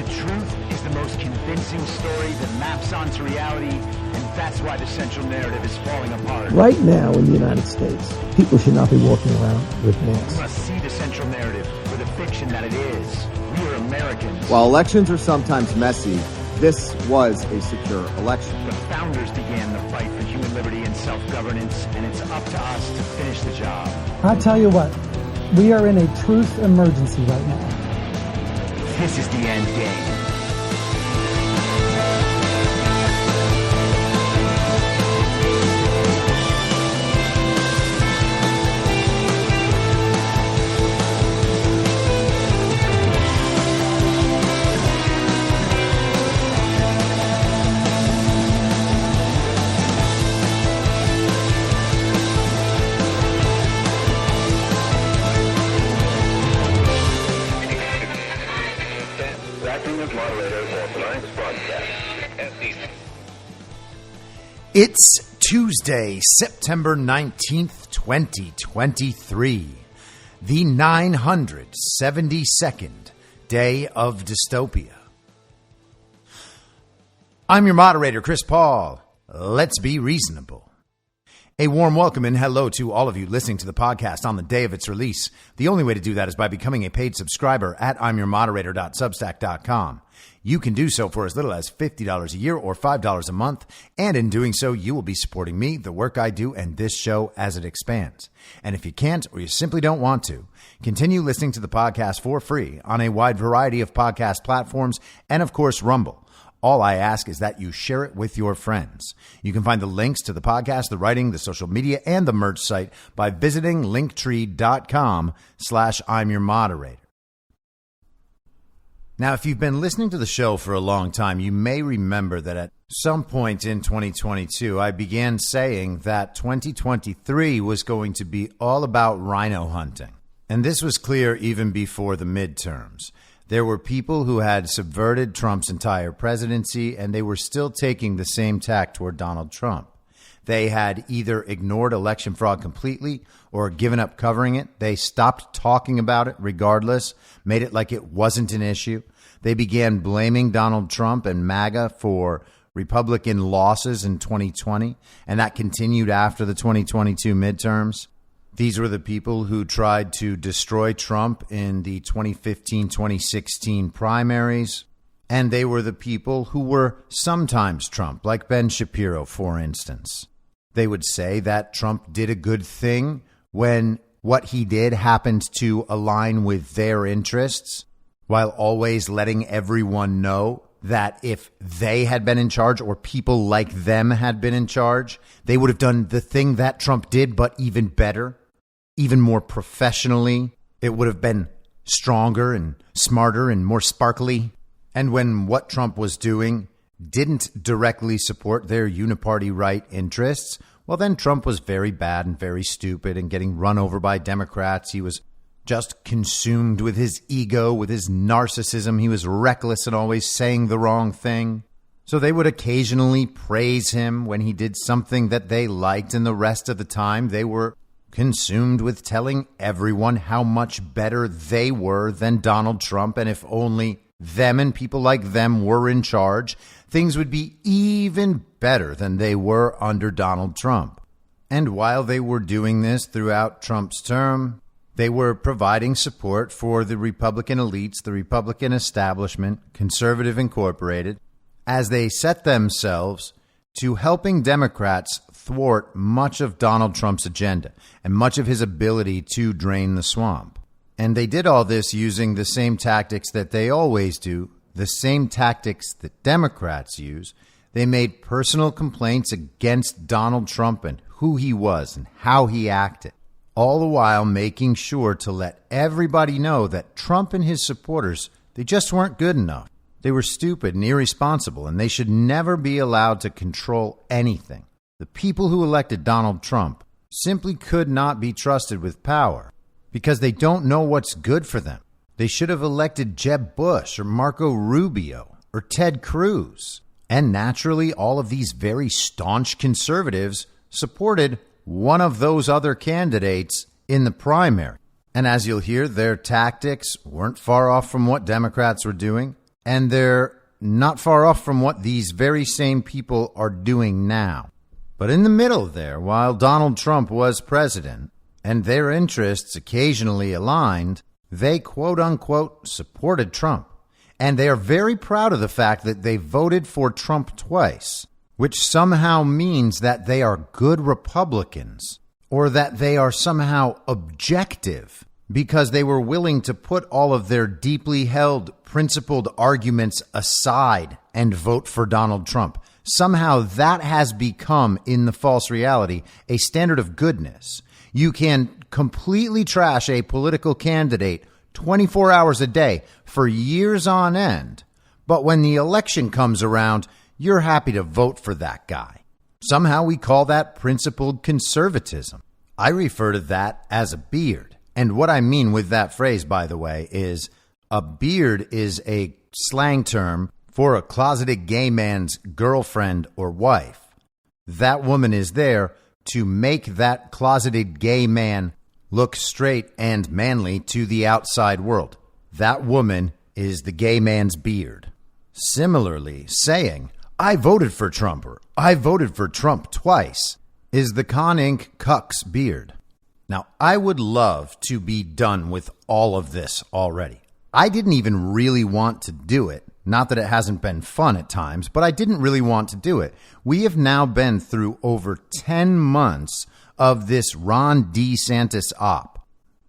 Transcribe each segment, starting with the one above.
truth is the most convincing story that maps onto reality, and that's why the central narrative is falling apart. Right now in the United States, people should not be walking around with masks. We must see the central narrative for the fiction that it is. We are Americans. While elections are sometimes messy, this was a secure election. The founders began the fight for human liberty and self-governance, and it's up to us to finish the job. I'll tell you what, we are in a truth emergency right now. This is the end game. It's Tuesday, September 19th, 2023, the 972nd day of dystopia. I'm your moderator, Chris Paul. Let's be reasonable. A warm welcome and hello to all of you listening to the podcast on the day of its release. The only way to do that is by becoming a paid subscriber at imyourmoderator.substack.com. You can do so for as little as $50 a year or $5 a month, and in doing so, you will be supporting me, the work I do, and this show as it expands. And if you can't or you simply don't want to, continue listening to the podcast for free on a wide variety of podcast platforms and, of course, Rumble. All I ask is that you share it with your friends. You can find the links to the podcast, the writing, the social media, and the merch site by visiting linktree.com/I'mYourModerator. Now, if you've been listening to the show for a long time, you may remember that at some point in 2022, I began saying that 2023 was going to be all about rhino hunting. And this was clear even before the midterms. There were people who had subverted Trump's entire presidency, and they were still taking the same tack toward Donald Trump. They had either ignored election fraud completely or given up covering it. They stopped talking about it regardless, made it like it wasn't an issue. They began blaming Donald Trump and MAGA for Republican losses in 2020, and that continued after the 2022 midterms. These were the people who tried to destroy Trump in the 2015-2016 primaries, and they were the people who were sometimes Trump, like Ben Shapiro, for instance. They would say that Trump did a good thing when what he did happened to align with their interests, while always letting everyone know that if they had been in charge or people like them had been in charge, they would have done the thing that Trump did, but even better. Even more professionally. It would have been stronger and smarter and more sparkly. And when what Trump was doing didn't directly support their uniparty right interests, well, then Trump was very bad and very stupid and getting run over by Democrats. He was just consumed with his ego, with his narcissism. He was reckless and always saying the wrong thing. So they would occasionally praise him when he did something that they liked, and the rest of the time they were consumed with telling everyone how much better they were than Donald Trump, and if only them and people like them were in charge, things would be even better than they were under Donald Trump. And while they were doing this throughout Trump's term, they were providing support for the Republican elites, the Republican establishment, Conservative Incorporated, as they set themselves to helping Democrats thwart much of Donald Trump's agenda and much of his ability to drain the swamp. And they did all this using the same tactics that they always do, the same tactics that Democrats use. They made personal complaints against Donald Trump and who he was and how he acted, all the while making sure to let everybody know that Trump and his supporters, they just weren't good enough. They were stupid and irresponsible, and they should never be allowed to control anything. The people who elected Donald Trump simply could not be trusted with power because they don't know what's good for them. They should have elected Jeb Bush or Marco Rubio or Ted Cruz. And naturally, all of these very staunch conservatives supported one of those other candidates in the primary. And as you'll hear, their tactics weren't far off from what Democrats were doing. And they're not far off from what these very same people are doing now. But in the middle there, while Donald Trump was president and their interests occasionally aligned, they quote-unquote supported Trump. And they are very proud of the fact that they voted for Trump twice, which somehow means that they are good Republicans or that they are somehow objective because they were willing to put all of their deeply held, principled arguments aside and vote for Donald Trump. Somehow that has become, in the false reality, a standard of goodness. You can completely trash a political candidate 24 hours a day for years on end, but when the election comes around, you're happy to vote for that guy. Somehow we call that principled conservatism. I refer to that as a beard. And what I mean with that phrase, by the way, is a beard is a slang term for a closeted gay man's girlfriend or wife. That woman is there to make that closeted gay man look straight and manly to the outside world. That woman is the gay man's beard. Similarly, saying, I voted for Trump or I voted for Trump twice is the Con Inc. cuck's beard. Now, I would love to be done with all of this already. I didn't even really want to do it. Not that it hasn't been fun at times, but I didn't really want to do it. We have now been through over 10 months of this Ron DeSantis op.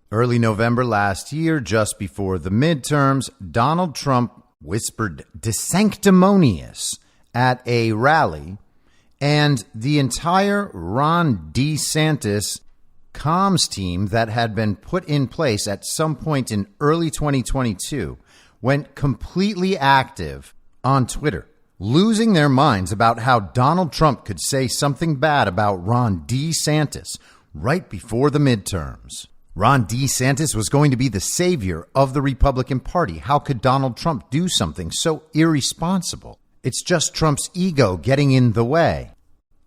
Early November last year, just before the midterms, Donald Trump whispered "desanctimonious" at a rally, and the entire Ron DeSantis comms team that had been put in place at some point in early 2022 went completely active on Twitter, losing their minds about how Donald Trump could say something bad about Ron DeSantis right before the midterms. Ron DeSantis was going to be the savior of the Republican Party. How could Donald Trump do something so irresponsible? It's just Trump's ego getting in the way.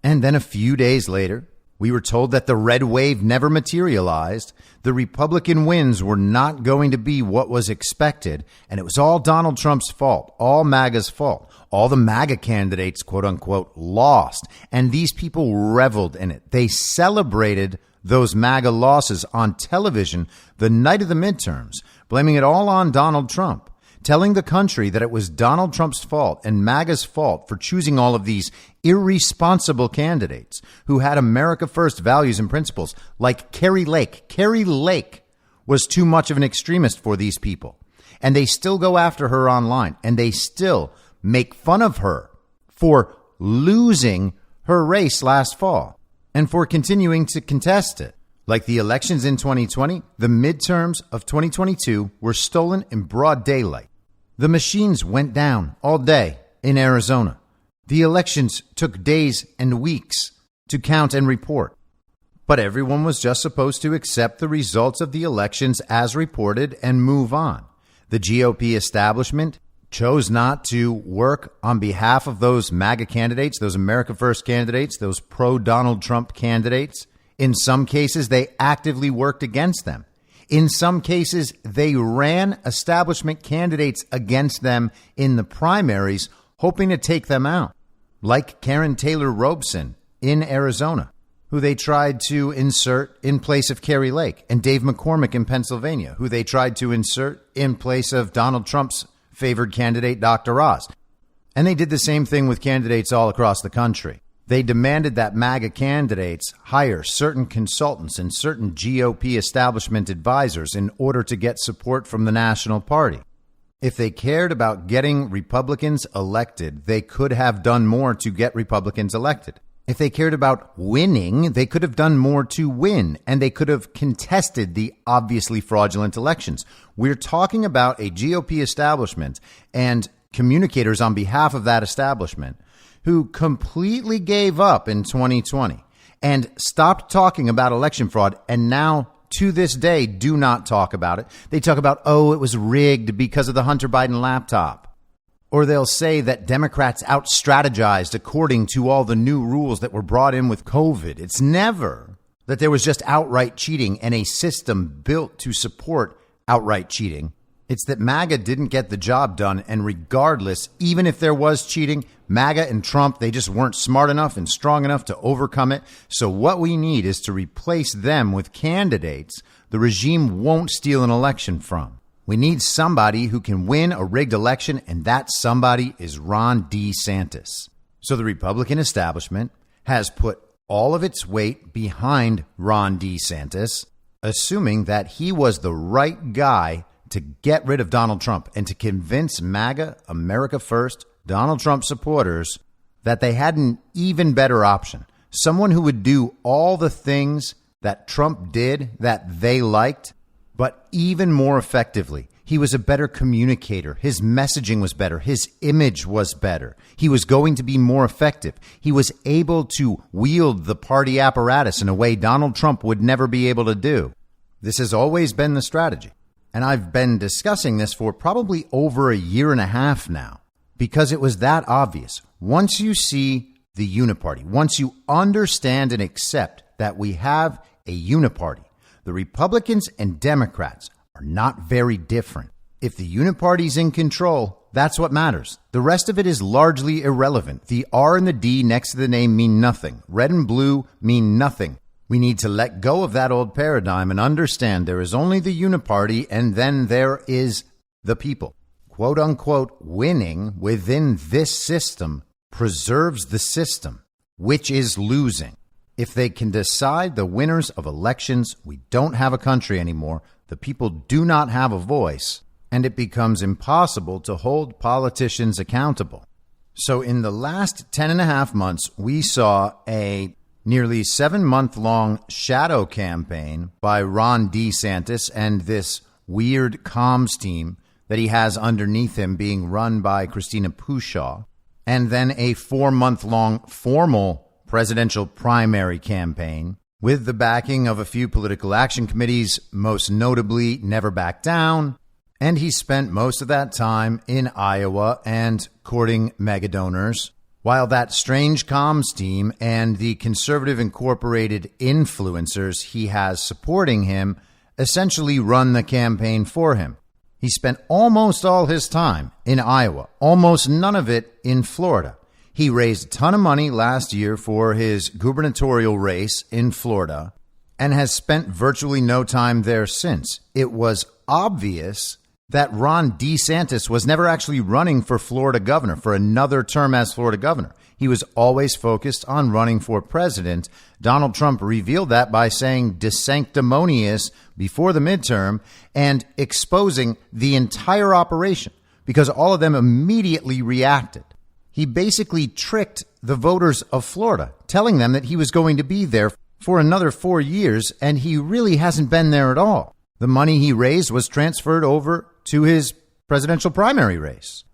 And then a few days later, we were told that the red wave never materialized. The Republican wins were not going to be what was expected. And it was all Donald Trump's fault, all MAGA's fault. All the MAGA candidates, quote unquote, lost. And these people reveled in it. They celebrated those MAGA losses on television the night of the midterms, blaming it all on Donald Trump, telling the country that it was Donald Trump's fault and MAGA's fault for choosing all of these irresponsible candidates who had America First values and principles, like Carrie Lake. Carrie Lake was too much of an extremist for these people. And they still go after her online, and they still make fun of her for losing her race last fall and for continuing to contest it. Like the elections in 2020, the midterms of 2022 were stolen in broad daylight. The machines went down all day in Arizona. The elections took days and weeks to count and report. But everyone was just supposed to accept the results of the elections as reported and move on. The GOP establishment chose not to work on behalf of those MAGA candidates, those America First candidates, those pro-Donald Trump candidates. In some cases, they actively worked against them. In some cases, they ran establishment candidates against them in the primaries, hoping to take them out, like Karen Taylor Robeson in Arizona, who they tried to insert in place of Carrie Lake, and Dave McCormick in Pennsylvania, who they tried to insert in place of Donald Trump's favored candidate, Dr. Oz. And they did the same thing with candidates all across the country. They demanded that MAGA candidates hire certain consultants and certain GOP establishment advisors in order to get support from the national party. If they cared about getting Republicans elected, they could have done more to get Republicans elected. If they cared about winning, they could have done more to win, and they could have contested the obviously fraudulent elections. We're talking about a GOP establishment and communicators on behalf of that establishment who completely gave up in 2020 and stopped talking about election fraud, and now to this day do not talk about it. They talk about, oh, it was rigged because of the Hunter Biden laptop. Or they'll say that Democrats out-strategized according to all the new rules that were brought in with COVID. It's never that there was just outright cheating and a system built to support outright cheating. It's that MAGA didn't get the job done, and regardless, even if there was cheating, MAGA and Trump, they just weren't smart enough and strong enough to overcome it. So what we need is to replace them with candidates the regime won't steal an election from. We need somebody who can win a rigged election, and that somebody is Ron DeSantis. So the Republican establishment has put all of its weight behind Ron DeSantis, assuming that he was the right guy to get rid of Donald Trump and to convince MAGA, America First, Donald Trump supporters that they had an even better option. Someone who would do all the things that Trump did that they liked, but even more effectively. He was a better communicator. His messaging was better. His image was better. He was going to be more effective. He was able to wield the party apparatus in a way Donald Trump would never be able to do. This has always been the strategy. And I've been discussing this for probably over a year and a half now, because it was that obvious. Once you see the uniparty, once you understand and accept that we have a uniparty, the Republicans and Democrats are not very different. If the uniparty's in control, that's what matters. The rest of it is largely irrelevant. The R and the D next to the name mean nothing. Red and blue mean nothing. We need to let go of that old paradigm and understand there is only the uniparty, and then there is the people. Quote unquote, winning within this system preserves the system, which is losing. If they can decide the winners of elections, we don't have a country anymore. The people do not have a voice, and it becomes impossible to hold politicians accountable. So in the last 10 and a half months, we saw a nearly 7-month-long shadow campaign by Ron DeSantis and this weird comms team that he has underneath him being run by Christina Pushaw, and then a 4-month-long formal presidential primary campaign with the backing of a few political action committees, most notably Never Back Down. And he spent most of that time in Iowa and courting mega donors, while that strange comms team and the conservative incorporated influencers he has supporting him essentially run the campaign for him. He spent almost all his time in Iowa, almost none of it in Florida. He raised a ton of money last year for his gubernatorial race in Florida and has spent virtually no time there since. It was obvious that Ron DeSantis was never actually running for Florida governor, for another term as Florida governor. He was always focused on running for president. Donald Trump revealed that by saying "desanctimonious" before the midterm and exposing the entire operation because all of them immediately reacted. He basically tricked the voters of Florida, telling them that he was going to be there for another 4 years, and he really hasn't been there at all. The money he raised was transferred over to his presidential primary race.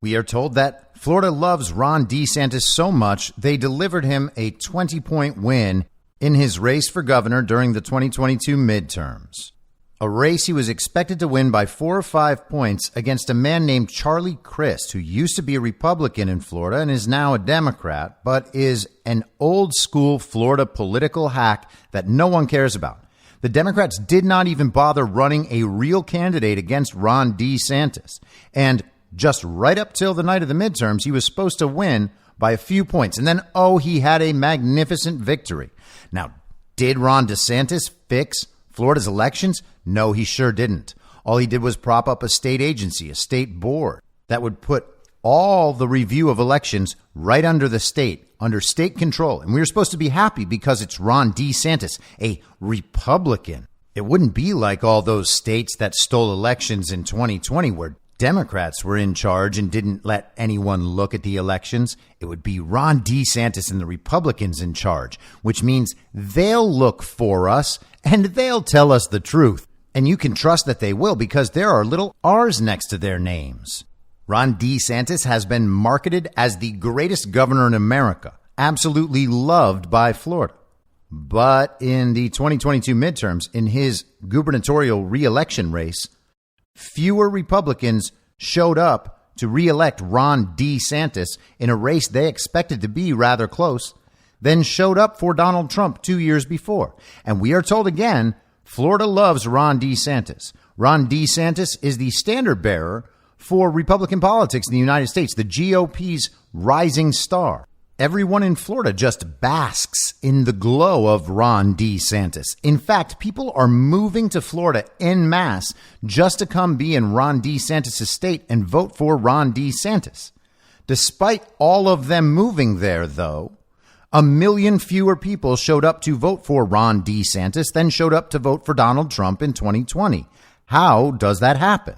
We are told that Florida loves Ron DeSantis so much, they delivered him a 20-point win in his race for governor during the 2022 midterms. A race he was expected to win by 4 or 5 points against a man named Charlie Crist, who used to be a Republican in Florida and is now a Democrat, but is an old-school Florida political hack that no one cares about. The Democrats did not even bother running a real candidate against Ron DeSantis. And just right up till the night of the midterms, he was supposed to win by a few points. And then, he had a magnificent victory. Now, did Ron DeSantis fix Florida's elections? No, he sure didn't. All he did was prop up a state agency, a state board that would put all the review of elections right under the state, under state control. And we were supposed to be happy because it's Ron DeSantis, a Republican. It wouldn't be like all those states that stole elections in 2020 where Democrats were in charge and didn't let anyone look at the elections. It would be Ron DeSantis and the Republicans in charge, which means they'll look for us and they'll tell us the truth. And you can trust that they will because there are little R's next to their names. Ron DeSantis has been marketed as the greatest governor in America, absolutely loved by Florida. But in the 2022 midterms, in his gubernatorial re-election race, fewer Republicans showed up to re-elect Ron DeSantis in a race they expected to be rather close than showed up for Donald Trump 2 years before. And we are told again, Florida loves Ron DeSantis. Ron DeSantis is the standard bearer for Republican politics in the United States, the GOP's rising star. Everyone in Florida just basks in the glow of Ron DeSantis. In fact, people are moving to Florida en masse just to come be in Ron DeSantis' state and vote for Ron DeSantis. Despite all of them moving there, though, 1 million fewer people showed up to vote for Ron DeSantis than showed up to vote for Donald Trump in 2020. How does that happen?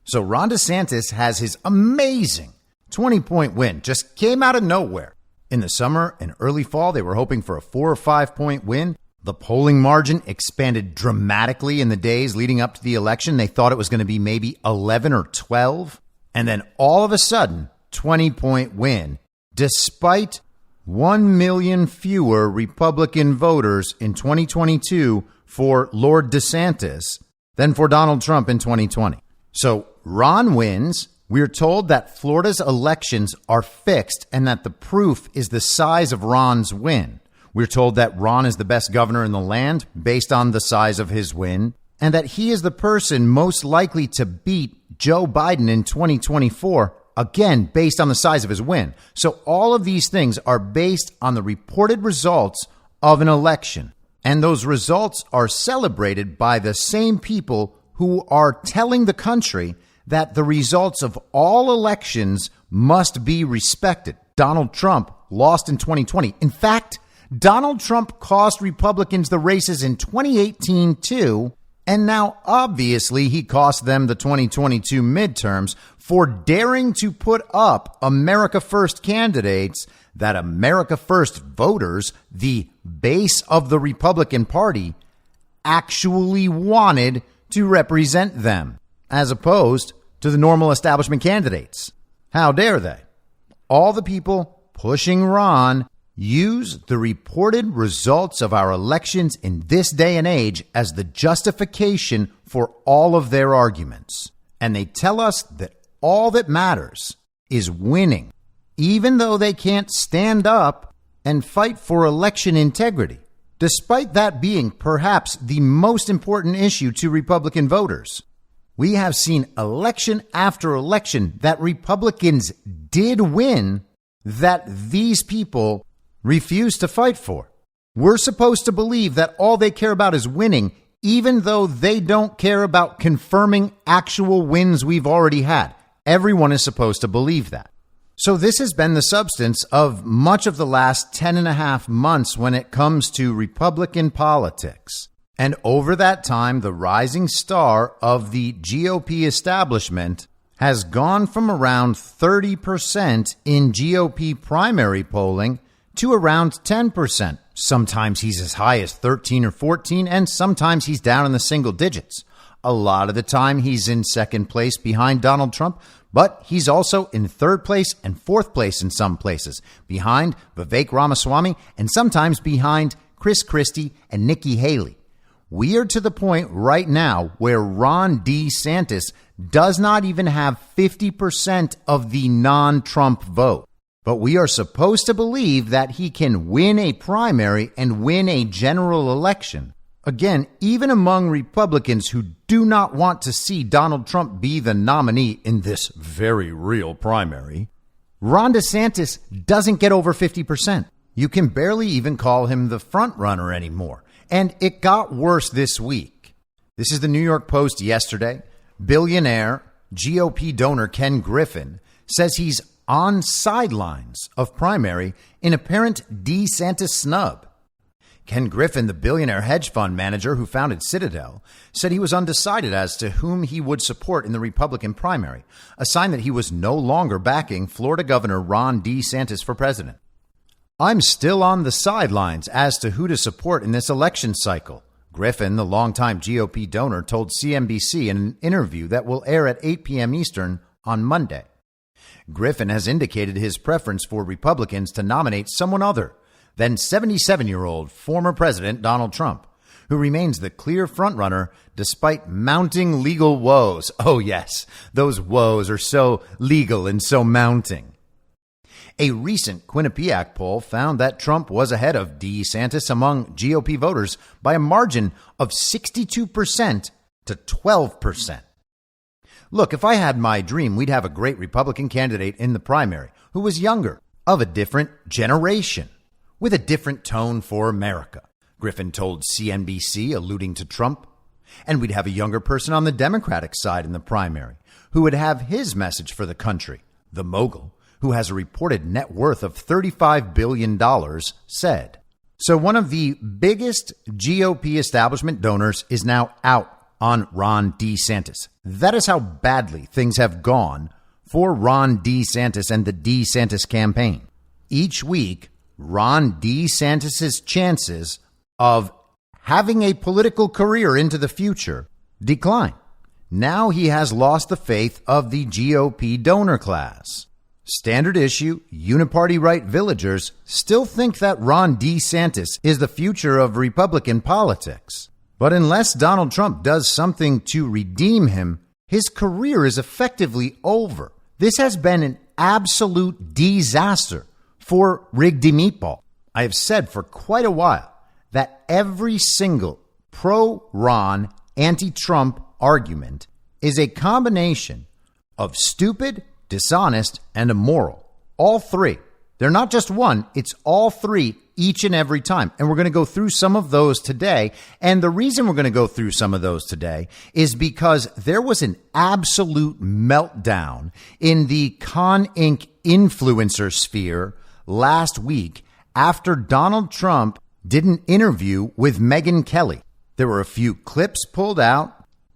So Ron DeSantis has his amazing 20-point win. Just came out of nowhere. In the summer and early fall, they were hoping for a 4 or 5 point win. The polling margin expanded dramatically in the days leading up to the election. They thought it was going to be maybe 11 or 12. And then all of a sudden, 20-point win, despite 1 million fewer Republican voters in 2022 for Lord DeSantis than for Donald Trump in 2020. So Ron wins. We're told that Florida's elections are fixed and that the proof is the size of Ron's win. We're told that Ron is the best governor in the land based on the size of his win, and that he is the person most likely to beat Joe Biden in 2024, again, based on the size of his win. So all of these things are based on the reported results of an election. And those results are celebrated by the same people who are telling the country that the results of all elections must be respected. Donald Trump lost in 2020. In fact, Donald Trump cost Republicans the races in 2018 too, and now obviously he cost them the 2022 midterms for daring to put up America First candidates that America First voters, the base of the Republican Party, actually wanted to represent them, as opposed to the normal establishment candidates. How dare they? All the people pushing Ron use the reported results of our elections in this day and age as the justification for all of their arguments. And they tell us that all that matters is winning, even though they can't stand up and fight for election integrity, despite that being perhaps the most important issue to Republican voters. We have seen election after election that Republicans did win that these people refuse to fight for. We're supposed to believe that all they care about is winning, even though they don't care about confirming actual wins we've already had. Everyone is supposed to believe that. So this has been the substance of much of the last 10 and a half months when it comes to Republican politics. And over that time, the rising star of the GOP establishment has gone from around 30% in GOP primary polling to around 10%. Sometimes he's as high as 13 or 14, and sometimes he's down in the single digits. A lot of the time, he's in second place behind Donald Trump, but he's also in third place and fourth place in some places, behind Vivek Ramaswamy and sometimes behind Chris Christie and Nikki Haley. We are to the point right now where Ron DeSantis does not even have 50% of the non-Trump vote. But we are supposed to believe that he can win a primary and win a general election. Again, even among Republicans who do not want to see Donald Trump be the nominee in this very real primary, Ron DeSantis doesn't get over 50%. You can barely even call him the front runner anymore. And it got worse this week. This is the New York Post yesterday. Billionaire GOP donor Ken Griffin says he's on sidelines of primary in apparent DeSantis snub. Ken Griffin, the billionaire hedge fund manager who founded Citadel, said he was undecided as to whom he would support in the Republican primary, a sign that he was no longer backing Florida Governor Ron DeSantis for president. I'm still on the sidelines as to who to support in this election cycle, Griffin, the longtime GOP donor, told CNBC in an interview that will air at 8 p.m. Eastern on Monday. Griffin has indicated his preference for Republicans to nominate someone other than 77-year-old former President Donald Trump, who remains the clear frontrunner despite mounting legal woes. Oh, yes, those woes are so legal and so mounting. A recent Quinnipiac poll found that Trump was ahead of DeeSantis among GOP voters by a margin of 62% to 12%. Look, if I had my dream, we'd have a great Republican candidate in the primary who was younger, of a different generation, with a different tone for America, Griffin told CNBC, alluding to Trump. And we'd have a younger person on the Democratic side in the primary who would have his message for the country, the mogul, who has a reported net worth of $35 billion, said. So one of the biggest GOP establishment donors is now out on Ron DeSantis. That is how badly things have gone for Ron DeSantis and the DeSantis campaign. Each week, Ron DeSantis' chances of having a political career into the future decline. Now he has lost the faith of the GOP donor class. Standard issue, uniparty right villagers still think that Ron DeSantis is the future of Republican politics. But unless Donald Trump does something to redeem him, his career is effectively over. This has been an absolute disaster for Riggedy Meatball. I have said for quite a while that every single pro-Ron, anti-Trump argument is a combination of stupid, dishonest, and immoral. All three. They're not just one, it's all three each and every time. And we're going to go through some of those today. And the reason we're going to go through some of those today is because there was an absolute meltdown in the Con Inc. influencer sphere last week after Donald Trump did an interview with Megyn Kelly. There were a few clips pulled out,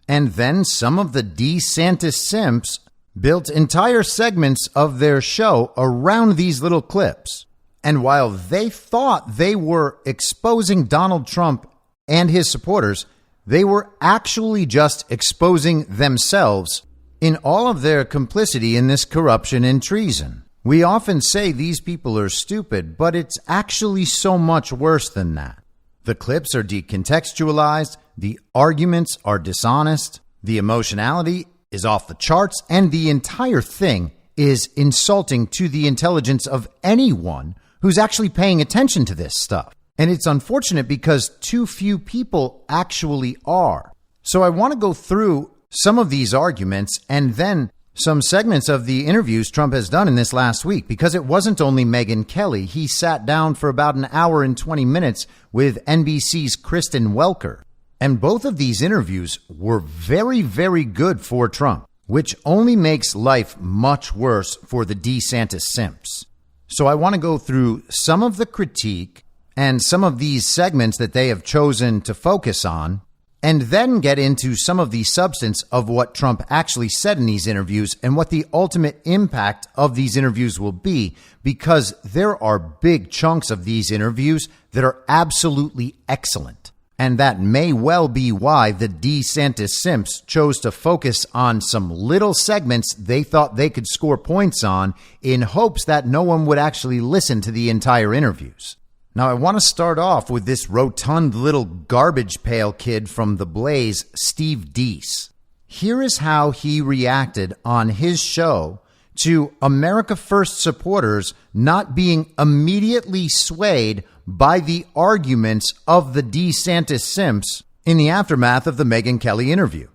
and then some of the DeeSantis Simps built entire segments of their show around these little clips. And while they thought they were exposing Donald Trump and his supporters, they were actually just exposing themselves in all of their complicity in this corruption and treason. We often say these people are stupid, but it's actually so much worse than that. The clips are decontextualized, the arguments are dishonest, the emotionality is off the charts, and the entire thing is insulting to the intelligence of anyone who's actually paying attention to this stuff. And it's unfortunate because too few people actually are. So I want to go through some of these arguments and then some segments of the interviews Trump has done in this last week, because it wasn't only Megyn Kelly. He sat down for about an hour and 20 minutes with NBC's Kristen Welker. And both of these interviews were very, very good for Trump, which only makes life much worse for the DeeSantis Simps. So I want to go through some of the critique and some of these segments that they have chosen to focus on, and then get into some of the substance of what Trump actually said in these interviews and what the ultimate impact of these interviews will be, because there are big chunks of these interviews that are absolutely excellent. And that may well be why the DeeSantis Simps chose to focus on some little segments they thought they could score points on in hopes that no one would actually listen to the entire interviews. Now, I want to start off with this rotund little garbage pail kid from The Blaze, Steve Deese. Here is how he reacted on his show to America First supporters not being immediately swayed by the arguments of the DeeSantis Simps in the aftermath of the Megyn Kelly interview.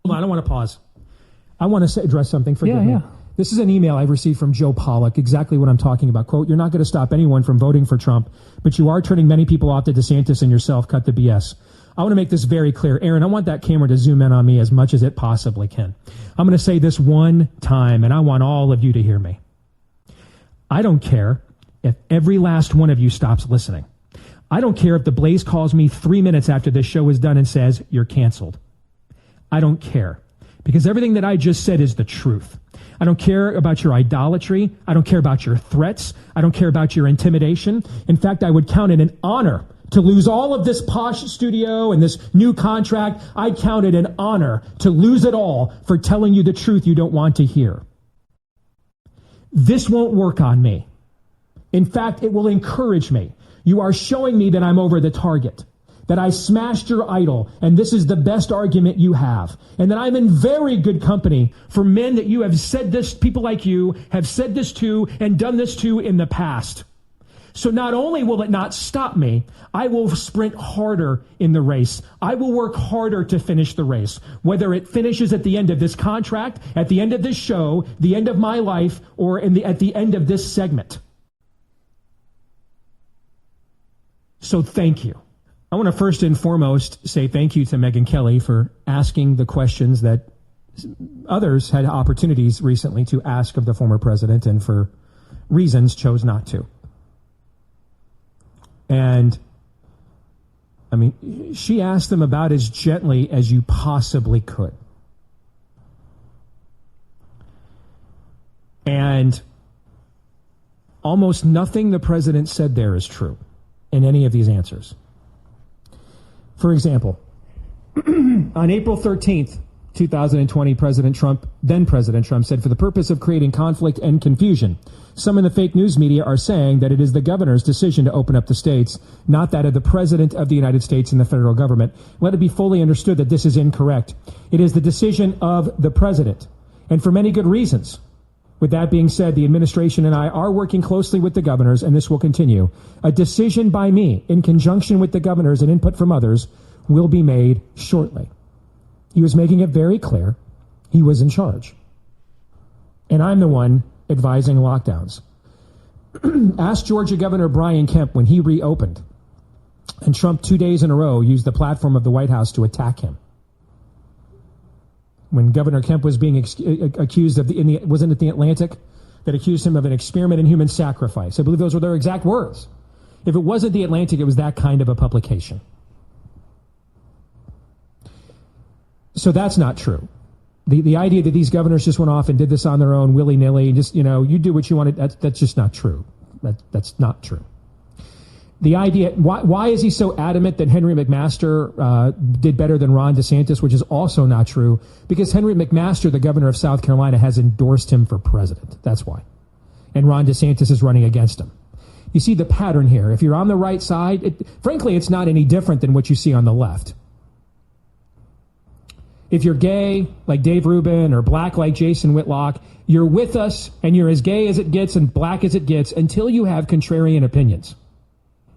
Hold on, I want to pause. I want to address something. Forgive me. This is an email I've received from Joe Pollack, exactly what I'm talking about. Quote, "You're not going to stop anyone from voting for Trump, but you are turning many people off to DeSantis and yourself. Cut the BS." I want to make this very clear. Aaron, I want that camera to zoom in on me as much as it possibly can. I'm going to say this one time, and I want all of you to hear me. I don't care if every last one of you stops listening. I don't care if the Blaze calls me 3 minutes after this show is done and says, "You're canceled." I don't care, because everything that I just said is the truth. I don't care about your idolatry. I don't care about your threats. I don't care about your intimidation. In fact, I would count it an honor to lose all of this posh studio and this new contract. I'd count it an honor to lose it all for telling you the truth you don't want to hear. This won't work on me. In fact, it will encourage me. You are showing me that I'm over the target. that I smashed your idol, and this is the best argument you have, and that I'm in very good company for men that you have said this, people like you have said this to and done this to in the past. So not only will it not stop me, I will sprint harder in the race. I will work harder to finish the race, whether it finishes at the end of this contract, at the end of this show, the end of my life, or at the end of this segment. So thank you. I want to first and foremost say thank you to Megyn Kelly for asking the questions that others had opportunities recently to ask of the former president and for reasons chose not to. And, I mean, she asked them about as gently as you possibly could. And almost nothing the president said there is true in any of these answers. For example, on April 13th, 2020, then President Trump said, for the purpose of creating conflict and confusion, some in the fake news media are saying that it is the governor's decision to open up the states, not that of the President of the United States and the federal government. Let it be fully understood that this is incorrect. It is the decision of the President, and for many good reasons. With that being said, the administration and I are working closely with the governors, and this will continue. A decision by me, in conjunction with the governors and input from others, will be made shortly. He was making it very clear he was in charge. And I'm the one advising lockdowns. Ask Georgia Governor Brian Kemp when he reopened, and Trump 2 days in a row used the platform of the White House to attack him. When Governor Kemp was being accused of, wasn't it the Atlantic that accused him of an experiment in human sacrifice? I believe those were their exact words. If it wasn't the Atlantic, it was that kind of a publication. So that's not true. The idea that these governors just went off and did this on their own willy-nilly, just, you do what you want, that's just not true. That's not true. The idea, why is he so adamant that Henry McMaster did better than Ron DeSantis, which is also not true, because Henry McMaster, the governor of South Carolina, has endorsed him for president. That's why. And Ron DeSantis is running against him. You see the pattern here. If you're on the right side, frankly, it's not any different than what you see on the left. If you're gay, like Dave Rubin, or black, like Jason Whitlock, you're with us, and you're as gay as it gets and black as it gets until you have contrarian opinions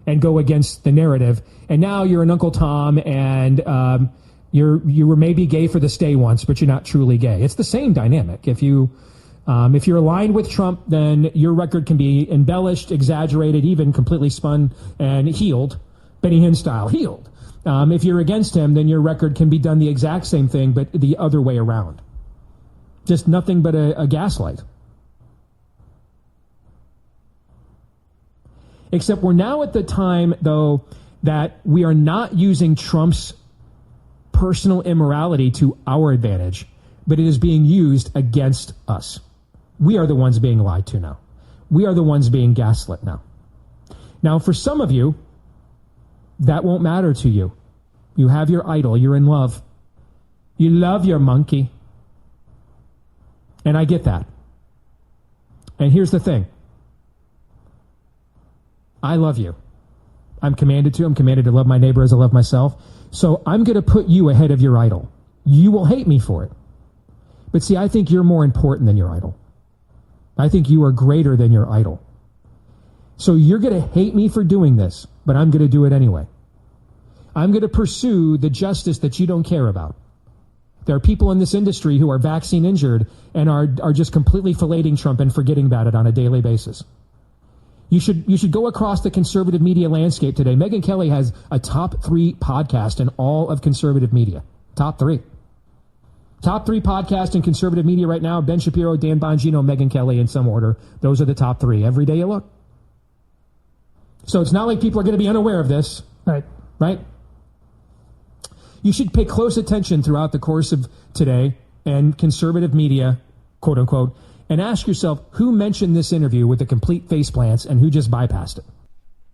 and go against the narrative. And now you're an Uncle Tom, and you were maybe gay for the stay once, but you're not truly gay. It's the same dynamic. If you're aligned with Trump, then your record can be embellished, exaggerated, even completely spun and healed, Benny Hinn style, healed. If you're against him, then your record can be done the exact same thing, but the other way around. Just nothing but a gaslight. Except we're now at the time, though, that we are not using Trump's personal immorality to our advantage, but it is being used against us. We are the ones being lied to now. We are the ones being gaslit now. Now, for some of you, that won't matter to you. You have your idol. You're in love. You love your monkey. And I get that. And here's the thing. I love you. I'm commanded to. I'm commanded to love my neighbor as I love myself. So I'm going to put you ahead of your idol. You will hate me for it. But see, I think you're more important than your idol. I think you are greater than your idol. So you're going to hate me for doing this, but I'm going to do it anyway. I'm going to pursue the justice that you don't care about. There are people in this industry who are vaccine injured and are just completely filleting Trump and forgetting about it on a daily basis. You should go across the conservative media landscape today. Megyn Kelly has a top 3 podcast in all of conservative media. Top 3. Top 3 podcasts in conservative media right now: Ben Shapiro, Dan Bongino, Megyn Kelly, in some order. Those are the top 3. Every day you look. So it's not like people are going to be unaware of this. Right? You should pay close attention throughout the course of today and conservative media, quote unquote, and ask yourself who mentioned this interview with the complete faceplants and who just bypassed it.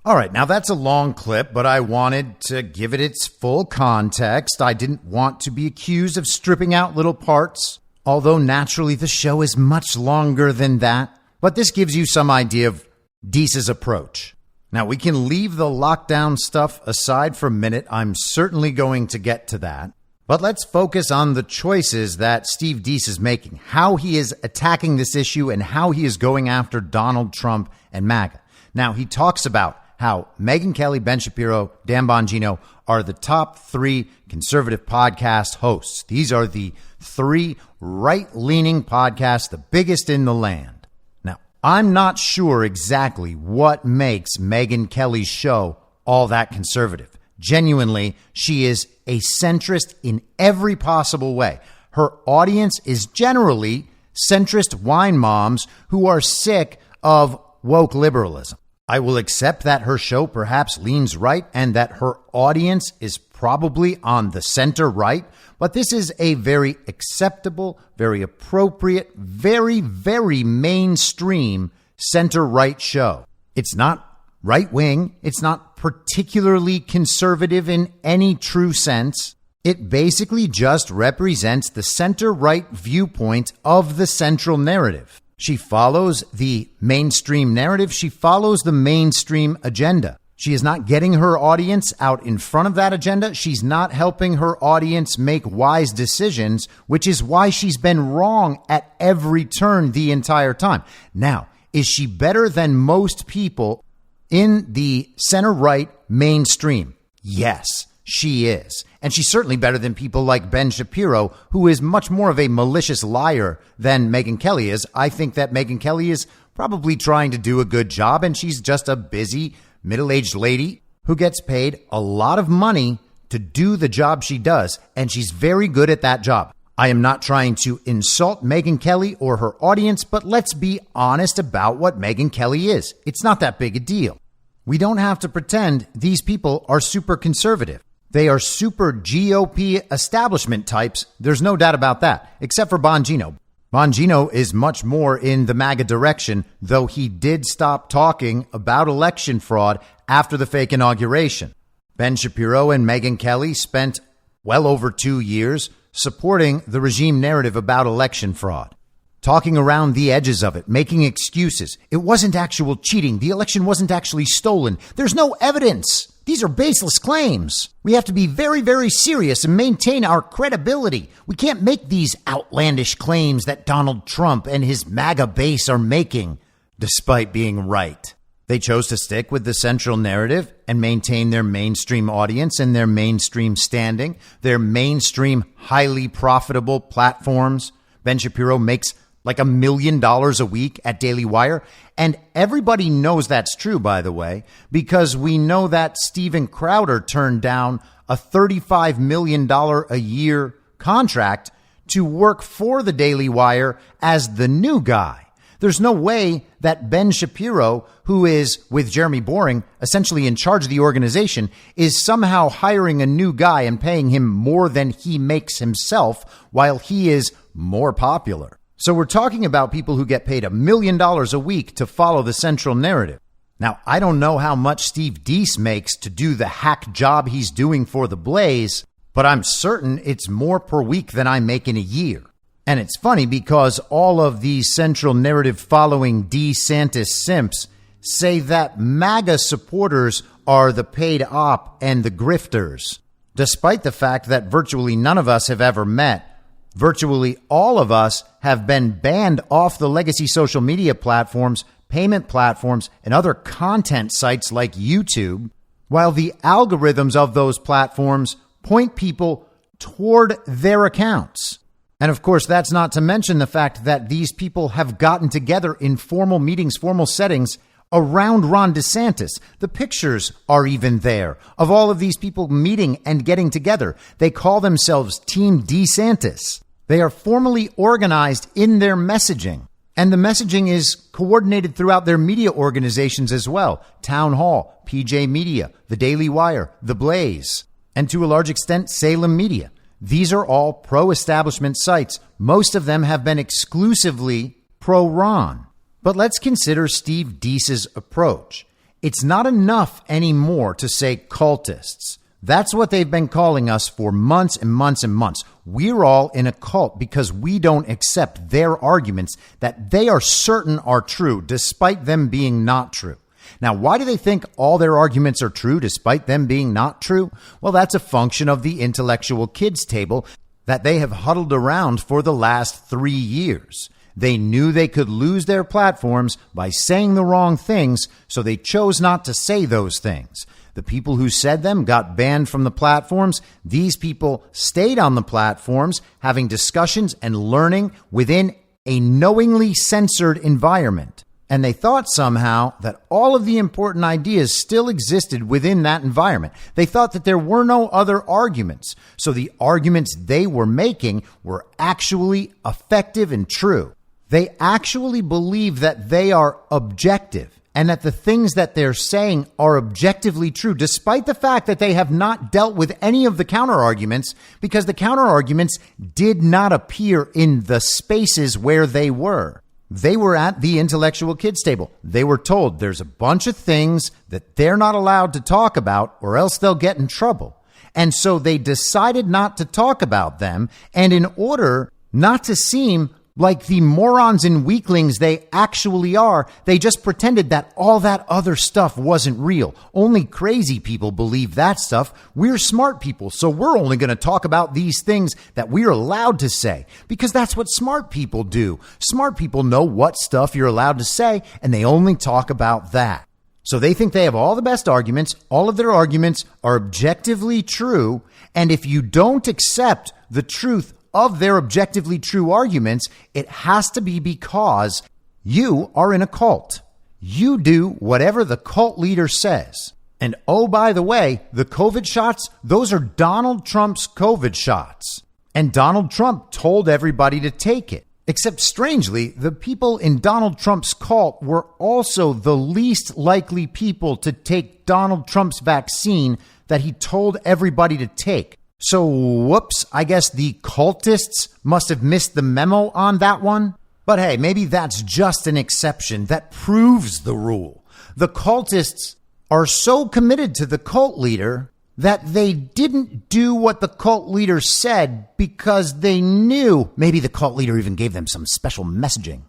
All right, now that's a long clip, but I wanted to give it its full context. I didn't want to be accused of stripping out little parts, although naturally the show is much longer than that. But this gives you some idea of Deese's approach. Now, we can leave the lockdown stuff aside for a minute. I'm certainly going to get to that. But let's focus on the choices that Steve Deese is making, how he is attacking this issue and how he is going after Donald Trump and MAGA. Now, he talks about how Megyn Kelly, Ben Shapiro, Dan Bongino are the top 3 conservative podcast hosts. These are the 3 right-leaning podcasts, the biggest in the land. Now, I'm not sure exactly what makes Megyn Kelly's show all that conservative. Genuinely, she is a centrist in every possible way. Her audience is generally centrist wine moms who are sick of woke liberalism. I will accept that her show perhaps leans right and that her audience is probably on the center right, but this is a very acceptable, very appropriate, very, very mainstream center right show. It's not right wing. It's not particularly conservative in any true sense. It basically just represents the center right viewpoint of the central narrative. She follows the mainstream narrative. She follows the mainstream agenda. She is not getting her audience out in front of that agenda. She's not helping her audience make wise decisions, which is why she's been wrong at every turn the entire time. Now, is she better than most people in the center-right mainstream? Yes, she is. And she's certainly better than people like Ben Shapiro, who is much more of a malicious liar than Megyn Kelly is. I think that Megyn Kelly is probably trying to do a good job, and she's just a busy, middle-aged lady who gets paid a lot of money to do the job she does, and she's very good at that job. I am not trying to insult Megyn Kelly or her audience, but let's be honest about what Megyn Kelly is. It's not that big a deal. We don't have to pretend these people are super conservative. They are super GOP establishment types. There's no doubt about that, except for Bongino. Bongino is much more in the MAGA direction, though he did stop talking about election fraud after the fake inauguration. Ben Shapiro and Megyn Kelly spent well over 2 years supporting the regime narrative about election fraud, talking around the edges of it, making excuses. It wasn't actual cheating. The election wasn't actually stolen. There's no evidence. These are baseless claims. We have to be very, very serious and maintain our credibility. We can't make these outlandish claims that Donald Trump and his MAGA base are making, despite being right. They chose to stick with the central narrative and maintain their mainstream audience and their mainstream standing, their mainstream highly profitable platforms. Ben Shapiro makes like $1 million a week at Daily Wire. And everybody knows that's true, by the way, because we know that Steven Crowder turned down a $35 million a year contract to work for the Daily Wire as the new guy. There's no way that Ben Shapiro, who is with Jeremy Boring, essentially in charge of the organization, is somehow hiring a new guy and paying him more than he makes himself while he is more popular. So we're talking about people who get paid $1 million a week to follow the central narrative. Now, I don't know how much Steve Deese makes to do the hack job he's doing for the Blaze, but I'm certain it's more per week than I make in a year. And it's funny because all of these central narrative following DeeSantis Simps say that MAGA supporters are the paid op and the grifters, despite the fact that virtually none of us have ever met. Virtually all of us have been banned off the legacy social media platforms, payment platforms, and other content sites like YouTube, while the algorithms of those platforms point people toward their accounts. And of course, that's not to mention the fact that these people have gotten together in formal meetings, formal settings around Ron DeSantis. The pictures are even there of all of these people meeting and getting together. They call themselves Team DeSantis. They are formally organized in their messaging. And the messaging is coordinated throughout their media organizations as well. Town Hall, PJ Media, The Daily Wire, The Blaze, and to a large extent, Salem Media. These are all pro-establishment sites. Most of them have been exclusively pro-Ron. But let's consider Steve Deese's approach. It's not enough anymore to say cultists. That's what they've been calling us for months and months and months. We're all in a cult because we don't accept their arguments that they are certain are true, despite them being not true. Now, why do they think all their arguments are true despite them being not true? Well, that's a function of the intellectual kids table that they have huddled around for the last 3 years. They knew they could lose their platforms by saying the wrong things, so they chose not to say those things. The people who said them got banned from the platforms. These people stayed on the platforms, having discussions and learning within a knowingly censored environment. And they thought somehow that all of the important ideas still existed within that environment. They thought that there were no other arguments. So the arguments they were making were actually effective and true. They actually believe that they are objective and that the things that they're saying are objectively true, despite the fact that they have not dealt with any of the counter-arguments, because the counter-arguments did not appear in the spaces where they were. They were at the intellectual kids table. They were told there's a bunch of things that they're not allowed to talk about or else they'll get in trouble. And so they decided not to talk about them. And in order not to seem like the morons and weaklings they actually are, they just pretended that all that other stuff wasn't real. Only crazy people believe that stuff. We're smart people, so we're only going to talk about these things that we're allowed to say, because that's what smart people do. Smart people know what stuff you're allowed to say, and they only talk about that. So they think they have all the best arguments. All of their arguments are objectively true, and if you don't accept the truth of their objectively true arguments, it has to be because you are in a cult. You do whatever the cult leader says. And oh, by the way, the COVID shots, those are Donald Trump's COVID shots. And Donald Trump told everybody to take it. Except strangely, the people in Donald Trump's cult were also the least likely people to take Donald Trump's vaccine that he told everybody to take. So, whoops, I guess the cultists must have missed the memo on that one. But hey, maybe that's just an exception that proves the rule. The cultists are so committed to the cult leader that they didn't do what the cult leader said because they knew, maybe the cult leader even gave them some special messaging,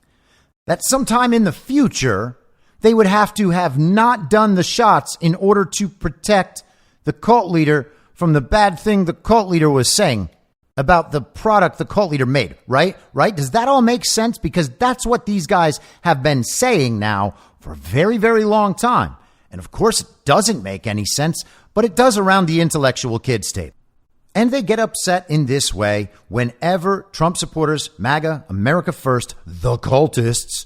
that sometime in the future, they would have to have not done the shots in order to protect the cult leader from the bad thing the cult leader was saying about the product the cult leader made, right? Right? Does that all make sense? Because that's what these guys have been saying now for a very, very long time. And of course, it doesn't make any sense, but it does around the intellectual kids table. And they get upset in this way whenever Trump supporters, MAGA, America First, the cultists,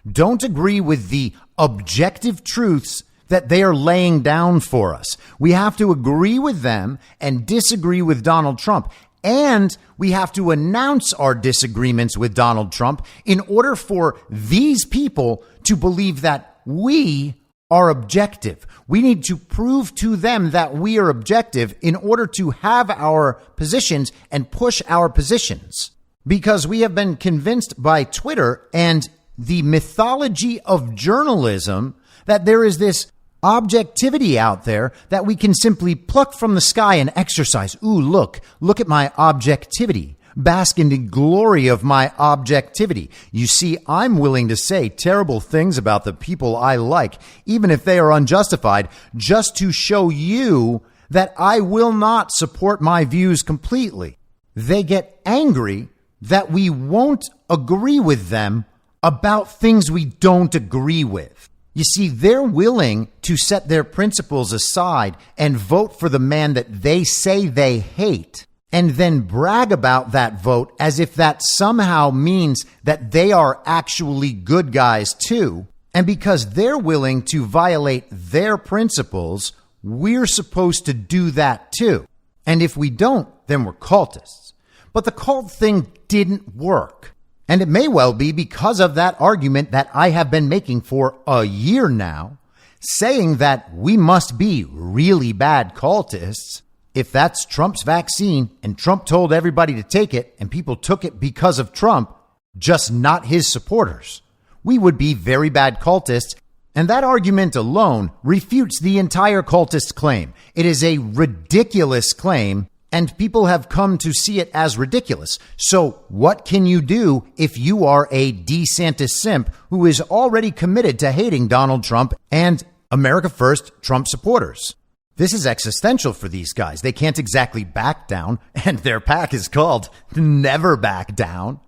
don't agree with the objective truths that they are laying down for us. We have to agree with them and disagree with Donald Trump. And we have to announce our disagreements with Donald Trump in order for these people to believe that we are objective. We need to prove to them that we are objective in order to have our positions and push our positions. Because we have been convinced by Twitter and the mythology of journalism that there is this objectivity out there that we can simply pluck from the sky and exercise. Ooh, look at my objectivity. Bask in the glory of my objectivity. You see, I'm willing to say terrible things about the people I like, even if they are unjustified, just to show you that I will not support my views completely. They get angry that we won't agree with them about things we don't agree with. You see, they're willing to set their principles aside and vote for the man that they say they hate, and then brag about that vote as if that somehow means that they are actually good guys too. And because they're willing to violate their principles, we're supposed to do that too. And if we don't, then we're cultists. But the cult thing didn't work. And it may well be because of that argument that I have been making for a year now, saying that we must be really bad cultists. If that's Trump's vaccine and Trump told everybody to take it and people took it because of Trump, just not his supporters, we would be very bad cultists. And that argument alone refutes the entire cultist claim. It is a ridiculous claim. And people have come to see it as ridiculous. So what can you do if you are a DeeSantis Simp who is already committed to hating Donald Trump and America First Trump supporters. This is existential for these guys. They can't exactly back down, and their pack is called Never Back Down.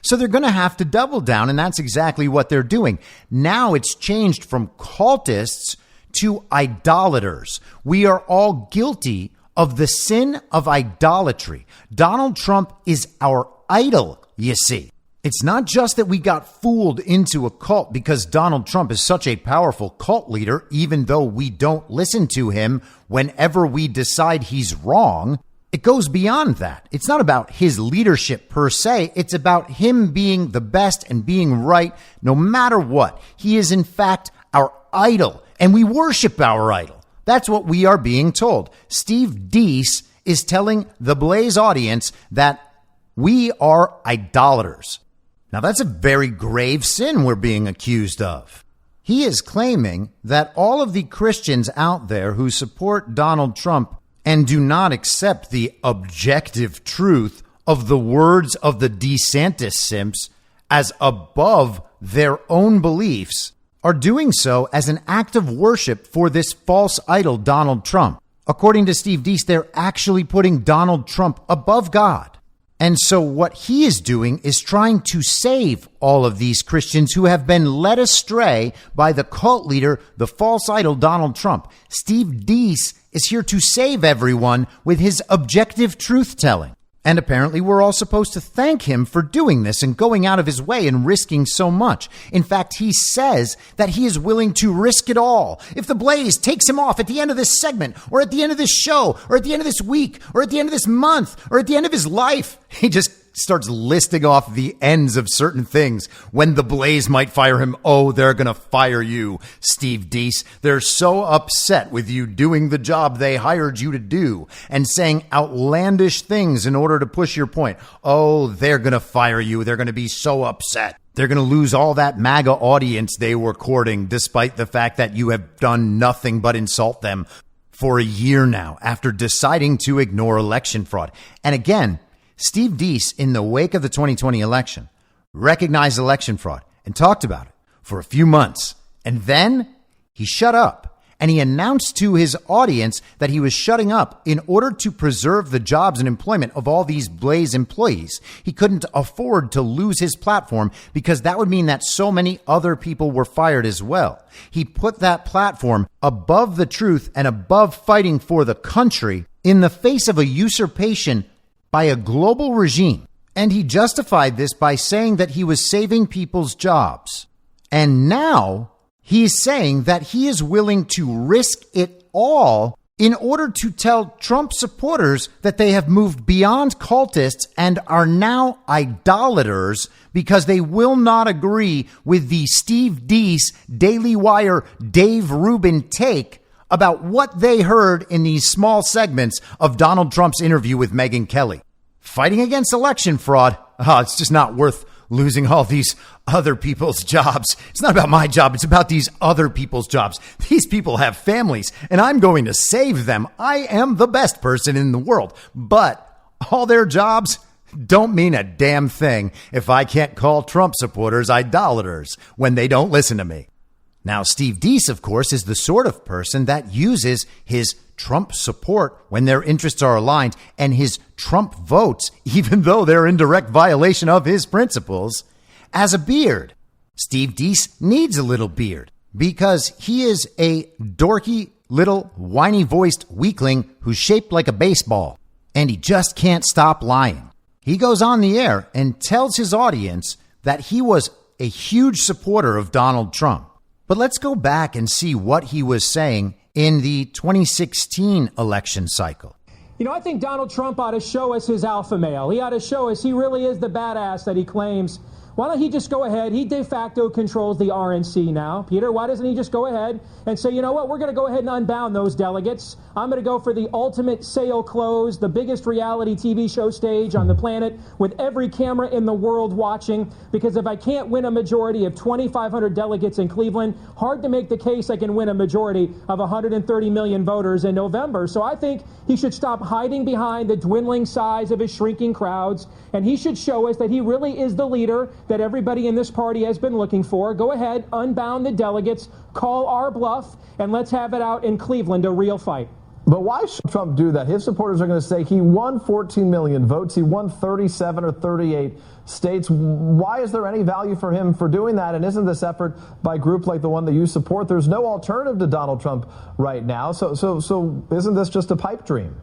So they're going to have to double down, and that's exactly what they're doing. Now it's changed from cultists to idolaters. We are all guilty of the sin of idolatry. Donald Trump is our idol, you see. It's not just that we got fooled into a cult because Donald Trump is such a powerful cult leader, even though we don't listen to him whenever we decide he's wrong. It goes beyond that. It's not about his leadership per se. It's about him being the best and being right no matter what. He is, in fact, our idol, and we worship our idol. That's what we are being told. Steve Deese is telling the Blaze audience that we are idolaters. Now, that's a very grave sin we're being accused of. He is claiming that all of the Christians out there who support Donald Trump and do not accept the objective truth of the words of the DeeSantis Simps as above their own beliefs are doing so as an act of worship for this false idol, Donald Trump. According to Steve Deese, they're actually putting Donald Trump above God. And so what he is doing is trying to save all of these Christians who have been led astray by the cult leader, the false idol, Donald Trump. Steve Deese is here to save everyone with his objective truth-telling. And apparently we're all supposed to thank him for doing this and going out of his way and risking so much. In fact, he says that he is willing to risk it all. If the Blaze takes him off at the end of this segment, or at the end of this show, or at the end of this week, or at the end of this month, or at the end of his life, he just starts listing off the ends of certain things. When the Blaze might fire him, oh, they're going to fire you, Steve Deese. They're so upset with you doing the job they hired you to do and saying outlandish things in order to push your point. Oh, they're going to fire you. They're going to be so upset. They're going to lose all that MAGA audience they were courting, despite the fact that you have done nothing but insult them for a year now after deciding to ignore election fraud. And again, Steve Deese, in the wake of the 2020 election, recognized election fraud and talked about it for a few months. And then he shut up, and he announced to his audience that he was shutting up in order to preserve the jobs and employment of all these Blaze employees. He couldn't afford to lose his platform because that would mean that so many other people were fired as well. He put that platform above the truth and above fighting for the country in the face of a usurpation by a global regime. And he justified this by saying that he was saving people's jobs. And now he's saying that he is willing to risk it all in order to tell Trump supporters that they have moved beyond cultists and are now idolaters because they will not agree with the Steve Deese, Daily Wire, Dave Rubin take about what they heard in these small segments of Donald Trump's interview with Megyn Kelly. Fighting against election fraud, it's just not worth losing all these other people's jobs. It's not about my job. It's about these other people's jobs. These people have families, and I'm going to save them. I am the best person in the world. But all their jobs don't mean a damn thing if I can't call Trump supporters idolaters when they don't listen to me. Now, Steve Deese, of course, is the sort of person that uses his Trump support when their interests are aligned and his Trump votes, even though they're in direct violation of his principles, as a beard. Steve Deese needs a little beard because he is a dorky, little, whiny-voiced weakling who's shaped like a baseball, and he just can't stop lying. He goes on the air and tells his audience that he was a huge supporter of Donald Trump. But let's go back and see what he was saying in the 2016 election cycle. You know, I think Donald Trump ought to show us his alpha male. He ought to show us he really is the badass that he claims. Why don't he just go ahead? He de facto controls the RNC now. Peter, why doesn't he just go ahead and say, you know what, we're going to go ahead and unbound those delegates. I'm going to go for the ultimate sale close, the biggest reality TV show stage on the planet with every camera in the world watching. Because if I can't win a majority of 2,500 delegates in Cleveland, hard to make the case I can win a majority of 130 million voters in November. So I think he should stop hiding behind the dwindling size of his shrinking crowds. And he should show us that he really is the leader that everybody in this party has been looking for. Go ahead, unbound the delegates, call our bluff, and let's have it out in Cleveland, a real fight. But why should Trump do that? His supporters are going to say he won 14 million votes. He won 37 or 38 states. Why is there any value for him for doing that? And isn't this effort by a group like the one that you support? There's no alternative to Donald Trump right now. So isn't this just a pipe dream?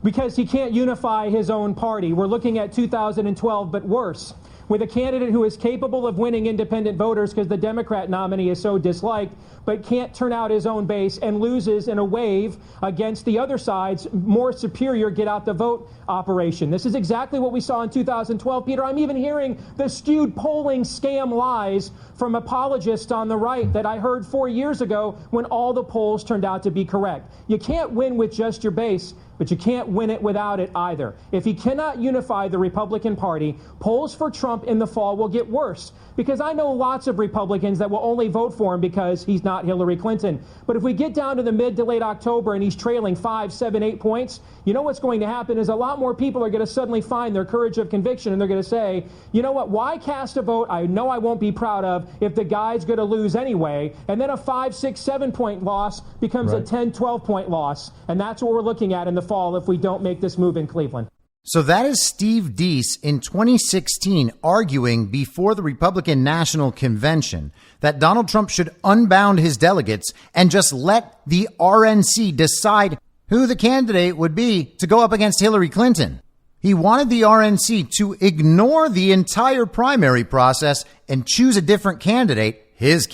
Because he can't unify his own party. We're looking at 2012, but worse, with a candidate who is capable of winning independent voters because the Democrat nominee is so disliked, but can't turn out his own base and loses in a wave against the other side's more superior get-out-the-vote operation. This is exactly what we saw in 2012, Peter. I'm even hearing the skewed polling scam lies from apologists on the right that I heard 4 years ago when all the polls turned out to be correct. You can't win with just your base, but you can't win it without it either. If he cannot unify the Republican Party, polls for Trump in the fall will get worse. Because I know lots of Republicans that will only vote for him because he's not Hillary Clinton. But if we get down to the mid to late October and he's trailing 5, 7, 8 points, you know what's going to happen is a lot more people are going to suddenly find their courage of conviction and they're going to say, you know what, why cast a vote I know I won't be proud of if the guy's going to lose anyway? And then a 5, 6, 7 point loss becomes a 10, 12 point loss. And that's what we're looking at in the fall if we don't make this move in Cleveland. So that is Steve Deese in 2016 arguing before the Republican National Convention that Donald Trump should unbound his delegates and just let the RNC decide who the candidate would be to go up against Hillary Clinton. He wanted the RNC to ignore the entire primary process and choose a different candidate, his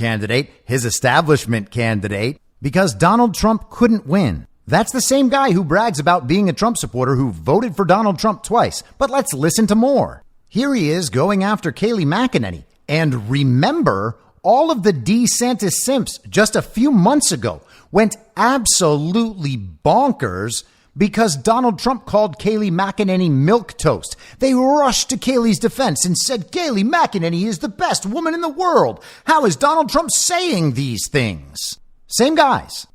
establishment candidate, because Donald Trump couldn't win. That's the same guy who brags about being a Trump supporter who voted for Donald Trump twice. But let's listen to more. Here he is going after Kayleigh McEnany. And remember, all of the DeeSantis Simps just a few months ago went absolutely bonkers because Donald Trump called Kayleigh McEnany milquetoast. They rushed to Kayleigh's defense and said, Kayleigh McEnany is the best woman in the world. How is Donald Trump saying these things? Same guys.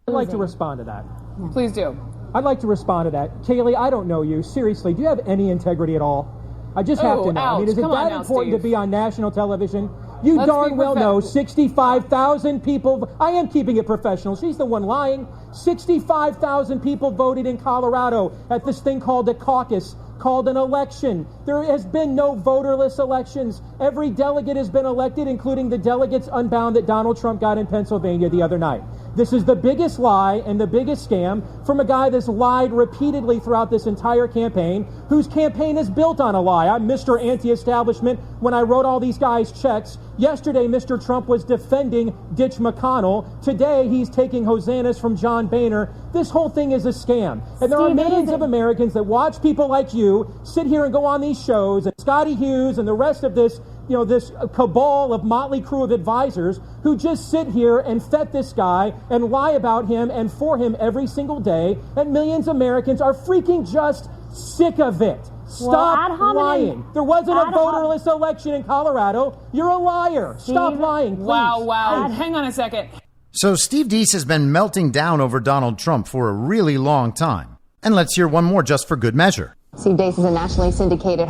I'd like to respond to that. Please do. I'd like to respond to that. Kayleigh, I don't know you. Seriously, do you have any integrity at all? I just have to know. Ouch. I mean, is it that important to be on national television? You darn well know 65,000 people. I am keeping it professional. She's the one lying. 65,000 people voted in Colorado at this thing called a caucus, called an election. There has been no voterless elections. Every delegate has been elected, including the delegates unbound that Donald Trump got in Pennsylvania the other night. This is the biggest lie and the biggest scam from a guy that's lied repeatedly throughout this entire campaign, whose campaign is built on a lie. I'm Mr. Anti-Establishment when I wrote all these guys checks. Yesterday, Mr. Trump was defending Ditch McConnell. Today, he's taking hosannas from John Boehner. This whole thing is a scam. And there are millions of Americans that watch people like you sit here and go on these shows, and Scotty Hughes and the rest of this, this cabal of motley crew of advisors who just sit here and fet this guy and lie about him and for him every single day. And millions of Americans are freaking just sick of it. Stop lying. There wasn't a voterless election in Colorado. You're a liar. Stop lying, please. Wow. Hang on a second. So Steve Deese has been melting down over Donald Trump for a really long time. And let's hear one more just for good measure. Steve Deese is a nationally syndicated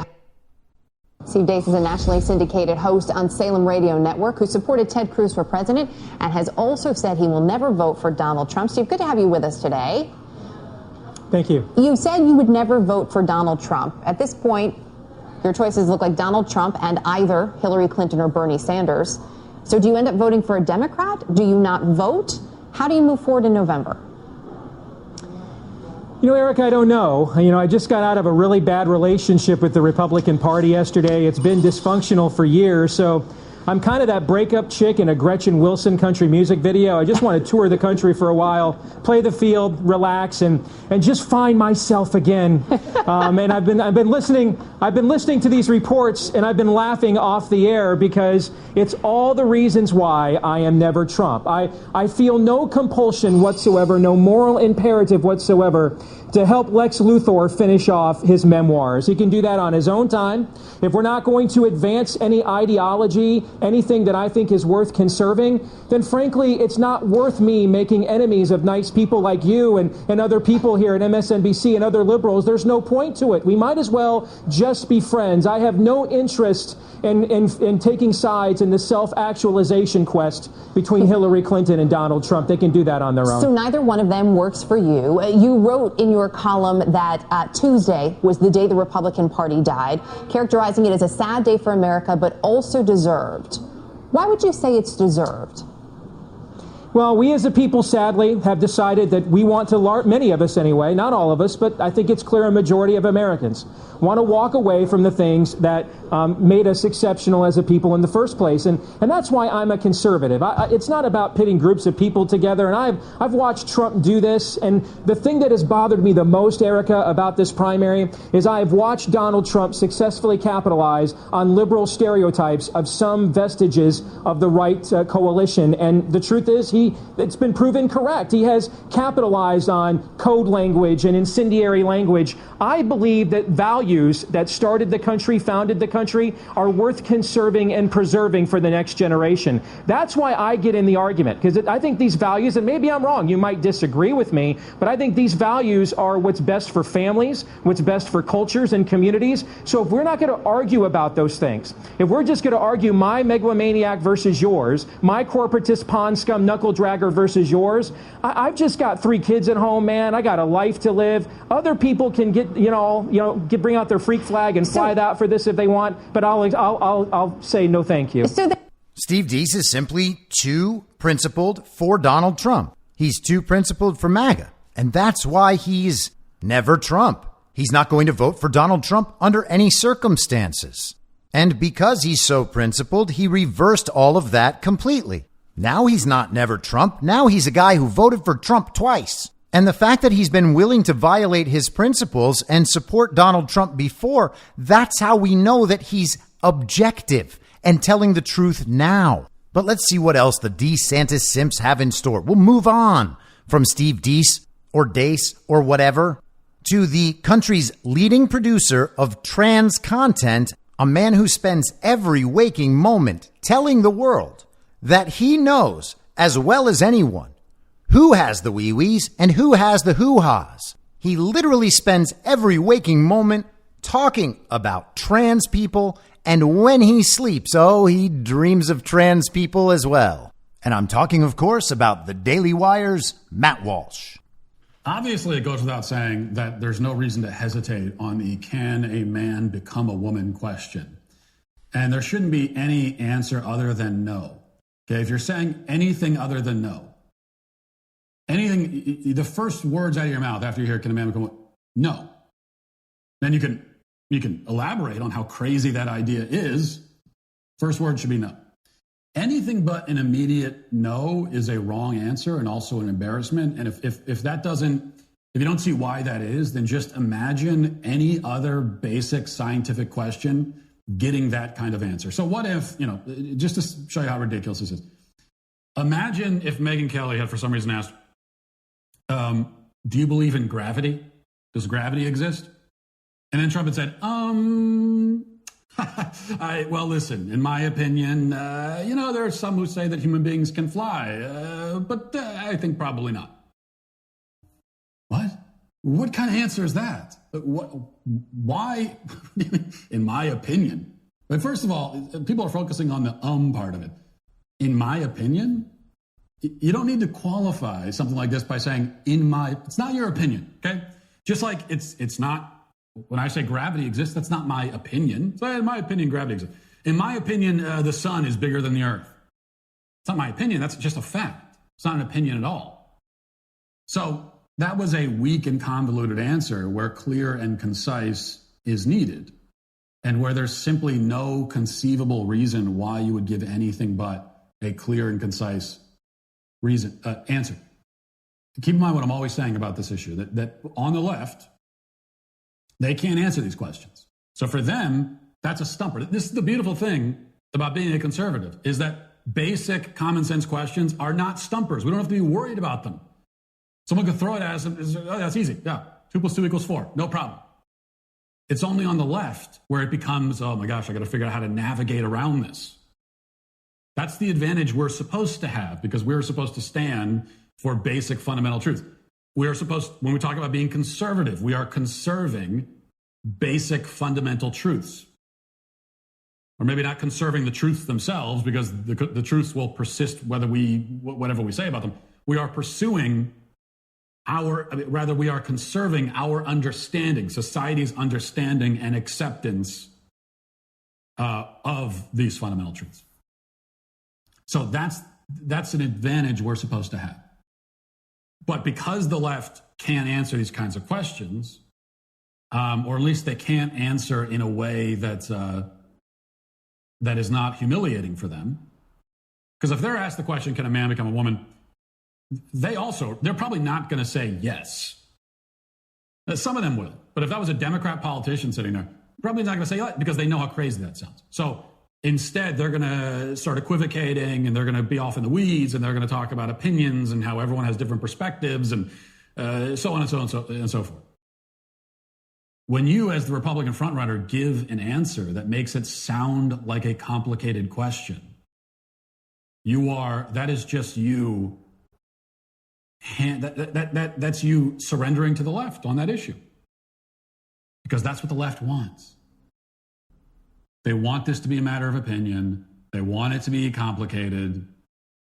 host on Salem Radio Network who supported Ted Cruz for president and has also said he will never vote for Donald Trump. Steve, good to have you with us today. Thank you. You said you would never vote for Donald Trump. At this point, your choices look like Donald Trump and either Hillary Clinton or Bernie Sanders. So do you end up voting for a Democrat? Do you not vote? How do you move forward in November? Eric, I don't know. I just got out of a really bad relationship with the Republican Party yesterday. It's been dysfunctional for years, so I'm kind of that breakup chick in a Gretchen Wilson country music video. I just want to tour the country for a while, play the field, relax, and just find myself again. And I've been listening to these reports, and I've been laughing off the air because it's all the reasons why I am never Trump. I feel no compulsion whatsoever, no moral imperative whatsoever to help Lex Luthor finish off his memoirs. He can do that on his own time. If we're not going to advance any ideology anything that I think is worth conserving, then frankly, it's not worth me making enemies of nice people like you and other people here at MSNBC and other liberals. There's no point to it. We might as well just be friends. I have no interest in taking sides in the self-actualization quest between Hillary Clinton and Donald Trump. They can do that on their own. So neither one of them works for you. You wrote in your column that Tuesday was the day the Republican Party died, characterizing it as a sad day for America, but also deserved. Why would you say it's deserved? Well, we as a people, sadly, have decided that we want to, many of us anyway, not all of us, but I think it's clear a majority of Americans want to walk away from the things that made us exceptional as a people in the first place. And that's why I'm a conservative. It's not about pitting groups of people together. And I've watched Trump do this. And the thing that has bothered me the most, Erica, about this primary is I've watched Donald Trump successfully capitalize on liberal stereotypes of some vestiges of the right coalition. And the truth is, it's been proven correct. He has capitalized on code language and incendiary language. I believe that values that started the country, founded the country, are worth conserving and preserving for the next generation. That's why I get in the argument, because I think these values, and maybe I'm wrong, you might disagree with me, but I think these values are what's best for families, what's best for cultures and communities. So if we're not going to argue about those things, if we're just going to argue my megalomaniac versus yours, my corporatist pond scum knuckle dragger versus yours, I've just got 3 kids at home, man. I got a life to live. Other people can get, bring out their freak flag and fly that for this if they want, but I'll say no thank you. Steve Deese is simply too principled for Donald Trump. He's too principled for MAGA, and that's why he's never Trump. He's not going to vote for Donald Trump under any circumstances. And because he's so principled, he reversed all of that completely. Now he's not never Trump. Now he's a guy who voted for Trump twice. And the fact that he's been willing to violate his principles and support Donald Trump before, that's how we know that he's objective and telling the truth now. But let's see what else the DeeSantis Simps have in store. We'll move on from Steve Deese or Dace or whatever to the country's leading producer of trans content, a man who spends every waking moment telling the world that he knows as well as anyone who has the wee-wees and who has the hoo-has. He literally spends every waking moment talking about trans people, and when he sleeps, he dreams of trans people as well. And I'm talking, of course, about the Daily Wire's Matt Walsh. Obviously, it goes without saying that there's no reason to hesitate on the can a man become a woman question. And there shouldn't be any answer other than no. Okay, if you're saying anything other than no, anything, the first words out of your mouth after you hear can a man become a woman? No. Then you can elaborate on how crazy that idea is. First word should be no. Anything but an immediate no is a wrong answer and also an embarrassment. And if that doesn't, if you don't see why that is, then just imagine any other basic scientific question getting that kind of answer. So what if, just to show you how ridiculous this is, imagine if Megyn Kelly had for some reason asked, do you believe in gravity? Does gravity exist? And then Trump had said, well, listen, in my opinion, there are some who say that human beings can fly, but I think probably not. What? What kind of answer is that? Why? In my opinion. But first of all, people are focusing on the part of it. In my opinion, you don't need to qualify something like this by saying, it's not your opinion, okay? Just like it's not, when I say gravity exists, that's not my opinion. So in my opinion, gravity exists. In my opinion, the sun is bigger than the earth. It's not my opinion, that's just a fact. It's not an opinion at all. So that was a weak and convoluted answer where clear and concise is needed, and where there's simply no conceivable reason why you would give anything but a clear and concise answer. Keep in mind what I'm always saying about this issue, that on the left, they can't answer these questions. So for them, that's a stumper. This is the beautiful thing about being a conservative, is that basic common sense questions are not stumpers. We don't have to be worried about them. Someone could throw it at us and say, that's easy. Yeah, 2 + 2 = 4. No problem. It's only on the left where it becomes, oh my gosh, I got to figure out how to navigate around this. That's the advantage we're supposed to have, because we're supposed to stand for basic fundamental truths. We are supposed, when we talk about being conservative, we are conserving basic fundamental truths. Or maybe not conserving the truths themselves, because the truths will persist whatever we say about them. We are pursuing we are conserving our understanding, society's understanding and acceptance of these fundamental truths. So that's an advantage we're supposed to have. But because the left can't answer these kinds of questions, or at least they can't answer in a way that is not humiliating for them, because if they're asked the question, can a man become a woman? They're probably not going to say yes. Some of them will. But if that was a Democrat politician sitting there, probably not going to say yes, because they know how crazy that sounds. So instead, they're going to start equivocating, and they're going to be off in the weeds, and they're going to talk about opinions and how everyone has different perspectives, and so on and so on and so forth. When you, as the Republican frontrunner, give an answer that makes it sound like a complicated question, that is just you. That's you surrendering to the left on that issue, because that's what the left wants. They want this to be a matter of opinion. They want it to be complicated.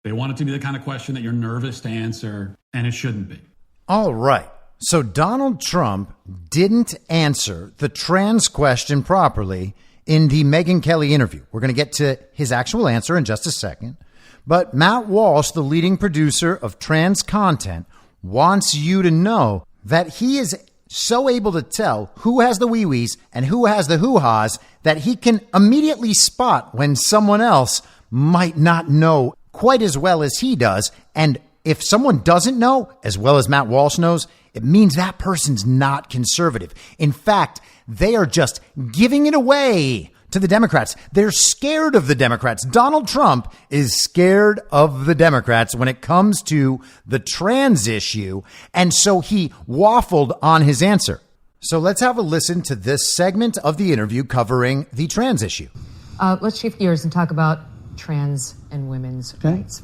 They want it to be the kind of question that you're nervous to answer, and it shouldn't be. All right. So Donald Trump didn't answer the trans question properly in the Megyn Kelly interview. We're going to get to his actual answer in just a second. But Matt Walsh, the leading producer of trans content, wants you to know that he is so able to tell who has the wee-wees and who has the hoo-has that he can immediately spot when someone else might not know quite as well as he does. And if someone doesn't know as well as Matt Walsh knows, it means that person's not conservative. In fact, they are just giving it away to the Democrats. They're scared of the Democrats. Donald Trump is scared of the Democrats when it comes to the trans issue. And so he waffled on his answer. So let's have a listen to this segment of the interview covering the trans issue. Let's shift gears and talk about trans and women's rights.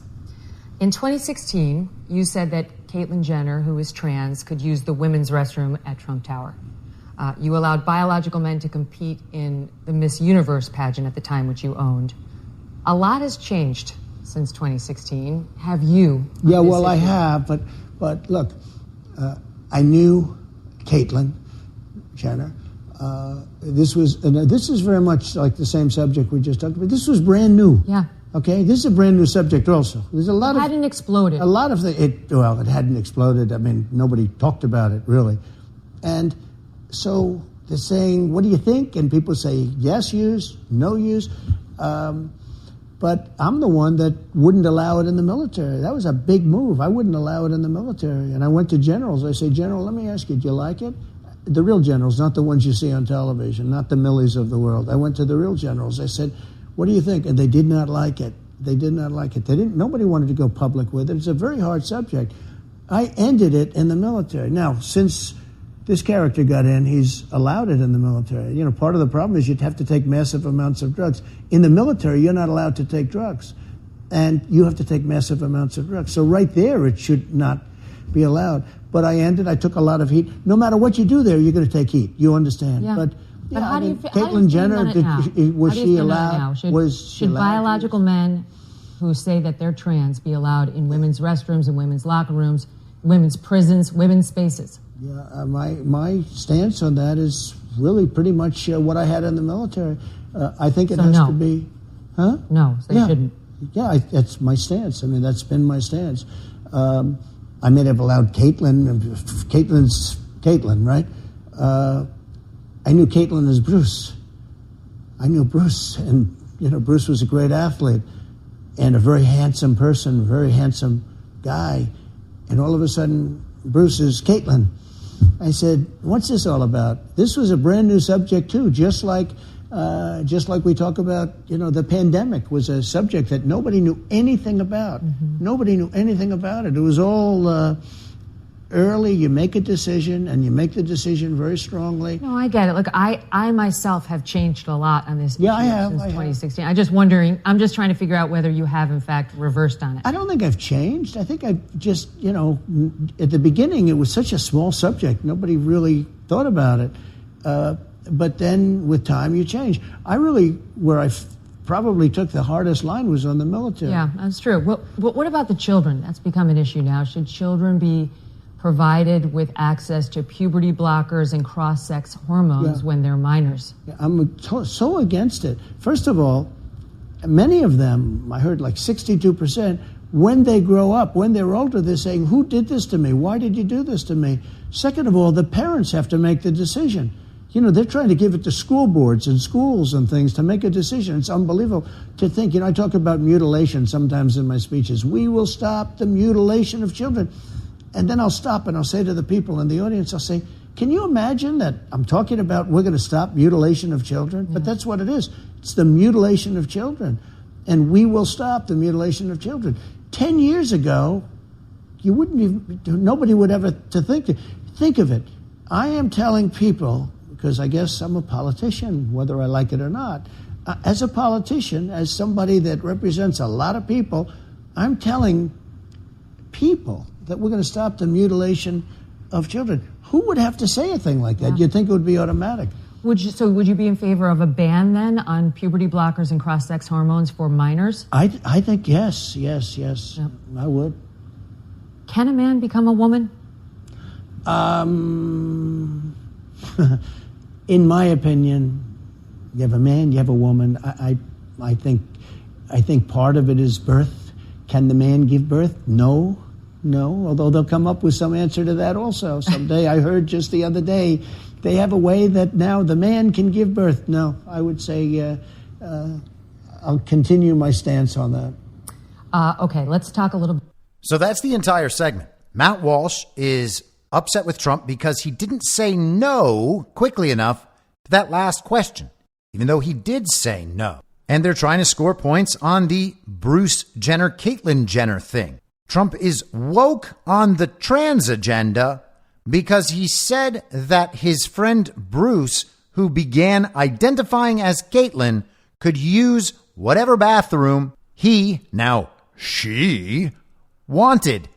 In 2016, you said that Caitlyn Jenner, who is trans, could use the women's restroom at Trump Tower. You allowed biological men to compete in the Miss Universe pageant at the time, which you owned. A lot has changed since 2016. Have you? Yeah, well, I have, but look, I knew Caitlyn Jenner. This is very much like the same subject we just talked about. This was brand new. Yeah. Okay, this is a brand new subject also. There's a lot it hadn't exploded. A lot of it hadn't exploded. I mean, nobody talked about it really. And so they're saying, what do you think? And people say, yes use, no use. But I'm the one that wouldn't allow it in the military. That was a big move. I wouldn't allow it in the military. And I went to generals. I say, General, let me ask you, do you like it? The real generals, not the ones you see on television, not the Millies of the world. I went to the real generals. I said, what do you think? And they did not like it. They did not like it. Nobody wanted to go public with it. It's a very hard subject. I ended it in the military. Now, since this character got in, he's allowed it in the military. You know, part of the problem is you'd have to take massive amounts of drugs. In the military, you're not allowed to take drugs. And you have to take massive amounts of drugs. So right there, it should not be allowed. But I took a lot of heat. No matter what you do there, you're going to take heat. You understand. Yeah. But how do you feel? Caitlyn Jenner, was she allowed? Should biological men who say that they're trans be allowed in women's restrooms and women's locker rooms, women's prisons, women's spaces? Yeah, my stance on that is really pretty much what I had in the military. I think it has to be, huh? No, they shouldn't. Yeah, that's my stance. I mean, that's been my stance. I may have allowed Caitlyn. Caitlyn's Caitlyn, right? I knew Caitlyn as Bruce. I knew Bruce, and Bruce was a great athlete and a very handsome person, very handsome guy. And all of a sudden, Bruce is Caitlyn. I said, "What's this all about?" This was a brand new subject too, just like we talk about. The pandemic was a subject that nobody knew anything about. Mm-hmm. Nobody knew anything about it. It was all early, you make a decision, and you make the decision very strongly. No, I get it. Look, I myself have changed a lot on this issue since 2016. I'm just trying to figure out whether you have, in fact, reversed on it. I don't think I've changed. I think I've just, at the beginning, it was such a small subject. Nobody really thought about it. But then with time, you change. Where I probably took the hardest line was on the military. Yeah, that's true. Well, what about the children? That's become an issue now. Should children be provided with access to puberty blockers and cross-sex hormones when they're minors? Yeah, I'm so against it. First of all, many of them, I heard like 62%, when they grow up, when they're older, they're saying, who did this to me? Why did you do this to me? Second of all, the parents have to make the decision. They're trying to give it to school boards and schools and things to make a decision. It's unbelievable to think, I talk about mutilation sometimes in my speeches. We will stop the mutilation of children. And then I'll stop and I'll say to the people in the audience, I'll say, can you imagine that I'm talking about we're going to stop mutilation of children? But that's what it is. It's the mutilation of children. And we will stop the mutilation of children. 10 years ago, nobody would ever think of it. I am telling people, because I guess I'm a politician, whether I like it or not, as a politician, as somebody that represents a lot of people, I'm telling people that we're going to stop the mutilation of children. Who would have to say a thing like that? You'd think it would be automatic. Would you be in favor of a ban then on puberty blockers and cross-sex hormones for minors? I think yes. Yep. I would. Can a man become a woman? In my opinion, you have a man, you have a woman. I think part of it is birth. Can the man give birth? No, although they'll come up with some answer to that also someday. I heard just the other day they have a way that now the man can give birth. No, I would say I'll continue my stance on that. Okay, let's talk a little bit. So that's the entire segment. Matt Walsh is upset with Trump because he didn't say no quickly enough to that last question, even though he did say no. And they're trying to score points on the Bruce Jenner, Caitlyn Jenner thing. Trump is woke on the trans agenda because he said that his friend Bruce, who began identifying as Caitlyn, could use whatever bathroom she wanted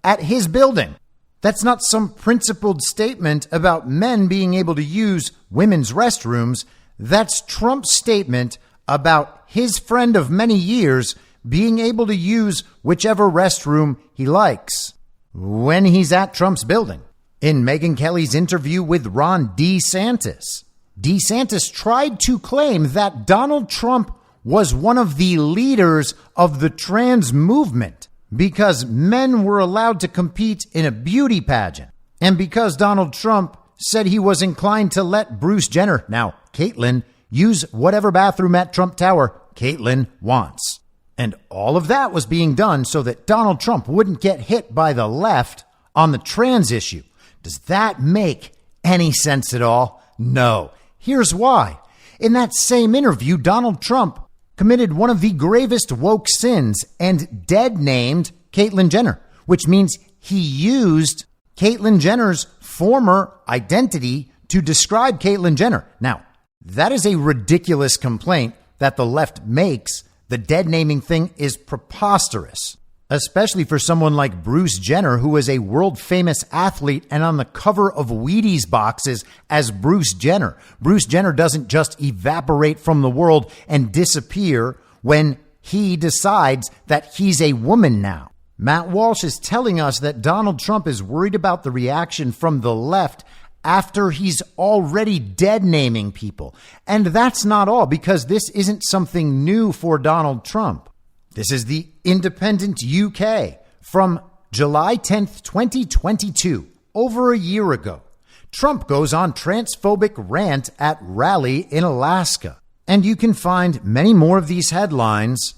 at his building. That's not some principled statement about men being able to use women's restrooms. That's Trump's statement about his friend of many years being able to use whichever restroom he likes when he's at Trump's building. In Megyn Kelly's interview with Ron DeeSantis, DeeSantis tried to claim that Donald Trump was one of the leaders of the trans movement because men were allowed to compete in a beauty pageant. And because Donald Trump said he was inclined to let Bruce Jenner, now Caitlyn, use whatever bathroom at Trump Tower Caitlyn wants. And all of that was being done so that Donald Trump wouldn't get hit by the left on the trans issue. Does that make any sense at all? No. Here's why. In that same interview, Donald Trump committed one of the gravest woke sins and dead-named Caitlyn Jenner, which means he used Caitlyn Jenner's former identity to describe Caitlyn Jenner. Now, that is a ridiculous complaint that the left makes. The dead-naming thing is preposterous, especially for someone like Bruce Jenner, who is a world-famous athlete and on the cover of Wheaties boxes as Bruce Jenner. Bruce Jenner doesn't just evaporate from the world and disappear when he decides that he's a woman now. Matt Walsh is telling us that Donald Trump is worried about the reaction from the left after he's already dead-naming people. And that's not all, because this isn't something new for Donald Trump. This is the Independent UK from July 10th, 2022, over a year ago. Trump goes on transphobic rant at rally in Alaska. And you can find many more of these headlines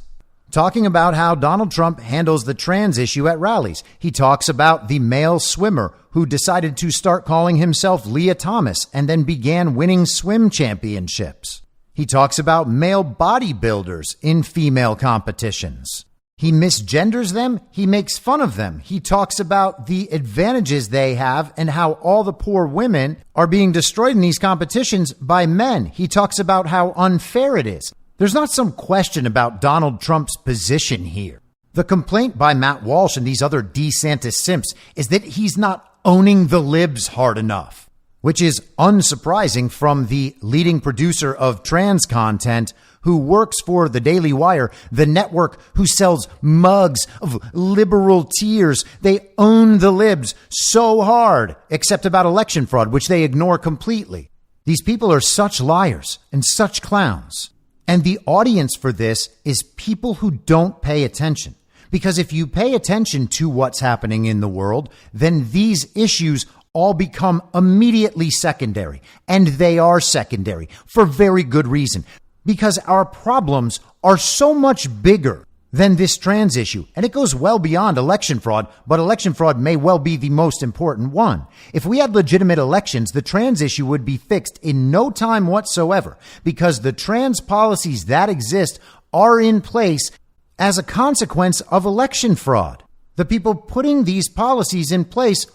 talking about how Donald Trump handles the trans issue at rallies. He talks about the male swimmer who decided to start calling himself Leah Thomas and then began winning swim championships. He talks about male bodybuilders in female competitions. He misgenders them. He makes fun of them. He talks about the advantages they have and how all the poor women are being destroyed in these competitions by men. He talks about how unfair it is. There's not some question about Donald Trump's position here. The complaint by Matt Walsh and these other DeeSantis Simps is that he's not owning the libs hard enough, which is unsurprising from the leading producer of trans content who works for the Daily Wire, the network who sells mugs of liberal tears. They own the libs so hard, except about election fraud, which they ignore completely. These people are such liars and such clowns. And the audience for this is people who don't pay attention. Because if you pay attention to what's happening in the world, then these issues all become immediately secondary. And they are secondary for very good reason. Because our problems are so much bigger than this trans issue. And it goes well beyond election fraud, but election fraud may well be the most important one. If we had legitimate elections, the trans issue would be fixed in no time whatsoever, because the trans policies that exist are in place as a consequence of election fraud. The people putting these policies in place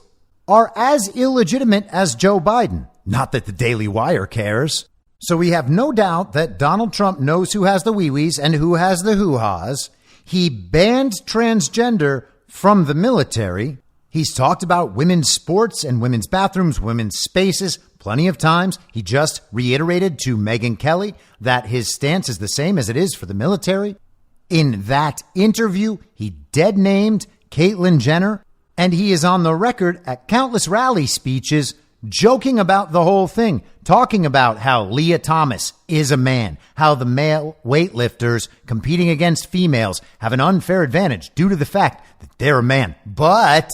are as illegitimate as Joe Biden. Not that the Daily Wire cares. So we have no doubt that Donald Trump knows who has the wee-wees and who has the hoo-has. He banned transgender from the military. He's talked about women's sports and women's bathrooms, women's spaces plenty of times. He just reiterated to Megyn Kelly that his stance is the same as it is for the military. In that interview, he dead-named Caitlyn Jenner, and he is on the record at countless rally speeches joking about the whole thing, talking about how Leah Thomas is a man, how the male weightlifters competing against females have an unfair advantage due to the fact that they're a man. But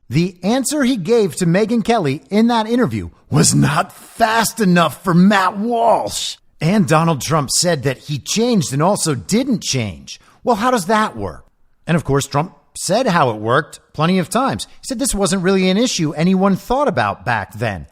the answer he gave to Megyn Kelly in that interview was not fast enough for Matt Walsh. And Donald Trump said that he changed and also didn't change. Well, how does that work? And of course, Trump said how it worked plenty of times. He said this wasn't really an issue anyone thought about back then.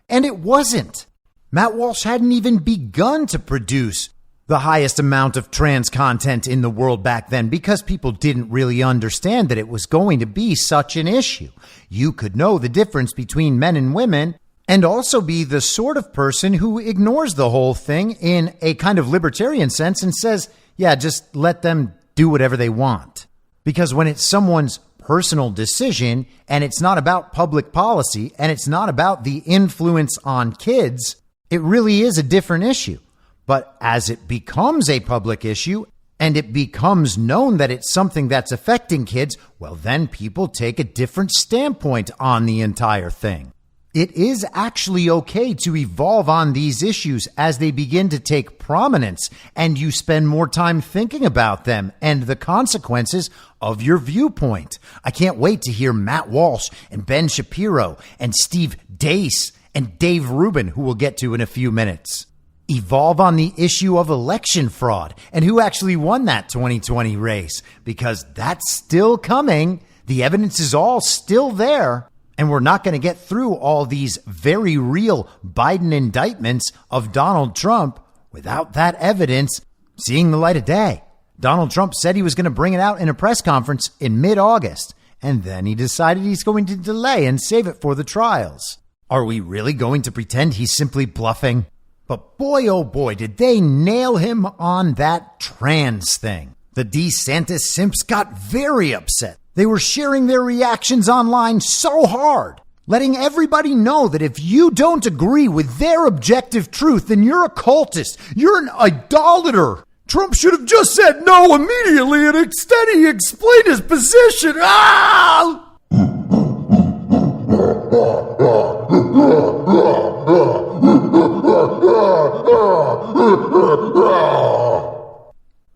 And it wasn't. Matt Walsh hadn't even begun to produce the highest amount of trans content in the world back then because people didn't really understand that it was going to be such an issue. You could know the difference between men and women and also be the sort of person who ignores the whole thing in a kind of libertarian sense and says, yeah, just let them do whatever they want. Because when it's someone's personal decision and it's not about public policy and it's not about the influence on kids, it really is a different issue. But as it becomes a public issue and it becomes known that it's something that's affecting kids, well, then people take a different standpoint on the entire thing. It is actually okay to evolve on these issues as they begin to take prominence and you spend more time thinking about them and the consequences of your viewpoint. I can't wait to hear Matt Walsh and Ben Shapiro and Steve Deace and Dave Rubin, who we'll get to in a few minutes. Evolve on the issue of election fraud and who actually won that 2020 race, because that's still coming. The evidence is all still there. And we're not going to get through all these very real Biden indictments of Donald Trump without that evidence seeing the light of day. Donald Trump said he was going to bring it out in a press conference in mid-August, and then he decided he's going to delay and save it for the trials. Are we really going to pretend he's simply bluffing? But boy, oh boy, did they nail him on that trans thing. The DeeSantis Simps got very upset. They were sharing their reactions online so hard, letting everybody know that if you don't agree with their objective truth, then you're a cultist. You're an idolater. Trump should have just said no immediately and instead he explained his position. Ah!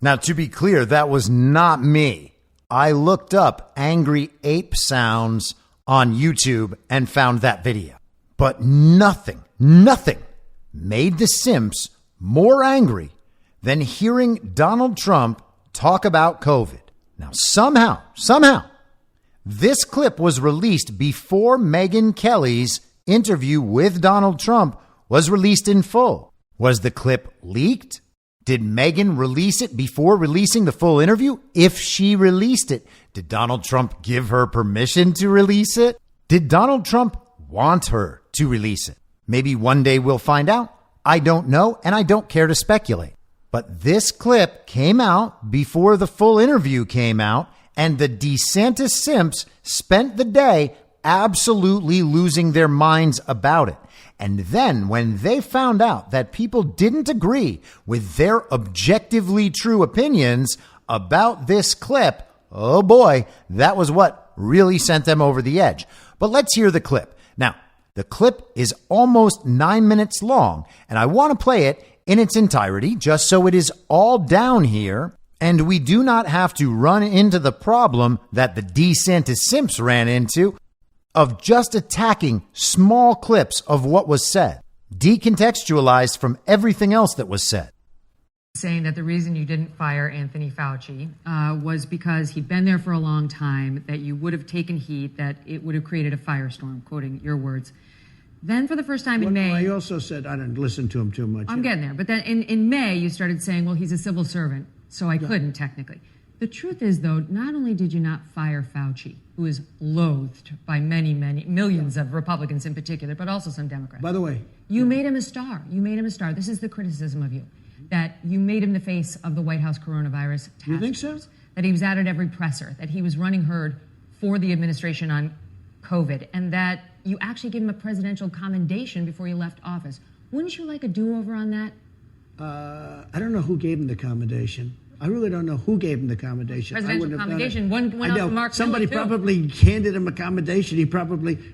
Now, to be clear, that was not me. I looked up angry ape sounds on YouTube and found that video. But nothing made the Simps more angry than hearing Donald Trump talk about COVID. Now, somehow, this clip was released before Megyn Kelly's interview with Donald Trump was released in full. Was the clip leaked? Did Megyn release it before releasing the full interview? If she released it, did Donald Trump give her permission to release it? Did Donald Trump want her to release it? Maybe one day we'll find out. I don't know, and I don't care to speculate. But this clip came out before the full interview came out, and the DeeSantis Simps spent the day absolutely losing their minds about it. And then when they found out that people didn't agree with their objectively true opinions about this clip, oh boy, that was what really sent them over the edge. But let's hear the clip. Now, the clip is almost 9 minutes long, and I want to play it in its entirety just so it is all down here, and we do not have to run into the problem that the DeeSantis Simps ran into of just attacking small clips of what was said, decontextualized from everything else that was said. Saying that the reason you didn't fire Anthony Fauci was because he'd been there for a long time, that you would have taken heat, that it would have created a firestorm, quoting your words. Then for the first time in May... I also said I didn't listen to him too much. I'm getting there. But then in May, you started saying, well, he's a civil servant, so I couldn't technically. The truth is, though, not only did you not fire Fauci, who is loathed by many, millions of Republicans in particular, but also some Democrats. By the way... You made him a star. You made him a star. This is the criticism of you, that you made him the face of the White House coronavirus task You think so? force, that he was out at every presser, that he was running herd for the administration on COVID, and that you actually gave him a presidential commendation before he left office. Wouldn't you like a do-over on that? I don't know who gave him the commendation. I really don't know who gave him the commendation. Presidential commendation. One went out to Mark Somebody Miller, too. probably handed him a commendation.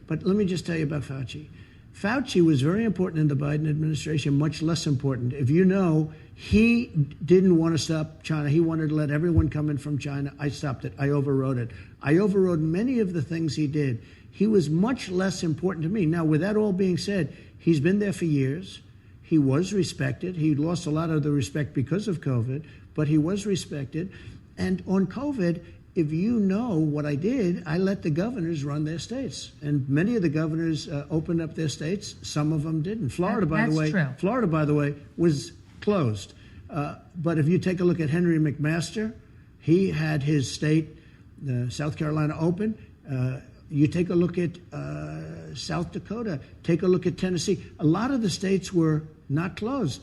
But let me just tell you about Fauci. Fauci was very important in the Biden administration, much less important. If you know, he didn't want to stop China. He wanted to let everyone come in from China. I stopped it. I overrode it. I overrode many of the things he did. He was much less important to me. Now, with that all being said, he's been there for years. He was respected. He lost a lot of the respect because of COVID, but he was respected. And on COVID, if you know what I did, I let the governors run their states. And many of the governors opened up their states. Some of them didn't. Florida, by the way, was closed. But if you take a look at Henry McMaster, he had his state, South Carolina, open. You take a look at South Dakota, take a look at Tennessee. A lot of the states were not closed.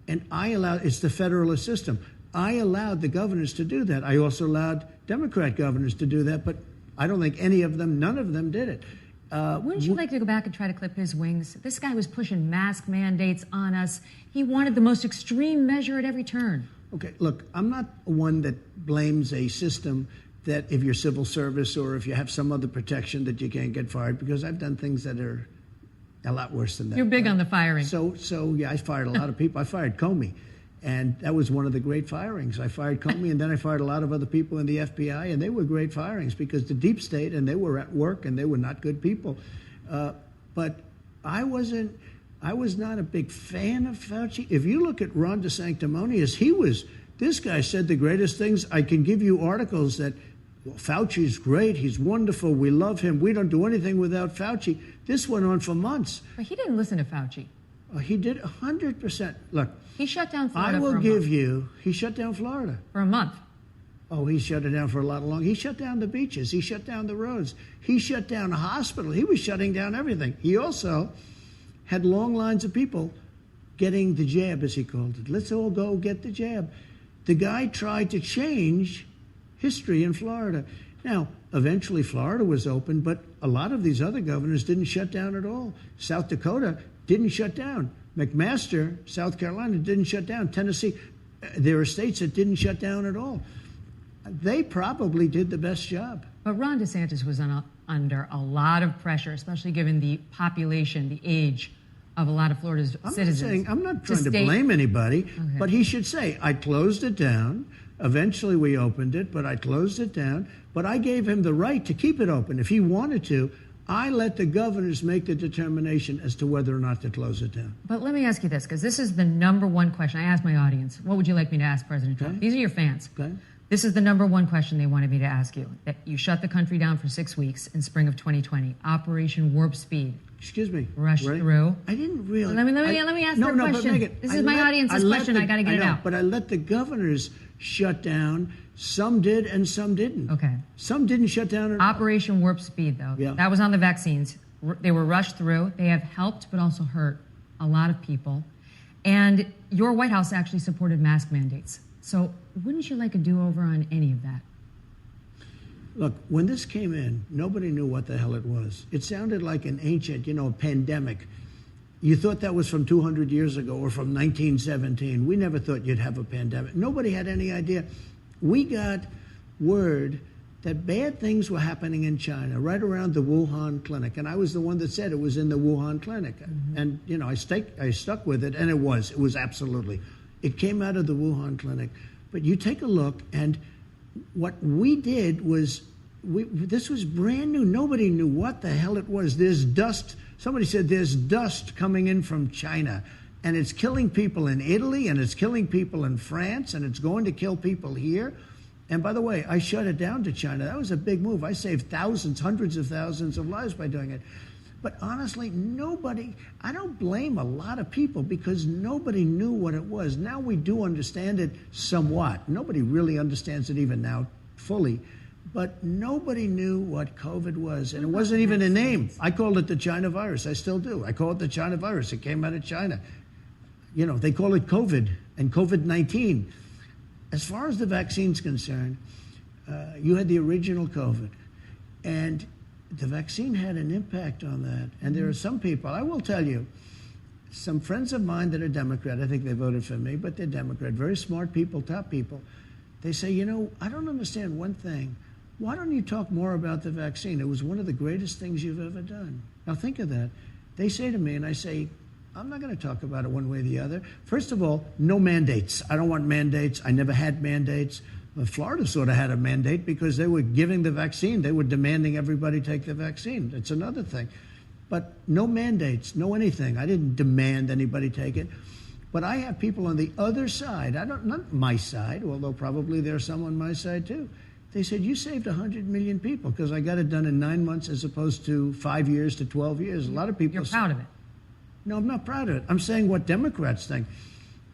And it's the federalist system. I allowed the governors to do that. I also allowed Democrat governors to do that, but I don't think none of them did it. Wouldn't you like to go back and try to clip his wings? This guy was pushing mask mandates on us. He wanted the most extreme measure at every turn. Okay, look, I'm not one that blames a system that if you're civil service or if you have some other protection that you can't get fired, because I've done things that are a lot worse than that. You're big on the firing. So yeah, I fired a lot of people. I fired Comey, and that was one of the great firings. I fired Comey, and then I fired a lot of other people in the FBI, and they were great firings because the deep state, and they were at work, and they were not good people. But I was not a big fan of Fauci. If you look at Ron DeSanctimonious, this guy said the greatest things. I can give you articles that, well, Fauci's great. He's wonderful. We love him. We don't do anything without Fauci. This went on for months. But he didn't listen to Fauci. He did 100%. Look, he shut down Florida. I will give you. He shut down Florida for a month. Oh, he shut it down for a lot longer. He shut down the beaches. He shut down the roads. He shut down a hospital. He was shutting down everything. He also had long lines of people getting the jab, as he called it. Let's all go get the jab. The guy tried to change history in Florida. Now, eventually Florida was open, but a lot of these other governors didn't shut down at all. South Dakota didn't shut down. McMaster, South Carolina, didn't shut down. Tennessee, there are states that didn't shut down at all. They probably did the best job. But Ron DeSantis was under a lot of pressure, especially given the population, the age of a lot of Florida's citizens. I'm not trying to blame anybody, but he should say, I closed it down. Eventually we opened it, but I closed it down. But I gave him the right to keep it open. If he wanted to, I let the governors make the determination as to whether or not to close it down. But let me ask you this, because this is the number one question I ask my audience. What would you like me to ask President Trump? These are your fans. Okay. This is the number one question they wanted me to ask you. That you shut the country down for 6 weeks in spring of 2020. Operation Warp Speed. Excuse me. Rushed through. I didn't really. Well, let me ask their question. Megyn, this is my audience's question. I got to get it out. But I let the governors shut down. Some did and some didn't. Okay. Some didn't shut down at all. Operation Warp Speed, though. Yeah. That was on the vaccines. They were rushed through. They have helped but also hurt a lot of people. And your White House actually supported mask mandates. So wouldn't you like a do-over on any of that? Look, when this came in, nobody knew what the hell it was. It sounded like an ancient, pandemic. You thought that was from 200 years ago or from 1917. We never thought you'd have a pandemic. Nobody had any idea. We got word that bad things were happening in China, right around the Wuhan clinic. And I was the one that said it was in the Wuhan clinic. Mm-hmm. And, I stuck with it, and it was absolutely. It came out of the Wuhan clinic. But you take a look, and what we did was, this was brand new. Nobody knew what the hell it was. There's dust. Somebody said there's dust coming in from China, and it's killing people in Italy, and it's killing people in France, and it's going to kill people here. And by the way, I shut it down to China. That was a big move. I saved thousands, hundreds of thousands of lives by doing it. But honestly, I don't blame a lot of people because nobody knew what it was. Now we do understand it somewhat. Nobody really understands it even now fully. But nobody knew what COVID was. And it wasn't even a name. I called it the China virus. I still do. I call it the China virus. It came out of China. They call it COVID and COVID-19. As far as the vaccine's concerned, you had the original COVID. And the vaccine had an impact on that. And there are some people, I will tell you, some friends of mine that are Democrat, I think they voted for me, but they're Democrat, very smart people, top people. They say, I don't understand one thing. Why don't you talk more about the vaccine? It was one of the greatest things you've ever done. Now think of that. They say to me, and I say, I'm not going to talk about it one way or the other. First of all, no mandates. I don't want mandates. I never had mandates. Florida sort of had a mandate because they were giving the vaccine. They were demanding everybody take the vaccine. It's another thing. But no mandates, no anything. I didn't demand anybody take it. But I have people on the other side, not my side, although probably there's some on my side too. They said, you saved 100 million people because I got it done in 9 months as opposed to 5 years to 12 years. A lot of people. You're proud of it. No, I'm not proud of it. I'm saying what Democrats think.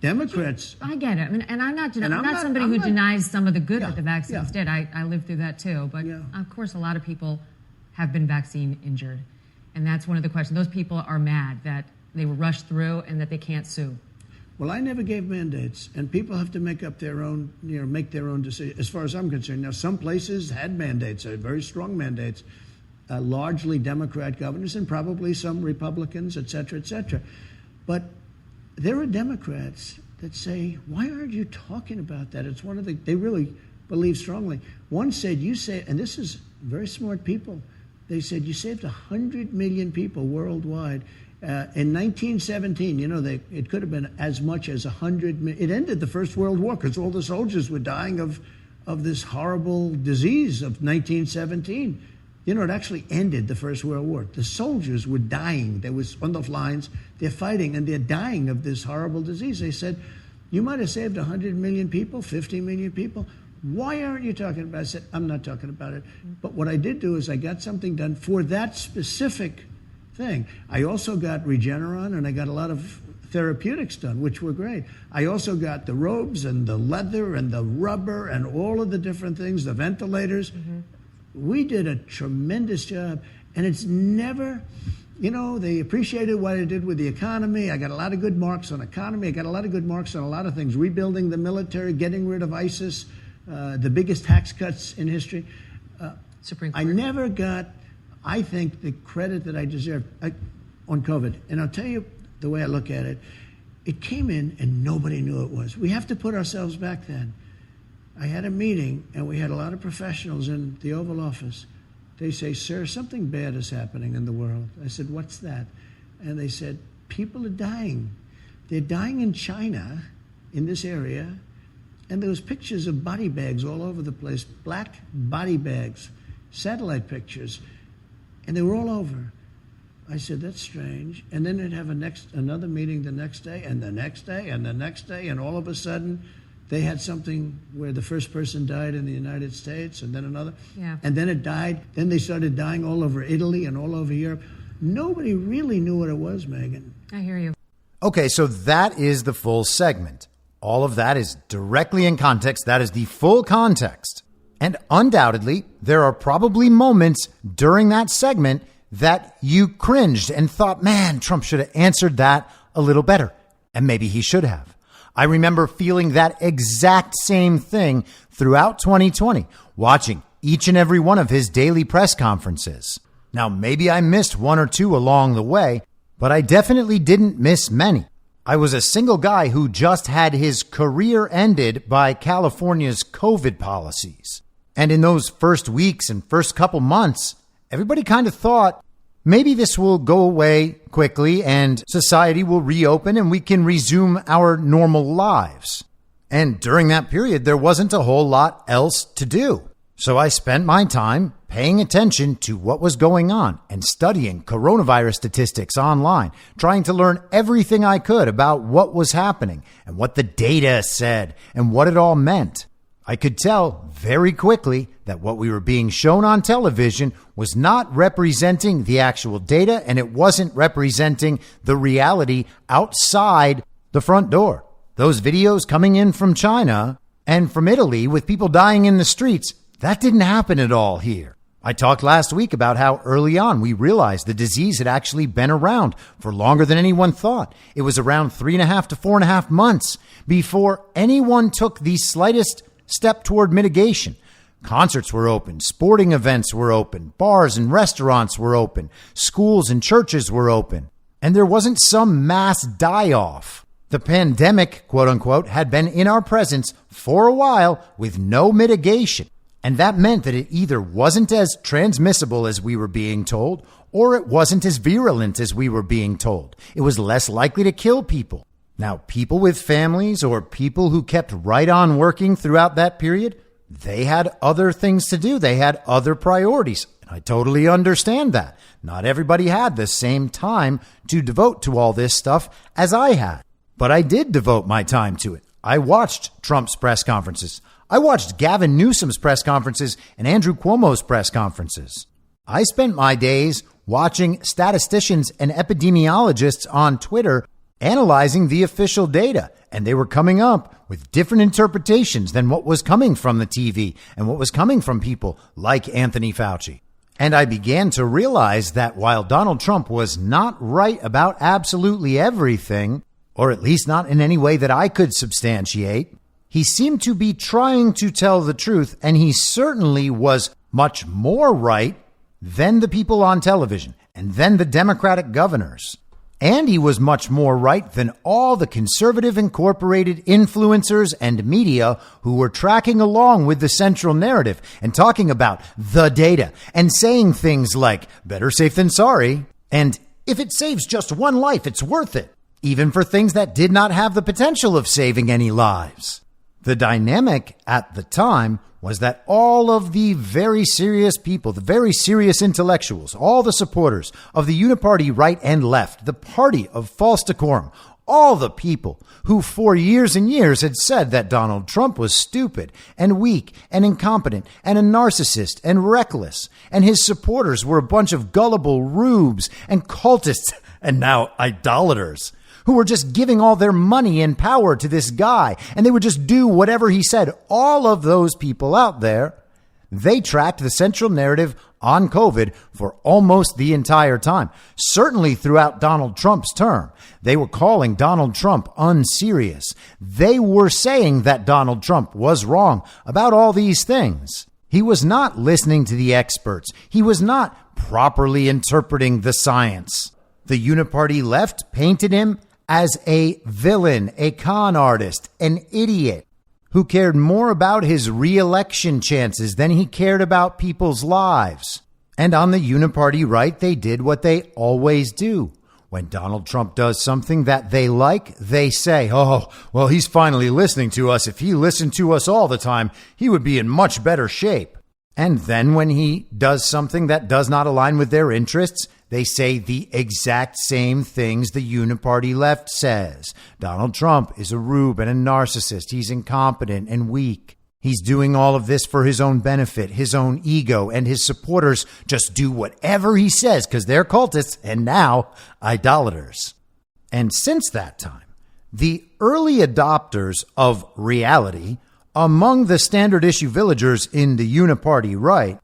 Democrats. I get it. And I'm not somebody who denies some of the good that the vaccines did. I lived through that too. But of course, a lot of people have been vaccine injured. And that's one of the questions. Those people are mad that they were rushed through and that they can't sue. Well, I never gave mandates, and people have to make up their own, make their own decision. As far as I'm concerned, now some places had mandates, very strong mandates, largely Democrat governors, and probably some Republicans, et cetera, But there are Democrats that say, "Why aren't you talking about that?" It's one of they really believe strongly. One said, and this is very smart people. They said you saved 100 million people worldwide. In 1917, it could have been as much as 100 million. It ended the First World War because all the soldiers were dying of this horrible disease of 1917. It actually ended the First World War. The soldiers were dying. They was on the lines. They're fighting, and they're dying of this horrible disease. They said, you might have saved 100 million people, 50 million people. Why aren't you talking about it? I said, I'm not talking about it. But what I did do is I got something done for that specific thing. I also got Regeneron, and I got a lot of therapeutics done, which were great. I also got the robes and the leather and the rubber and all of the different things, the ventilators. Mm-hmm. We did a tremendous job, and it's never, they appreciated what I did with the economy. I got a lot of good marks on economy. I got a lot of good marks on a lot of things, rebuilding the military, getting rid of ISIS, the biggest tax cuts in history. Supreme Court. I never got, I think, the credit that I deserved on COVID. And I'll tell you the way I look at it. It came in, and nobody knew it was. We have to put ourselves back then. I had a meeting, and we had a lot of professionals in the Oval Office. They say, sir, something bad is happening in the world. I said, what's that? And they said, people are dying. They're dying in China, in this area, and there was pictures of body bags all over the place, black body bags, satellite pictures, and they were all over. I said, that's strange. And then they'd have another meeting the next day, and the next day, and the next day, and all of a sudden, They had something where the first person died in the United States and then another. Yeah. And then it died. Then they started dying all over Italy and all over Europe. Nobody really knew what it was, Megyn. I hear you. Okay, so that is the full segment. All of that is directly in context. That is the full context. And undoubtedly, there are probably moments during that segment that you cringed and thought, man, Trump should have answered that a little better. And maybe he should have. I remember feeling that exact same thing throughout 2020, watching each and every one of his daily press conferences. Now, maybe I missed one or two along the way, but I definitely didn't miss many. I was a single guy who just had his career ended by California's COVID policies. And in those first weeks and first couple months, everybody kind of thought, maybe this will go away quickly and society will reopen and we can resume our normal lives. And during that period, there wasn't a whole lot else to do. So I spent my time paying attention to what was going on and studying coronavirus statistics online, trying to learn everything I could about what was happening and what the data said and what it all meant. I could tell very quickly that what we were being shown on television was not representing the actual data, and it wasn't representing the reality outside the front door. Those videos coming in from China and from Italy with people dying in the streets, that didn't happen at all here. I talked last week about how early on we realized the disease had actually been around for longer than anyone thought. It was around 3.5 to 4.5 months before anyone took the slightest step toward mitigation. Concerts were open, sporting events were open, bars and restaurants were open, schools and churches were open, and there wasn't some mass die-off. The pandemic, quote unquote, had been in our presence for a while with no mitigation. And that meant that it either wasn't as transmissible as we were being told, or it wasn't as virulent as we were being told. It was less likely to kill people. Now, people with families or people who kept right on working throughout that period, they had other things to do. They had other priorities. And I totally understand that. Not everybody had the same time to devote to all this stuff as I had. But I did devote my time to it. I watched Trump's press conferences. I watched Gavin Newsom's press conferences and Andrew Cuomo's press conferences. I spent my days watching statisticians and epidemiologists on Twitter analyzing the official data, and they were coming up with different interpretations than what was coming from the TV and what was coming from people like Anthony Fauci. And I began to realize that while Donald Trump was not right about absolutely everything, or at least not in any way that I could substantiate, he seemed to be trying to tell the truth, and he certainly was much more right than the people on television and than the Democratic governors. And he was much more right than all the conservative incorporated influencers and media who were tracking along with the central narrative and talking about the data and saying things like, better safe than sorry, and if it saves just one life, it's worth it, even for things that did not have the potential of saving any lives. The dynamic at the time was that all of the very serious people, the very serious intellectuals, all the supporters of the uniparty right and left, the party of false decorum, all the people who for years and years had said that Donald Trump was stupid and weak and incompetent and a narcissist and reckless, and his supporters were a bunch of gullible rubes and cultists and now idolaters, who were just giving all their money and power to this guy, and they would just do whatever he said. All of those people out there, they tracked the central narrative on COVID for almost the entire time. Certainly throughout Donald Trump's term, they were calling Donald Trump unserious. They were saying that Donald Trump was wrong about all these things. He was not listening to the experts. He was not properly interpreting the science. The uniparty left painted him as a villain, a con artist, an idiot who cared more about his re-election chances than he cared about people's lives. And on the uniparty right, they did what they always do. When Donald Trump does something that they like, they say, oh, well, he's finally listening to us. If he listened to us all the time, he would be in much better shape. And then when he does something that does not align with their interests, They say the exact same things the uniparty left says. Donald Trump is a rube and a narcissist. He's incompetent and weak. He's doing all of this for his own benefit, his own ego, and his supporters just do whatever he says because they're cultists and now idolaters. And since that time, the early adopters of reality among the standard issue villagers in the uniparty right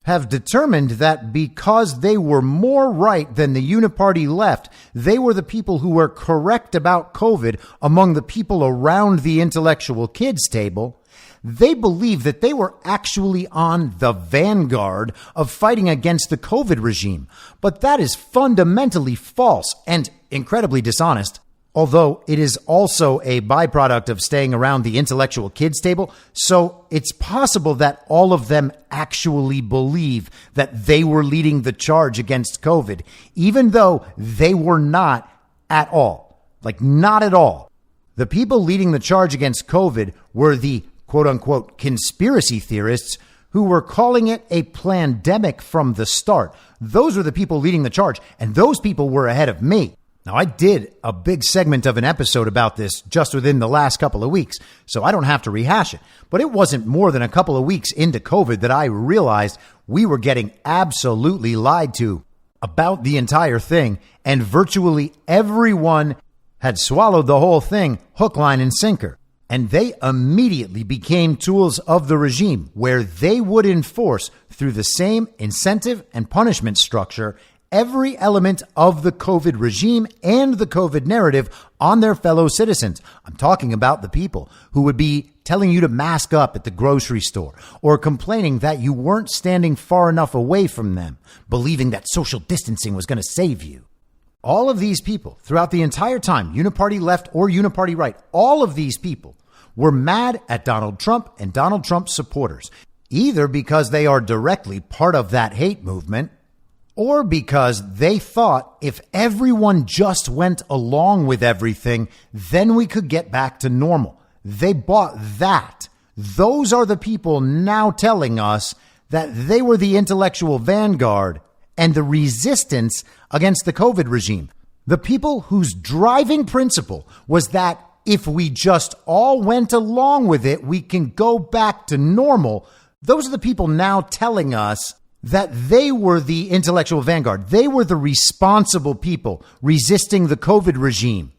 have determined that because they were more right than the uniparty left, they were the people who were correct about COVID among the people around the intellectual kids table. They believe that they were actually on the vanguard of fighting against the COVID regime. But that is fundamentally false and incredibly dishonest. Although it is also a byproduct of staying around the intellectual kids table. So it's possible that all of them actually believe that they were leading the charge against COVID, even though they were not at all. Like, not at all. The people leading the charge against COVID were the quote unquote conspiracy theorists who were calling it a plandemic from the start. Those were the people leading the charge, and those people were ahead of me. Now, I did a big segment of an episode about this just within the last couple of weeks, so I don't have to rehash it. But it wasn't more than a couple of weeks into COVID that I realized we were getting absolutely lied to about the entire thing, and virtually everyone had swallowed the whole thing hook, line, and sinker. And they immediately became tools of the regime where they would enforce through the same incentive and punishment structure every element of the COVID regime and the COVID narrative on their fellow citizens. I'm talking about the people who would be telling you to mask up at the grocery store or complaining that you weren't standing far enough away from them, believing that social distancing was going to save you. All of these people throughout the entire time, uniparty left or uniparty right, all of these people were mad at Donald Trump and Donald Trump supporters, either because they are directly part of that hate movement or because they thought if everyone just went along with everything, then we could get back to normal. They bought that. Those are the people now telling us that they were the intellectual vanguard and the resistance against the COVID regime. The people whose driving principle was that if we just all went along with it, we can go back to normal. Those are the people now telling us that they were the intellectual vanguard. They were the responsible people resisting the COVID regime.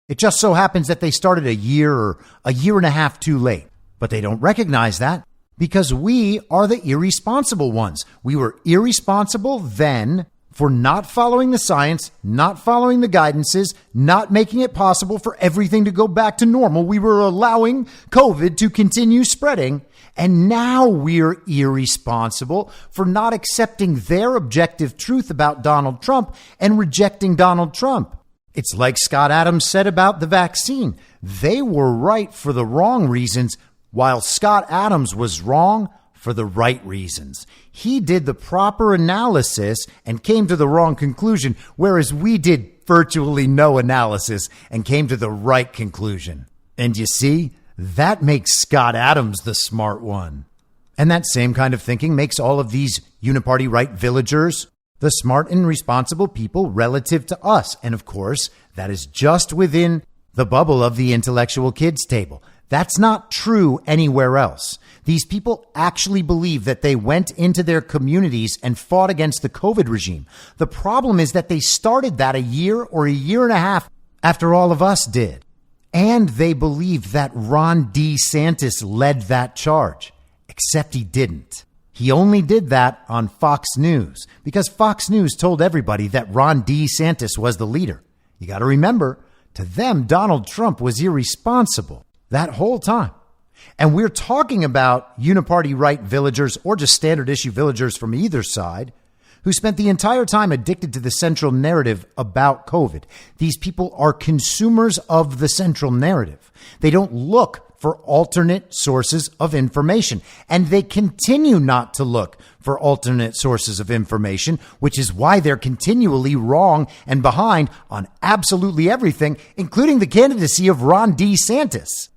It just so happens that they started a year or a year and a half too late. But they don't recognize that because we are the irresponsible ones. We were irresponsible then for not following the science, not following the guidances, not making it possible for everything to go back to normal. We were allowing COVID to continue spreading. And now we're irresponsible for not accepting their objective truth about Donald Trump and rejecting Donald Trump. It's like Scott Adams said about the vaccine. They were right for the wrong reasons, while Scott Adams was wrong for the right reasons. He did the proper analysis and came to the wrong conclusion, whereas we did virtually no analysis and came to the right conclusion. And you see, that makes Scott Adams the smart one. And that same kind of thinking makes all of these uniparty right villagers the smart and responsible people relative to us. And of course, that is just within the bubble of the intellectual kids table. That's not true anywhere else. These people actually believe that they went into their communities and fought against the COVID regime. The problem is that they started that a year or a year and a half after all of us did. And they believe that Ron DeeSantis led that charge, except he didn't. He only did that on Fox News because Fox News told everybody that Ron DeeSantis was the leader. You got to remember, to them, Donald Trump was irresponsible that whole time. And we're talking about uniparty right villagers or just standard issue villagers from either side who spent the entire time addicted to the central narrative about COVID. These people are consumers of the central narrative. They don't look for alternate sources of information, and they continue not to look for alternate sources of information, which is why they're continually wrong and behind on absolutely everything, including the candidacy of Ron DeeSantis.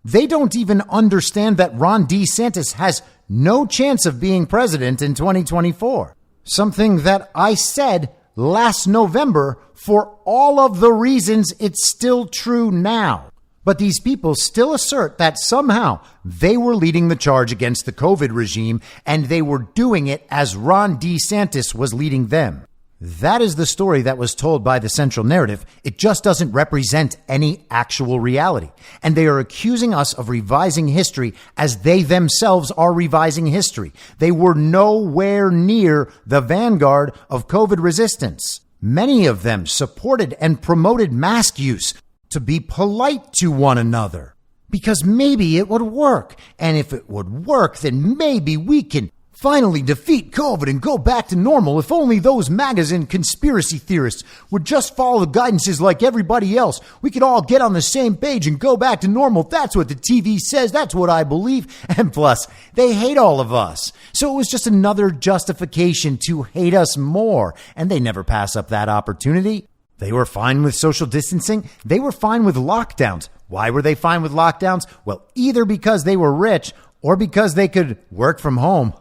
They don't even understand that Ron DeeSantis has no chance of being president in 2024. Something that I said last November for all of the reasons it's still true now. But these people still assert that somehow they were leading the charge against the COVID regime, and they were doing it as Ron DeSantis was leading them. That is the story that was told by the central narrative. It just doesn't represent any actual reality. And they are accusing us of revising history as they themselves are revising history. They were nowhere near the vanguard of COVID resistance. Many of them supported and promoted mask use to be polite to one another, because maybe it would work. And if it would work, then maybe we can finally defeat COVID and go back to normal. If only those MAGAs and conspiracy theorists would just follow the guidances like everybody else, we could all get on the same page and go back to normal. That's what the TV says. That's what I believe. And plus, they hate all of us. So it was just another justification to hate us more. And they never pass up that opportunity. They were fine with social distancing. They were fine with lockdowns. Why were they fine with lockdowns? Well, either because they were rich or because they could work from home,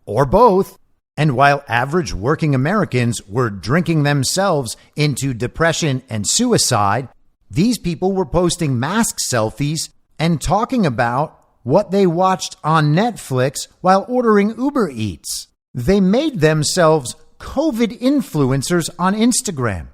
or both. And while average working Americans were drinking themselves into depression and suicide, these people were posting mask selfies and talking about what they watched on Netflix while ordering Uber Eats. They made themselves COVID influencers on Instagram.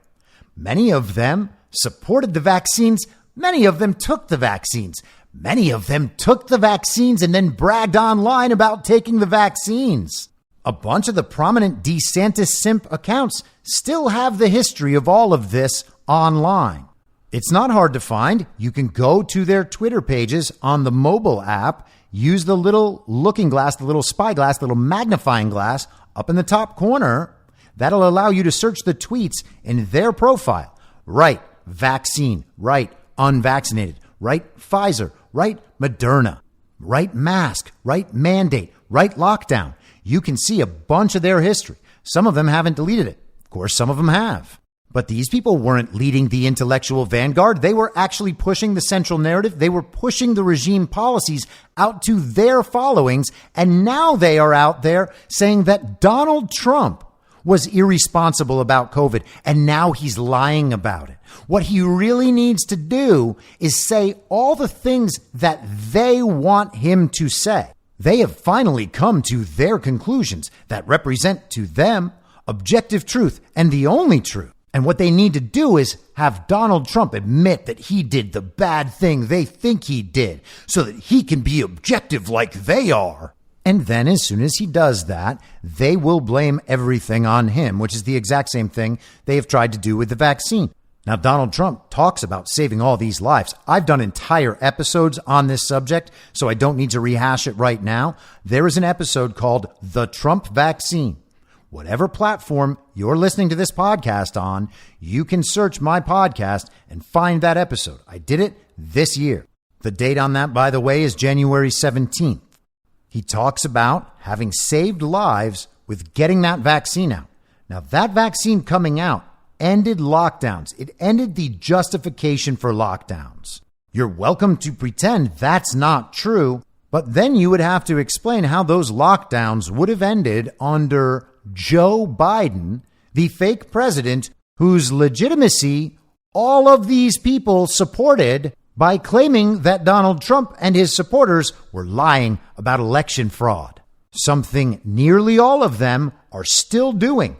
Many of them supported the vaccines. Many of them took the vaccines. Many of them took the vaccines and then bragged online about taking the vaccines. A bunch of the prominent DeeSantis Simp accounts still have the history of all of this online. It's not hard to find. You can go to their Twitter pages on the mobile app, use the little looking glass, the little spyglass, the little magnifying glass up in the top corner. That'll allow you to search the tweets in their profile. Right vaccine, right unvaccinated, right Pfizer, right Moderna, right mask, right mandate, right lockdown. You can see a bunch of their history. Some of them haven't deleted it. Of course, some of them have. But these people weren't leading the intellectual vanguard. They were actually pushing the central narrative. They were pushing the regime policies out to their followings. And now they are out there saying that Donald Trump was irresponsible about COVID, and now he's lying about it. What he really needs to do is say all the things that they want him to say. They have finally come to their conclusions that represent to them objective truth and the only truth. And what they need to do is have Donald Trump admit that he did the bad thing they think he did so that he can be objective like they are. And then as soon as he does that, they will blame everything on him, which is the exact same thing they have tried to do with the vaccine. Now, Donald Trump talks about saving all these lives. I've done entire episodes on this subject, so I don't need to rehash it right now. There is an episode called The Trump Vaccine. Whatever platform you're listening to this podcast on, you can search my podcast and find that episode. I did it this year. The date on that, by the way, is January 17th. He talks about having saved lives with getting that vaccine out. Now, that vaccine coming out ended lockdowns. It ended the justification for lockdowns. You're welcome to pretend that's not true, but then you would have to explain how those lockdowns would have ended under Joe Biden, the fake president whose legitimacy all of these people supported by claiming that Donald Trump and his supporters were lying about election fraud, something nearly all of them are still doing.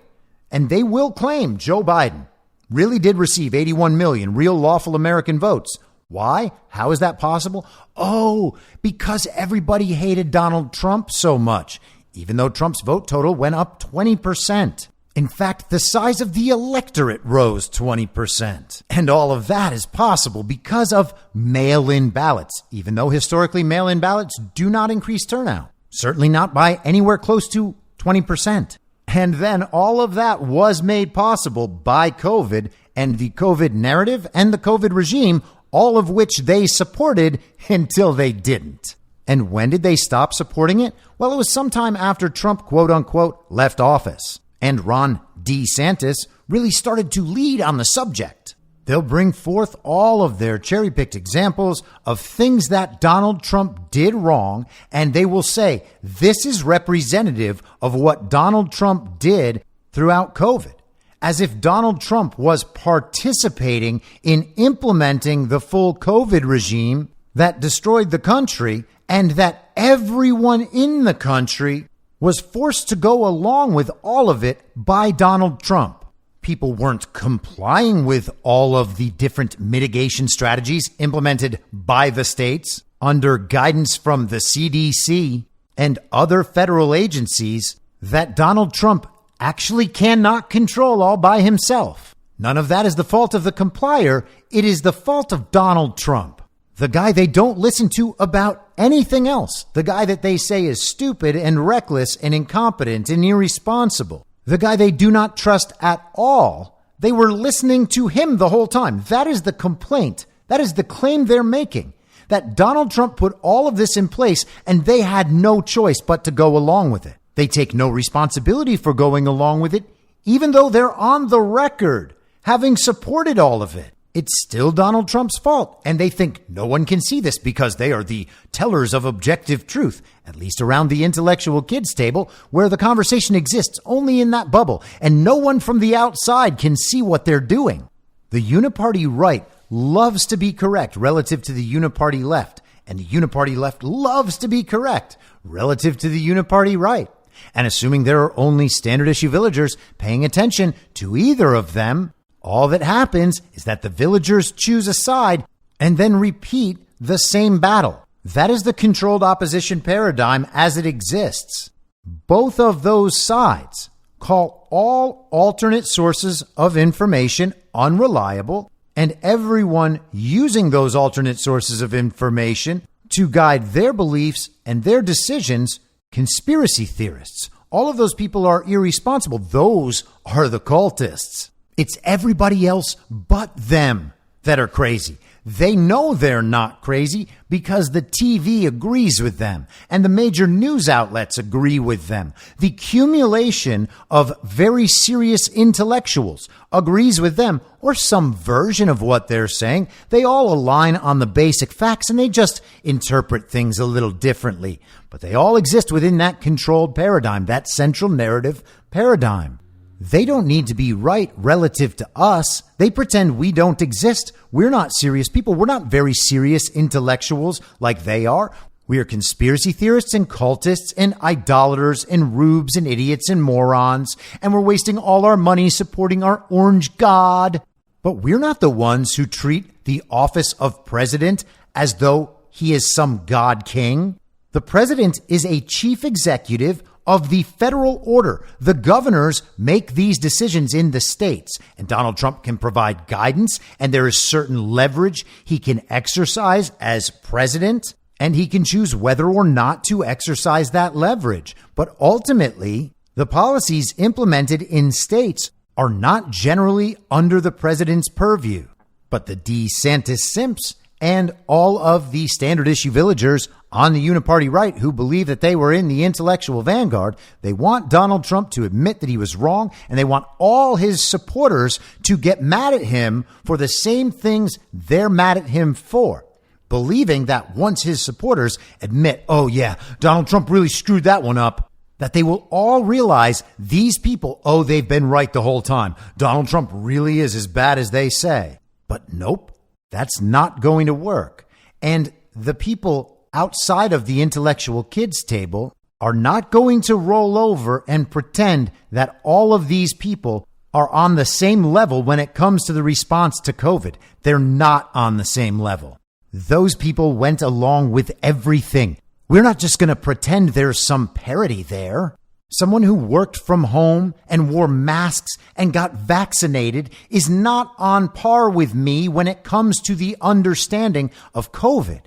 And they will claim Joe Biden really did receive 81 million real lawful American votes. Why? How is that possible? Oh, because everybody hated Donald Trump so much, even though Trump's vote total went up 20%. In fact, the size of the electorate rose 20%. And all of that is possible because of mail-in ballots, even though historically mail-in ballots do not increase turnout, certainly not by anywhere close to 20%. And then all of that was made possible by COVID and the COVID narrative and the COVID regime, all of which they supported until they didn't. And when did they stop supporting it? Well, it was sometime after Trump, quote unquote, left office. And Ron DeSantis really started to lead on the subject. They'll bring forth all of their cherry-picked examples of things that Donald Trump did wrong, and they will say, this is representative of what Donald Trump did throughout COVID. as if Donald Trump was participating in implementing the full COVID regime that destroyed the country, and that everyone in the country was forced to go along with all of it by Donald Trump. People weren't complying with all of the different mitigation strategies implemented by the states under guidance from the CDC and other federal agencies that Donald Trump actually cannot control all by himself. None of that is the fault of the complier. It is the fault of Donald Trump, the guy they don't listen to about anything else, the guy that they say is stupid and reckless and incompetent and irresponsible, the guy they do not trust at all. They were listening to him the whole time. That is the complaint. That is the claim they're making, that Donald Trump put all of this in place and they had no choice but to go along with it. They take no responsibility for going along with it, even though they're on the record having supported all of it. It's still Donald Trump's fault, and they think no one can see this because they are the tellers of objective truth, at least around the intellectual kids table, where the conversation exists only in that bubble, and no one from the outside can see what they're doing. The uniparty right loves to be correct relative to the uniparty left, and the uniparty left loves to be correct relative to the uniparty right. And assuming there are only standard issue villagers paying attention to either of them, all that happens is that the villagers choose a side and then repeat the same battle. That is the controlled opposition paradigm as it exists. Both of those sides call all alternate sources of information unreliable, and everyone using those alternate sources of information to guide their beliefs and their decisions, conspiracy theorists. All of those people are irresponsible. Those are the cultists. It's everybody else but them that are crazy. They know they're not crazy because the TV agrees with them and the major news outlets agree with them. The accumulation of very serious intellectuals agrees with them, or some version of what they're saying. They all align on the basic facts and they just interpret things a little differently. But they all exist within that controlled paradigm, that central narrative paradigm. They don't need to be right relative to us. They pretend we don't exist. We're not serious people. We're not very serious intellectuals like they are. We are conspiracy theorists and cultists and idolaters and rubes and idiots and morons. And we're wasting all our money supporting our orange god. But we're not the ones who treat the office of president as though he is some god king. The president is a chief executive of the federal order. The governors make these decisions in the states, and Donald Trump can provide guidance, and there is certain leverage he can exercise as president, and he can choose whether or not to exercise that leverage. But ultimately, the policies implemented in states are not generally under the president's purview. But the DeeSantis Simps and all of the standard issue villagers on the uniparty right who believe that they were in the intellectual vanguard, they want Donald Trump to admit that he was wrong, and they want all his supporters to get mad at him for the same things they're mad at him for, believing that once his supporters admit, oh yeah, Donald Trump really screwed that one up, that they will all realize these people, oh, they've been right the whole time. Donald Trump really is as bad as they say. But nope, that's not going to work. And the people outside of the intellectual kids table are not going to roll over and pretend that all of these people are on the same level when it comes to the response to COVID. They're not on the same level. Those people went along with everything. We're not just going to pretend there's some parity there. Someone who worked from home and wore masks and got vaccinated is not on par with me when it comes to the understanding of COVID.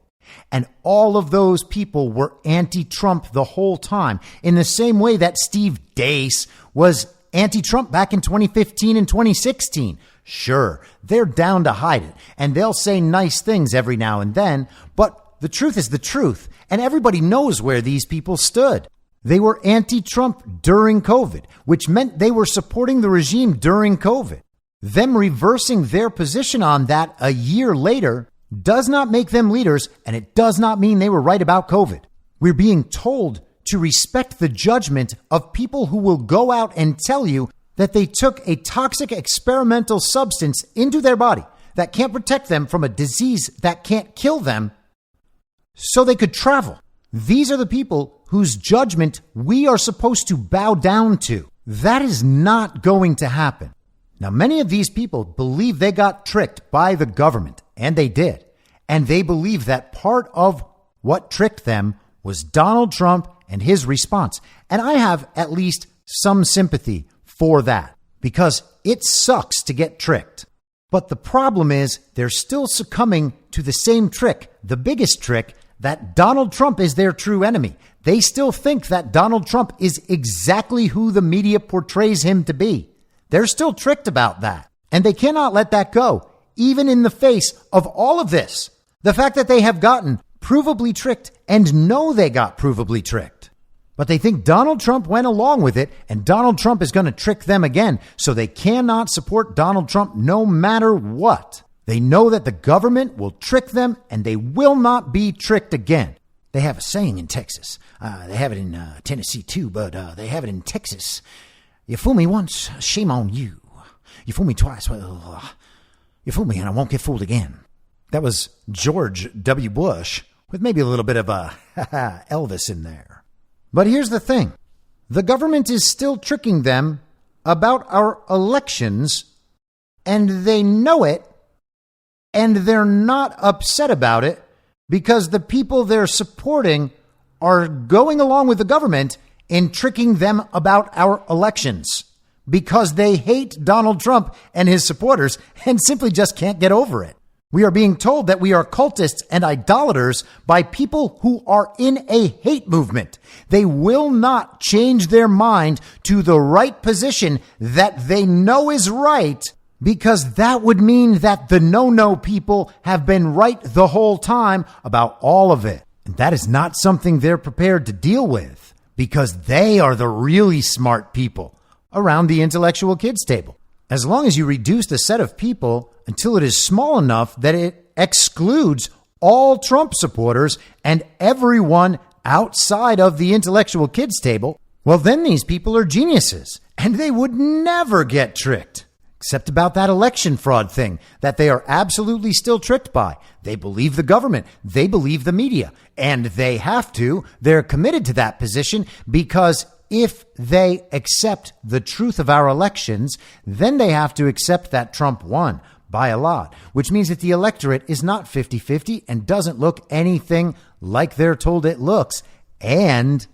And all of those people were anti-Trump the whole time, in the same way that Steve Deace was anti-Trump back in 2015 and 2016. Sure, they're down to hide it, and they'll say nice things every now and then, but the truth is the truth, and everybody knows where these people stood. They were anti-Trump during COVID, which meant they were supporting the regime during COVID. Them reversing their position on that a year later does not make them leaders, and it does not mean they were right about COVID. We're being told to respect the judgment of people who will go out and tell you that they took a toxic experimental substance into their body that can't protect them from a disease that can't kill them so they could travel. These are the people whose judgment we are supposed to bow down to. That is not going to happen. Now, many of these people believe they got tricked by the government, and they did. And they believe that part of what tricked them was Donald Trump and his response. And I have at least some sympathy for that, because it sucks to get tricked. But the problem is they're still succumbing to the same trick, the biggest trick, that Donald Trump is their true enemy. They still think that Donald Trump is exactly who the media portrays him to be. They're still tricked about that. And they cannot let that go, even in the face of all of this. The fact that they have gotten provably tricked and know they got provably tricked. But they think Donald Trump went along with it, and Donald Trump is going to trick them again, so they cannot support Donald Trump no matter what. They know that the government will trick them, and they will not be tricked again. They have a saying in Texas. They have it in Tennessee too, but they have it in Texas. You fool me once, shame on you. You fool me twice, well, you fool me and I won't get fooled again. That was George W. Bush with maybe a little bit of a Elvis in there. But here's the thing. The government is still tricking them about our elections, and they know it, and they're not upset about it because the people they're supporting are going along with the government in tricking them about our elections because they hate Donald Trump and his supporters and simply just can't get over it. We are being told that we are cultists and idolaters by people who are in a hate movement. They will not change their mind to the right position that they know is right, because that would mean that the no-no people have been right the whole time about all of it. And that is not something they're prepared to deal with, because they are the really smart people around the intellectual kids table. As long as you reduce the set of people until it is small enough that it excludes all Trump supporters and everyone outside of the intellectual kids table, well, then these people are geniuses and they would never get tricked. Except about that election fraud thing that they are absolutely still tricked by. They believe the government. They believe the media. And they have to. They're committed to that position because if they accept the truth of our elections, then they have to accept that Trump won by a lot, which means that the electorate is not 50-50 and doesn't look anything like they're told it looks, and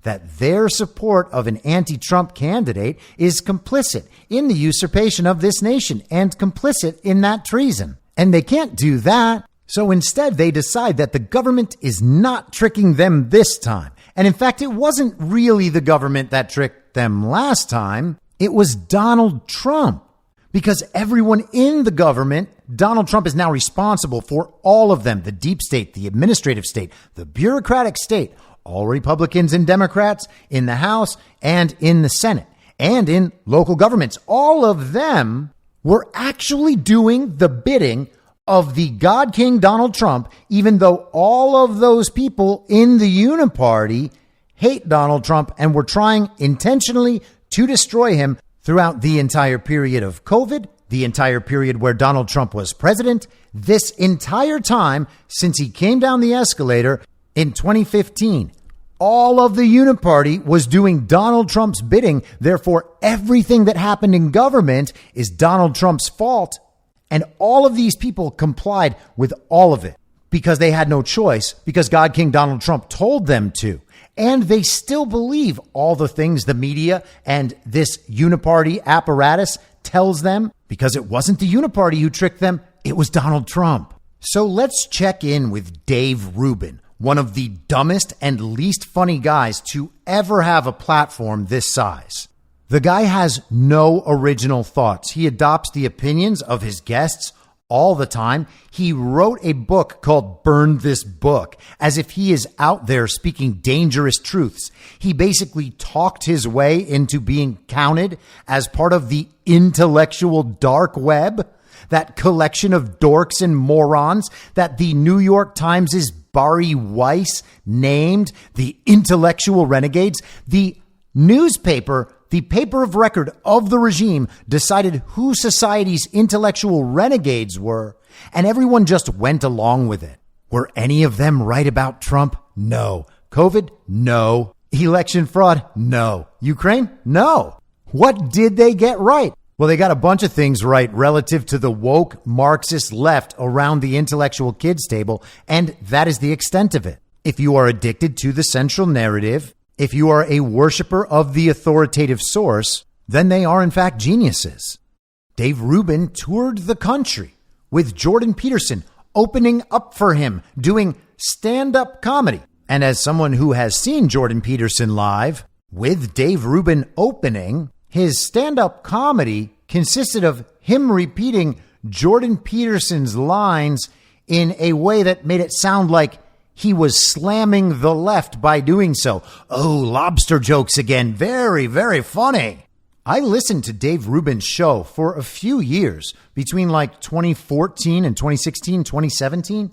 that their support of an anti-Trump candidate is complicit in the usurpation of this nation and complicit in that treason. And they can't do that. So instead, they decide that the government is not tricking them this time. And in fact, it wasn't really the government that tricked them last time. It was Donald Trump. Because everyone in the government, Donald Trump is now responsible for all of them. The deep state, the administrative state, the bureaucratic state, all Republicans and Democrats in the House and in the Senate and in local governments. All of them were actually doing the bidding of the God King Donald Trump, even though all of those people in the Uniparty hate Donald Trump and were trying intentionally to destroy him throughout the entire period of COVID, the entire period where Donald Trump was president, this entire time since he came down the escalator in 2015. All of the Uniparty was doing Donald Trump's bidding. Therefore, everything that happened in government is Donald Trump's fault. And all of these people complied with all of it because they had no choice, because God King Donald Trump told them to. And they still believe all the things the media and this Uniparty apparatus tells them, because it wasn't the Uniparty who tricked them. It was Donald Trump. So let's check in with Dave Rubin, one of the dumbest and least funny guys to ever have a platform this size. The guy has no original thoughts. He adopts the opinions of his guests all the time. He wrote a book called Burn This Book, as if he is out there speaking dangerous truths. He basically talked his way into being counted as part of the intellectual dark web, that collection of dorks and morons that the New York Times' Bari Weiss named the intellectual renegades. The newspaper the paper of record of the regime, decided who society's intellectual renegades were, and everyone just went along with it. Were any of them right about Trump? No. COVID? No. Election fraud? No. Ukraine? No. What did they get right? Well, they got a bunch of things right relative to the woke Marxist left around the intellectual kids table, and that is the extent of it. If you are addicted to the central narrative, if you are a worshiper of the authoritative source, then they are in fact geniuses. Dave Rubin toured the country with Jordan Peterson opening up for him, doing stand-up comedy. And as someone who has seen Jordan Peterson live, with Dave Rubin opening, his stand-up comedy consisted of him repeating Jordan Peterson's lines in a way that made it sound like he was slamming the left by doing so. Oh, lobster jokes again. Very, very funny. I listened to Dave Rubin's show for a few years, between like 2014 and 2016, 2017.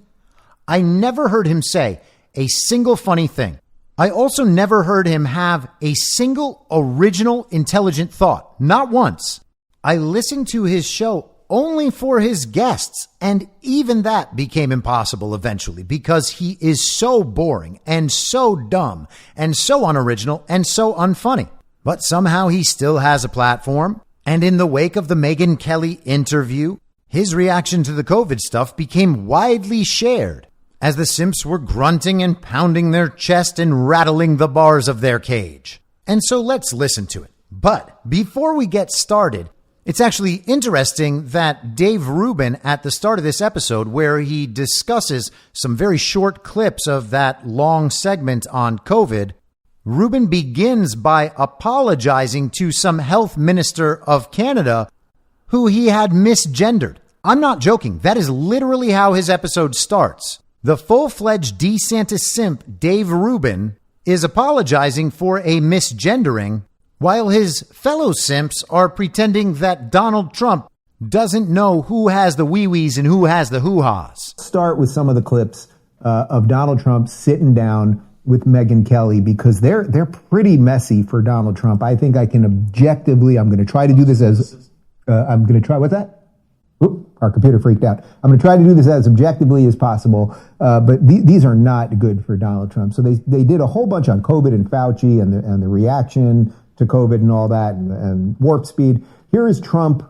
I never heard him say a single funny thing. I also never heard him have a single original intelligent thought. Not once. I listened to his show only for his guests, and even that became impossible eventually because he is so boring and so dumb and so unoriginal and so unfunny. But somehow he still has a platform, and in the wake of the Megyn Kelly interview, his reaction to the COVID stuff became widely shared as the Simps were grunting and pounding their chest and rattling the bars of their cage. And so let's listen to it. But before we get started, it's actually interesting that Dave Rubin, at the start of this episode, where he discusses some very short clips of that long segment on COVID, Rubin begins by apologizing to some health minister of Canada who he had misgendered. I'm not joking. That is literally how his episode starts. The full-fledged DeeSantis simp, Dave Rubin, is apologizing for a misgendering, while his fellow simps are pretending that Donald Trump doesn't know who has the wee-wees and who has the hoo-has. Start with some of the clips of Donald Trump sitting down with Megyn Kelly, because they're pretty messy for Donald Trump. I think I can objectively, I'm going to try to do this as, what's that? Oop, our computer freaked out. I'm going to try to do this as objectively as possible, but these are not good for Donald Trump. So they did a whole bunch on COVID and Fauci and the reaction to COVID and all that and warp speed. Here is Trump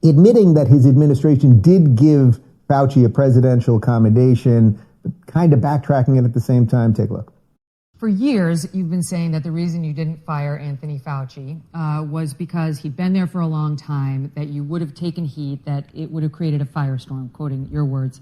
admitting that his administration did give Fauci a presidential commendation, but kind of backtracking it at the same time. Take a look. For years, you've been saying that the reason you didn't fire Anthony Fauci was because he'd been there for a long time, that you would have taken heat, that it would have created a firestorm, quoting your words.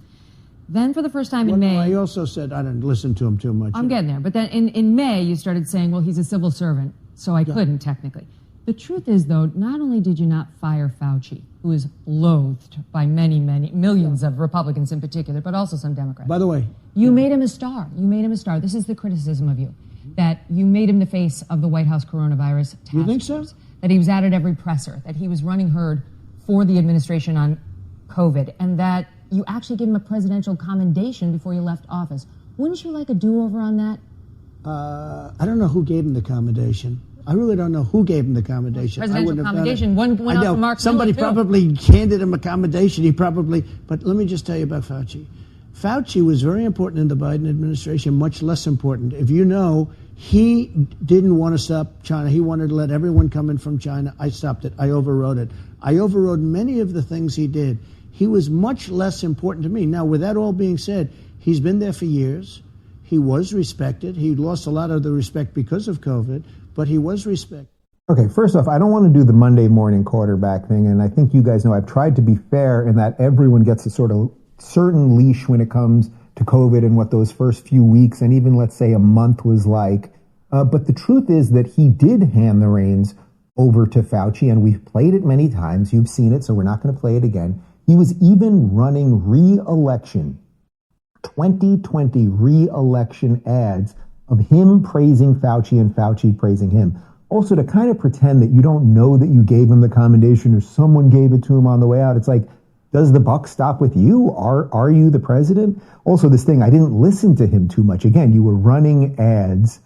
Then for the first time in May... I also said I didn't listen to him too much. I'm getting there. But then in May, you started saying, well, he's a civil servant, so I couldn't technically. The truth is, though, not only did you not fire Fauci, who is loathed by many, millions of Republicans in particular, but also some Democrats. By the way... You made him a star. You made him a star. This is the criticism of you, that you made him the face of the White House coronavirus task You think so? force, that he was at every presser, that he was running herd for the administration on COVID, and that you actually gave him a presidential commendation before you left office. Wouldn't you like a do-over on that? I don't know who gave him the commendation. I really don't know who gave him the commendation. Presidential commendation. One went out from Mark Somebody Miller, probably handed him a commendation. But let me just tell you about Fauci. Fauci was very important in the Biden administration, much less important. If you know, he didn't want to stop China. He wanted to let everyone come in from China. I stopped it. I overrode it. I overrode many of the things he did. He was much less important to me. Now, with that all being said, he's been there for years. He was respected. He lost a lot of the respect because of COVID, but he was respected. Okay, first off, I don't want to do the Monday morning quarterback thing, and I think you guys know I've tried to be fair in that everyone gets a sort of certain leash when it comes to COVID and what those first few weeks and even, let's say, a month was like. But the truth is that he did hand the reins over to Fauci, and we've played it many times. You've seen it, so we're not going to play it again. He was even running re-election, 2020 re-election ads of him praising Fauci and Fauci praising him. Also, to kind of pretend that you don't know that you gave him the commendation or someone gave it to him on the way out, it's like, does the buck stop with you? Are you the president? Also, this thing, I didn't listen to him too much. Again, you were running ads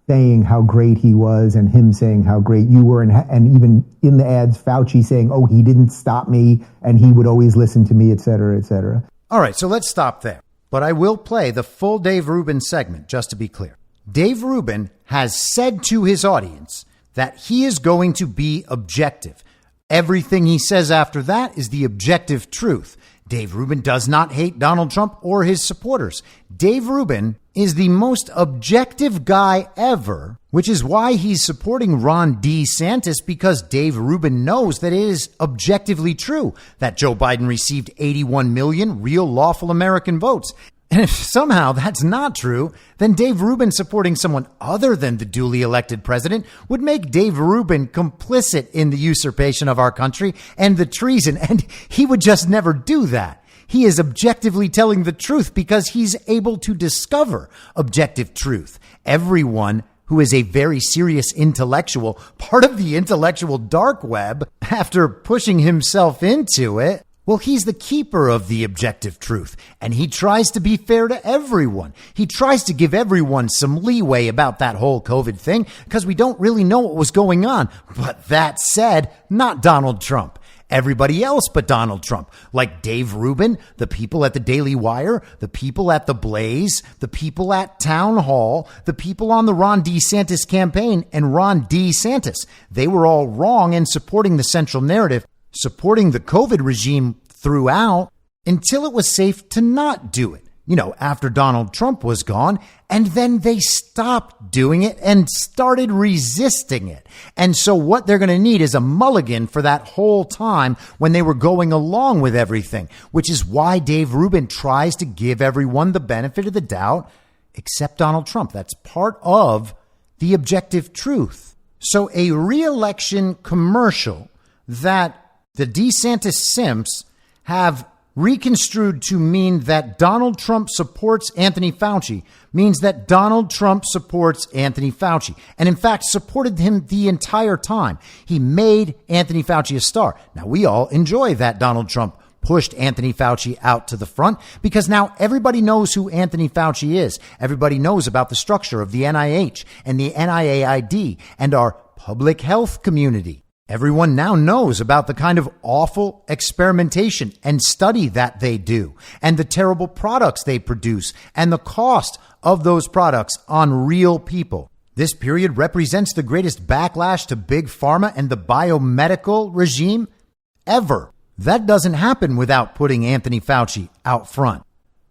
saying how great he was and him saying how great you were. And even in the ads, Fauci saying, oh, he didn't stop me and he would always listen to me, et cetera, et cetera. All right, so let's stop there. But I will play the full Dave Rubin segment, just to be clear. Dave Rubin has said to his audience that he is going to be objective. Everything he says after that is the objective truth. Dave Rubin does not hate Donald Trump or his supporters. Dave Rubin is the most objective guy ever, which is why he's supporting Ron DeSantis, because Dave Rubin knows that it is objectively true that Joe Biden received 81 million real lawful American votes. And if somehow that's not true, then Dave Rubin supporting someone other than the duly elected president would make Dave Rubin complicit in the usurpation of our country and the treason. And he would just never do that. He is objectively telling the truth because he's able to discover objective truth. Everyone who is a very serious intellectual, part of the intellectual dark web, after pushing himself into it, well, he's the keeper of the objective truth, and he tries to be fair to everyone. He tries to give everyone some leeway about that whole COVID thing because we don't really know what was going on. But that said, not Donald Trump. Everybody else but Donald Trump, like Dave Rubin, the people at the Daily Wire, the people at the Blaze, the people at Town Hall, the people on the Ron DeSantis campaign, and Ron DeSantis. They were all wrong in supporting the central narrative, supporting the COVID regime throughout until it was safe to not do it. You know, after Donald Trump was gone, and then they stopped doing it and started resisting it. And so what they're going to need is a mulligan for that whole time when they were going along with everything, which is why Dave Rubin tries to give everyone the benefit of the doubt, except Donald Trump. That's part of the objective truth. So a re-election commercial that the DeeSantis Simps have reconstrued to mean that Donald Trump supports Anthony Fauci means that Donald Trump supports Anthony Fauci, and in fact supported him the entire time. He made Anthony Fauci a star. Now, we all enjoy that Donald Trump pushed Anthony Fauci out to the front because now everybody knows who Anthony Fauci is. Everybody knows about the structure of the NIH and the NIAID and our public health community. Everyone now knows about the kind of awful experimentation and study that they do and the terrible products they produce and the cost of those products on real people. This period represents the greatest backlash to big pharma and the biomedical regime ever. That doesn't happen without putting Anthony Fauci out front.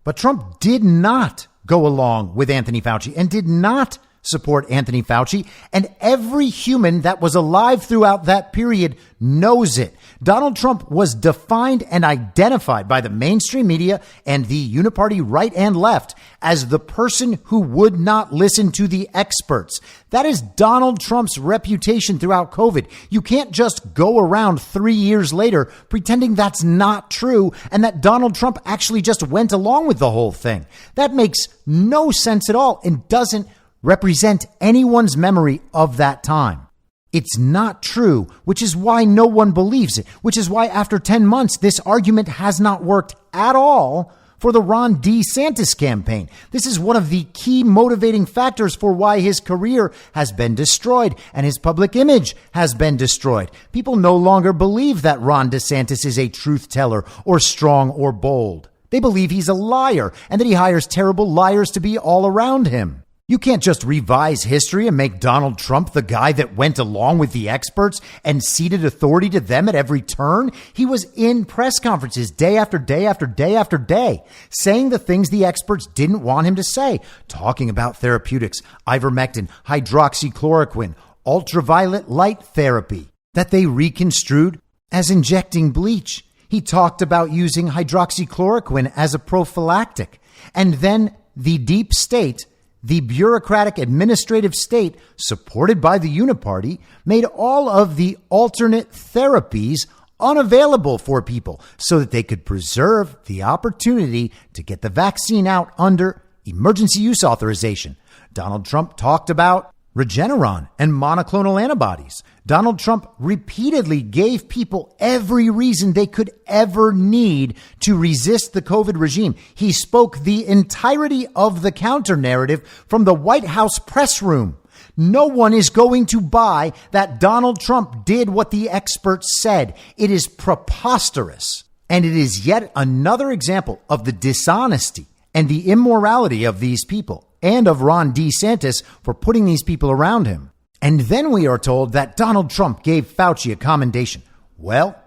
But Trump did not go along with Anthony Fauci and did not support Anthony Fauci, and every human that was alive throughout that period knows it. Donald Trump was defined and identified by the mainstream media and the uniparty right and left as the person who would not listen to the experts. That is Donald Trump's reputation throughout COVID. You can't just go around 3 years later pretending that's not true and that Donald Trump actually just went along with the whole thing. That makes no sense at all and doesn't represent anyone's memory of that time. It's not true, which is why no one believes it, which is why after 10 months, this argument has not worked at all for the Ron DeSantis campaign. This is one of the key motivating factors for why his career has been destroyed and his public image has been destroyed. People no longer believe that Ron DeSantis is a truth teller or strong or bold. They believe he's a liar and that he hires terrible liars to be all around him. You can't just revise history and make Donald Trump the guy that went along with the experts and ceded authority to them at every turn. He was in press conferences day after day after day after day, saying the things the experts didn't want him to say, talking about therapeutics, ivermectin, hydroxychloroquine, ultraviolet light therapy, that they reconstrued as injecting bleach. He talked about using hydroxychloroquine as a prophylactic. And then the deep state, the bureaucratic administrative state supported by the uniparty, made all of the alternate therapies unavailable for people so that they could preserve the opportunity to get the vaccine out under emergency use authorization. Donald Trump talked about Regeneron and monoclonal antibodies. Donald Trump repeatedly gave people every reason they could ever need to resist the COVID regime. He spoke the entirety of the counter narrative from the White House press room. No one is going to buy that Donald Trump did what the experts said. It is preposterous. And it is yet another example of the dishonesty and the immorality of these people and of Ron DeSantis for putting these people around him. And then we are told that Donald Trump gave Fauci a commendation. Well,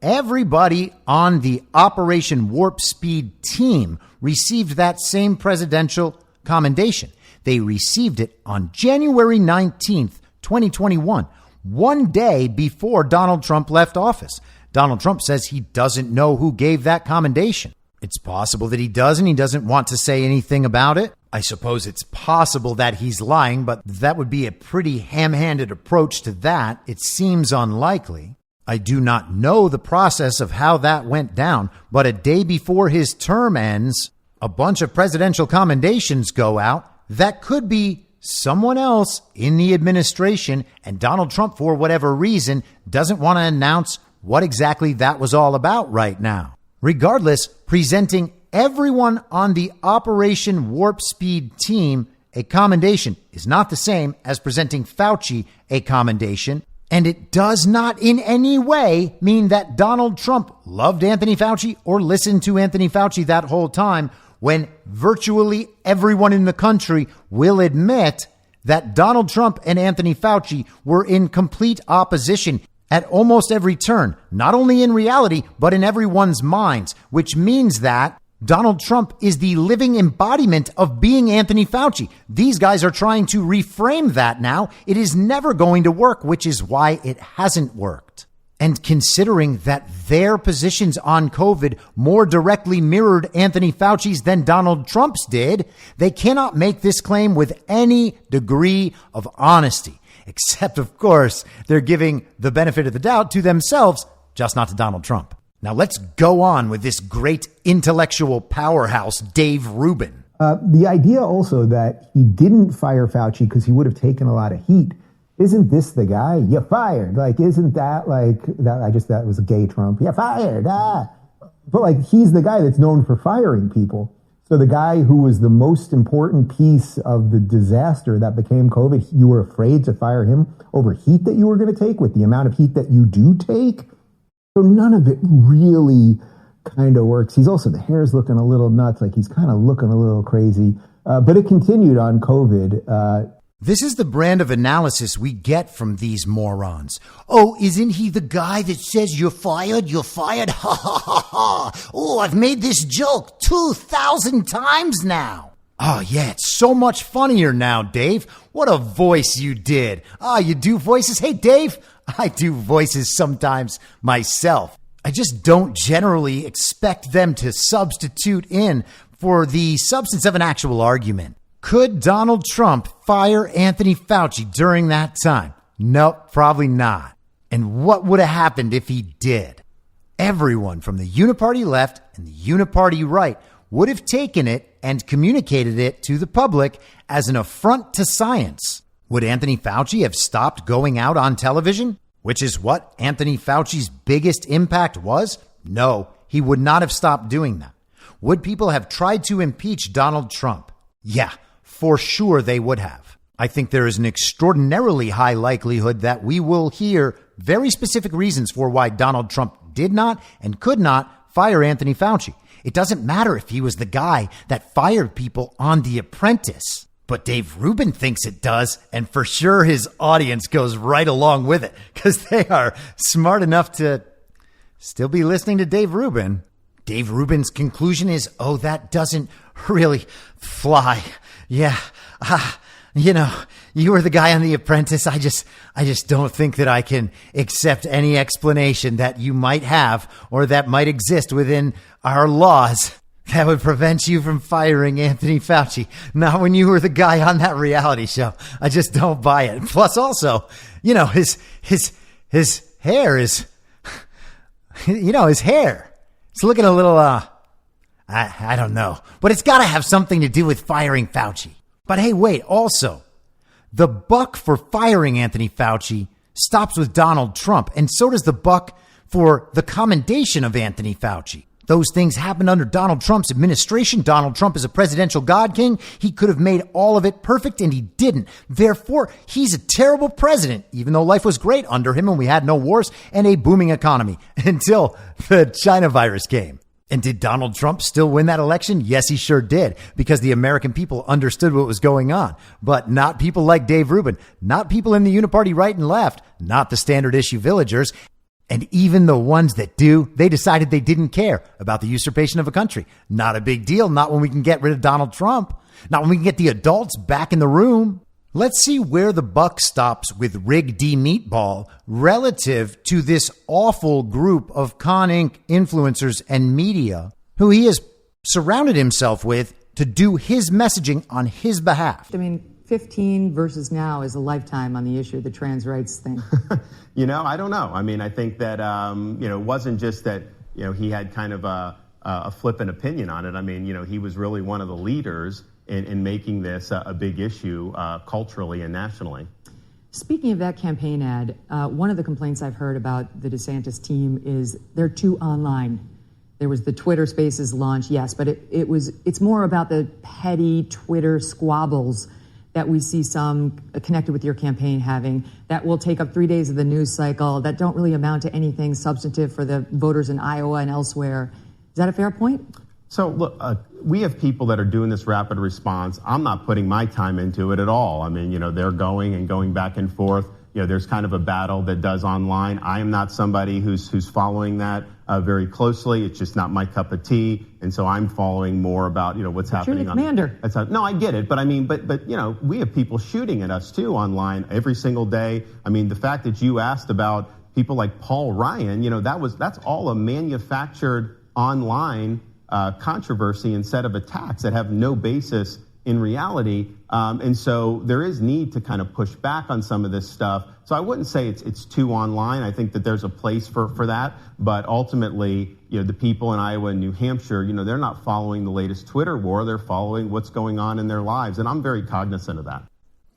everybody on the Operation Warp Speed team received that same presidential commendation. They received it on January 19th, 2021, one day before Donald Trump left office. Donald Trump says he doesn't know who gave that commendation. It's possible that he does and he doesn't want to say anything about it. I suppose it's possible that he's lying, but that would be a pretty ham-handed approach to that. It seems unlikely. I do not know the process of how that went down, but a day before his term ends, a bunch of presidential commendations go out. That could be someone else in the administration, and Donald Trump, for whatever reason, doesn't want to announce what exactly that was all about right now. Regardless, presenting everyone on the Operation Warp Speed team a commendation is not the same as presenting Fauci a commendation, and it does not in any way mean that Donald Trump loved Anthony Fauci or listened to Anthony Fauci that whole time, when virtually everyone in the country will admit that Donald Trump and Anthony Fauci were in complete opposition at almost every turn, not only in reality, but in everyone's minds, which means that Donald Trump is the living embodiment of being Anthony Fauci. These guys are trying to reframe that now. It is never going to work, which is why it hasn't worked. And considering that their positions on COVID more directly mirrored Anthony Fauci's than Donald Trump's did, they cannot make this claim with any degree of honesty. Except, of course, they're giving the benefit of the doubt to themselves, just not to Donald Trump. Now let's go on with this great intellectual powerhouse, Dave Rubin. The idea also that he didn't fire Fauci because he would have taken a lot of heat. Isn't this the guy? You're fired. Like, isn't that like that? I just, that was a gay Trump. You're fired. But like, he's the guy that's known for firing people. So the guy who was the most important piece of the disaster that became COVID, you were afraid to fire him over heat that you were going to take with the amount of heat that you do take. So none of it really kind of works. He's also, the hair's looking a little nuts, like he's kind of looking a little crazy. But it continued on COVID. This is the brand of analysis we get from these morons. Oh, isn't he the guy that says you're fired? You're fired? Ha ha ha ha. Oh, I've made this joke 2,000 times now. Oh, yeah, it's so much funnier now, Dave. What a voice you did. You do voices? Hey, Dave, I do voices sometimes myself. I just don't generally expect them to substitute in for the substance of an actual argument. Could Donald Trump fire Anthony Fauci during that time? Nope, probably not. And what would have happened if he did? Everyone from the uniparty left and the uniparty right would have taken it and communicated it to the public as an affront to science. Would Anthony Fauci have stopped going out on television? Which is what Anthony Fauci's biggest impact was? No, he would not have stopped doing that. Would people have tried to impeach Donald Trump? Yeah, for sure they would have. I think there is an extraordinarily high likelihood that we will hear very specific reasons for why Donald Trump did not and could not fire Anthony Fauci. It doesn't matter if he was the guy that fired people on The Apprentice. But Dave Rubin thinks it does, and for sure his audience goes right along with it because they are smart enough to still be listening to Dave Rubin. Dave Rubin's conclusion is, oh, that doesn't really fly. Yeah, you were the guy on The Apprentice. I just don't think that I can accept any explanation that you might have or that might exist within our laws that would prevent you from firing Anthony Fauci. Not when you were the guy on that reality show. I just don't buy it. Plus also, his hair is, his hair. It's looking a little, I don't know, but it's got to have something to do with firing Fauci. But hey, wait, also, the buck for firing Anthony Fauci stops with Donald Trump, and so does the buck for the commendation of Anthony Fauci. Those things happened under Donald Trump's administration. Donald Trump is a presidential god king. He could have made all of it perfect, and he didn't. Therefore, he's a terrible president, even though life was great under him and we had no wars and a booming economy until the China virus came. And did Donald Trump still win that election? Yes, he sure did, because the American people understood what was going on. But not people like Dave Rubin, not people in the uniparty right and left, not the standard issue villagers. And even the ones that do, they decided they didn't care about the usurpation of a country. Not a big deal. Not when we can get rid of Donald Trump. Not when we can get the adults back in the room. Let's see where the buck stops with Rig D Meatball relative to this awful group of Con Inc. influencers and media who he has surrounded himself with to do his messaging on his behalf. I mean, 15 versus now is a lifetime on the issue of the trans rights thing. I don't know. I mean, I think that, it wasn't just that, he had kind of a flippant opinion on it. I mean, he was really one of the leaders in making this a big issue culturally and nationally. Speaking of that campaign ad, one of the complaints I've heard about the DeSantis team is they're too online. There was the Twitter Spaces launch, yes, but it's more about the petty Twitter squabbles that we see some connected with your campaign having that will take up 3 days of the news cycle that don't really amount to anything substantive for the voters in Iowa and elsewhere. Is that a fair point? So, look, we have people that are doing this rapid response. I'm not putting my time into it at all. I mean, they're going back and forth. There's kind of a battle that does online. I am not somebody who's following that very closely. It's just not my cup of tea. And so I'm following more about, what's happening. You're the commander. No, I get it. But I mean, but we have people shooting at us too online every single day. I mean, the fact that you asked about people like Paul Ryan, that's all a manufactured online controversy and set of attacks that have no basis in reality. And so there is need to kind of push back on some of this stuff. So I wouldn't say it's too online. I think that there's a place for that. But ultimately, the people in Iowa and New Hampshire, they're not following the latest Twitter war. They're following what's going on in their lives. And I'm very cognizant of that.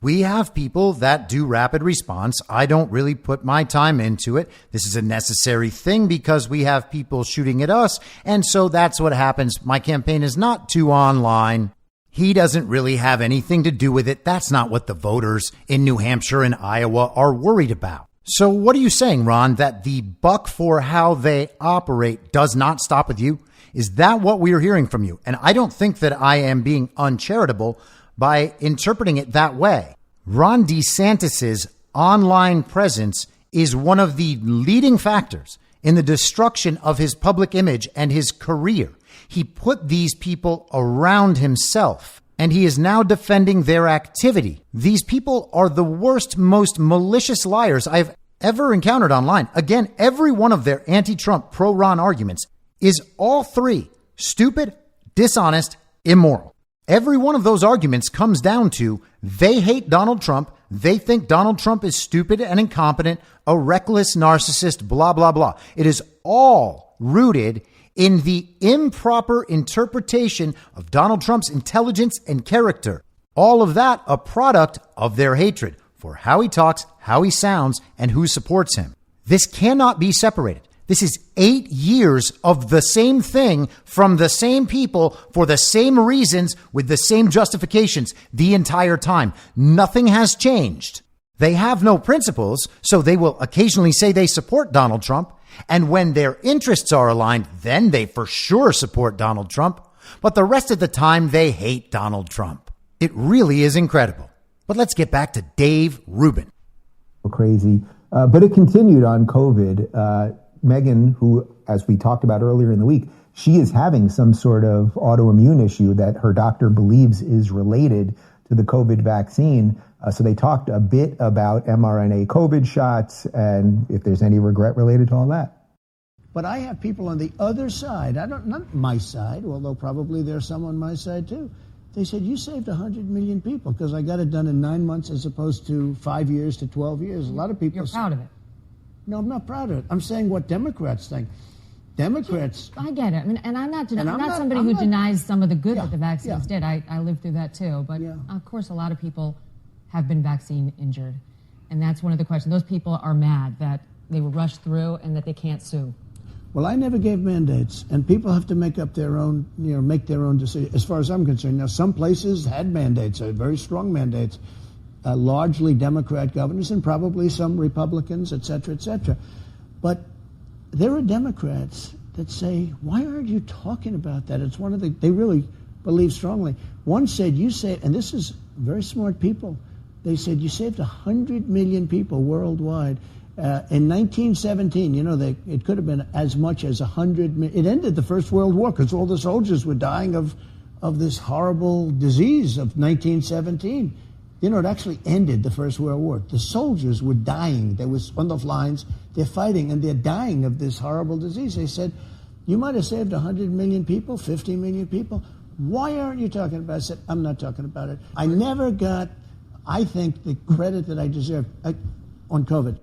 We have people that do rapid response. I don't really put my time into it. This is a necessary thing because we have people shooting at us. And so that's what happens. My campaign is not too online. He doesn't really have anything to do with it. That's not what the voters in New Hampshire and Iowa are worried about. So what are you saying, Ron, that the buck for how they operate does not stop with you? Is that what we are hearing from you? And I don't think that I am being uncharitable by interpreting it that way. Ron DeSantis's online presence is one of the leading factors in the destruction of his public image and his career. He put these people around himself, and he is now defending their activity. These people are the worst, most malicious liars I've ever encountered online. Again, every one of their anti-Trump, pro-Ron arguments is all three: stupid, dishonest, immoral. Every one of those arguments comes down to they hate Donald Trump. They think Donald Trump is stupid and incompetent, a reckless narcissist, blah, blah, blah. It is all rooted in the improper interpretation of Donald Trump's intelligence and character. All of that a product of their hatred for how he talks, how he sounds, and who supports him. This cannot be separated. This is 8 years of the same thing from the same people for the same reasons with the same justifications the entire time. Nothing has changed. They have no principles, so they will occasionally say they support Donald Trump. And when their interests are aligned, then they for sure support Donald Trump. But the rest of the time, they hate Donald Trump. It really is incredible. But let's get back to Dave Rubin. Crazy. But it continued on COVID. Megyn, who, as we talked about earlier in the week, she is having some sort of autoimmune issue that her doctor believes is related to the COVID vaccine. So they talked a bit about mRNA COVID shots and if there's any regret related to all that. But I have people on the other side, not my side, although probably there's some on my side too. They said, you saved 100 million people because I got it done in 9 months as opposed to 5 years to 12 years. A lot of people... You're proud of it. No, I'm not proud of it. I'm saying what Democrats think. Democrats... I get it. I mean, and I'm not somebody who denies some of the good that the vaccines did. I lived through that too. But of course, a lot of people have been vaccine injured. And that's one of the questions. Those people are mad that they were rushed through and that they can't sue. Well, I never gave mandates, and people have to make up their own, make their own decision. As far as I'm concerned, now some places had mandates, very strong mandates, largely Democrat governors and probably some Republicans, et cetera, et cetera. But there are Democrats that say, why aren't you talking about that? It's one of they really believe strongly. One said, you saved, and this is very smart people, they said, you saved 100 million people worldwide. In 1917, it could have been as much as 100 million. It ended the First World War because all the soldiers were dying of this horrible disease of 1917. It actually ended the First World War. The soldiers were dying. They were on the lines, they're fighting, and they're dying of this horrible disease. They said, you might have saved 100 million people, 50 million people. Why aren't you talking about it? I said, I'm not talking about it. I never got, I think, the credit that I deserve on COVID.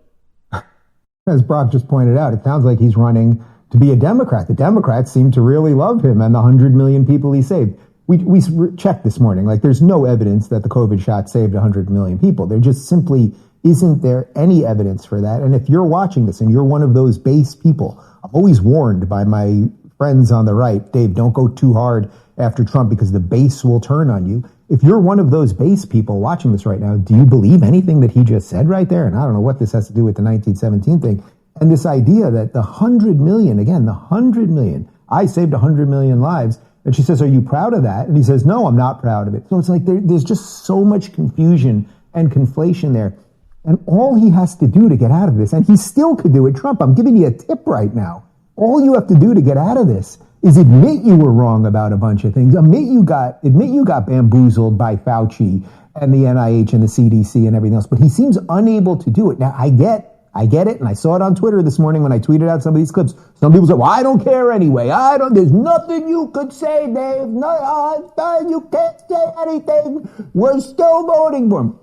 As Brock just pointed out, it sounds like he's running to be a Democrat. The Democrats seem to really love him and the 100 million people he saved. We checked this morning, there's no evidence that the COVID shot saved 100 million people. There just simply isn't there any evidence for that. And if you're watching this and you're one of those base people, I'm always warned by my friends on the right, Dave, don't go too hard after Trump because the base will turn on you. If you're one of those base people watching this right now, do you believe anything that he just said right there? And I don't know what this has to do with the 1917 thing. And this idea that the 100 million, again, the 100 million, I saved 100 million lives. And she says, are you proud of that? And he says, no, I'm not proud of it. So it's like there's just so much confusion and conflation there. And all he has to do to get out of this, and he still could do it, Trump, I'm giving you a tip right now. All you have to do to get out of this is admit you were wrong about a bunch of things. Admit you got bamboozled by Fauci and the NIH and the CDC and everything else. But he seems unable to do it. Now, I get it, and I saw it on Twitter this morning when I tweeted out some of these clips. Some people say, well, I don't care anyway. There's nothing you could say, Dave. No, you can't say anything. We're still voting for him.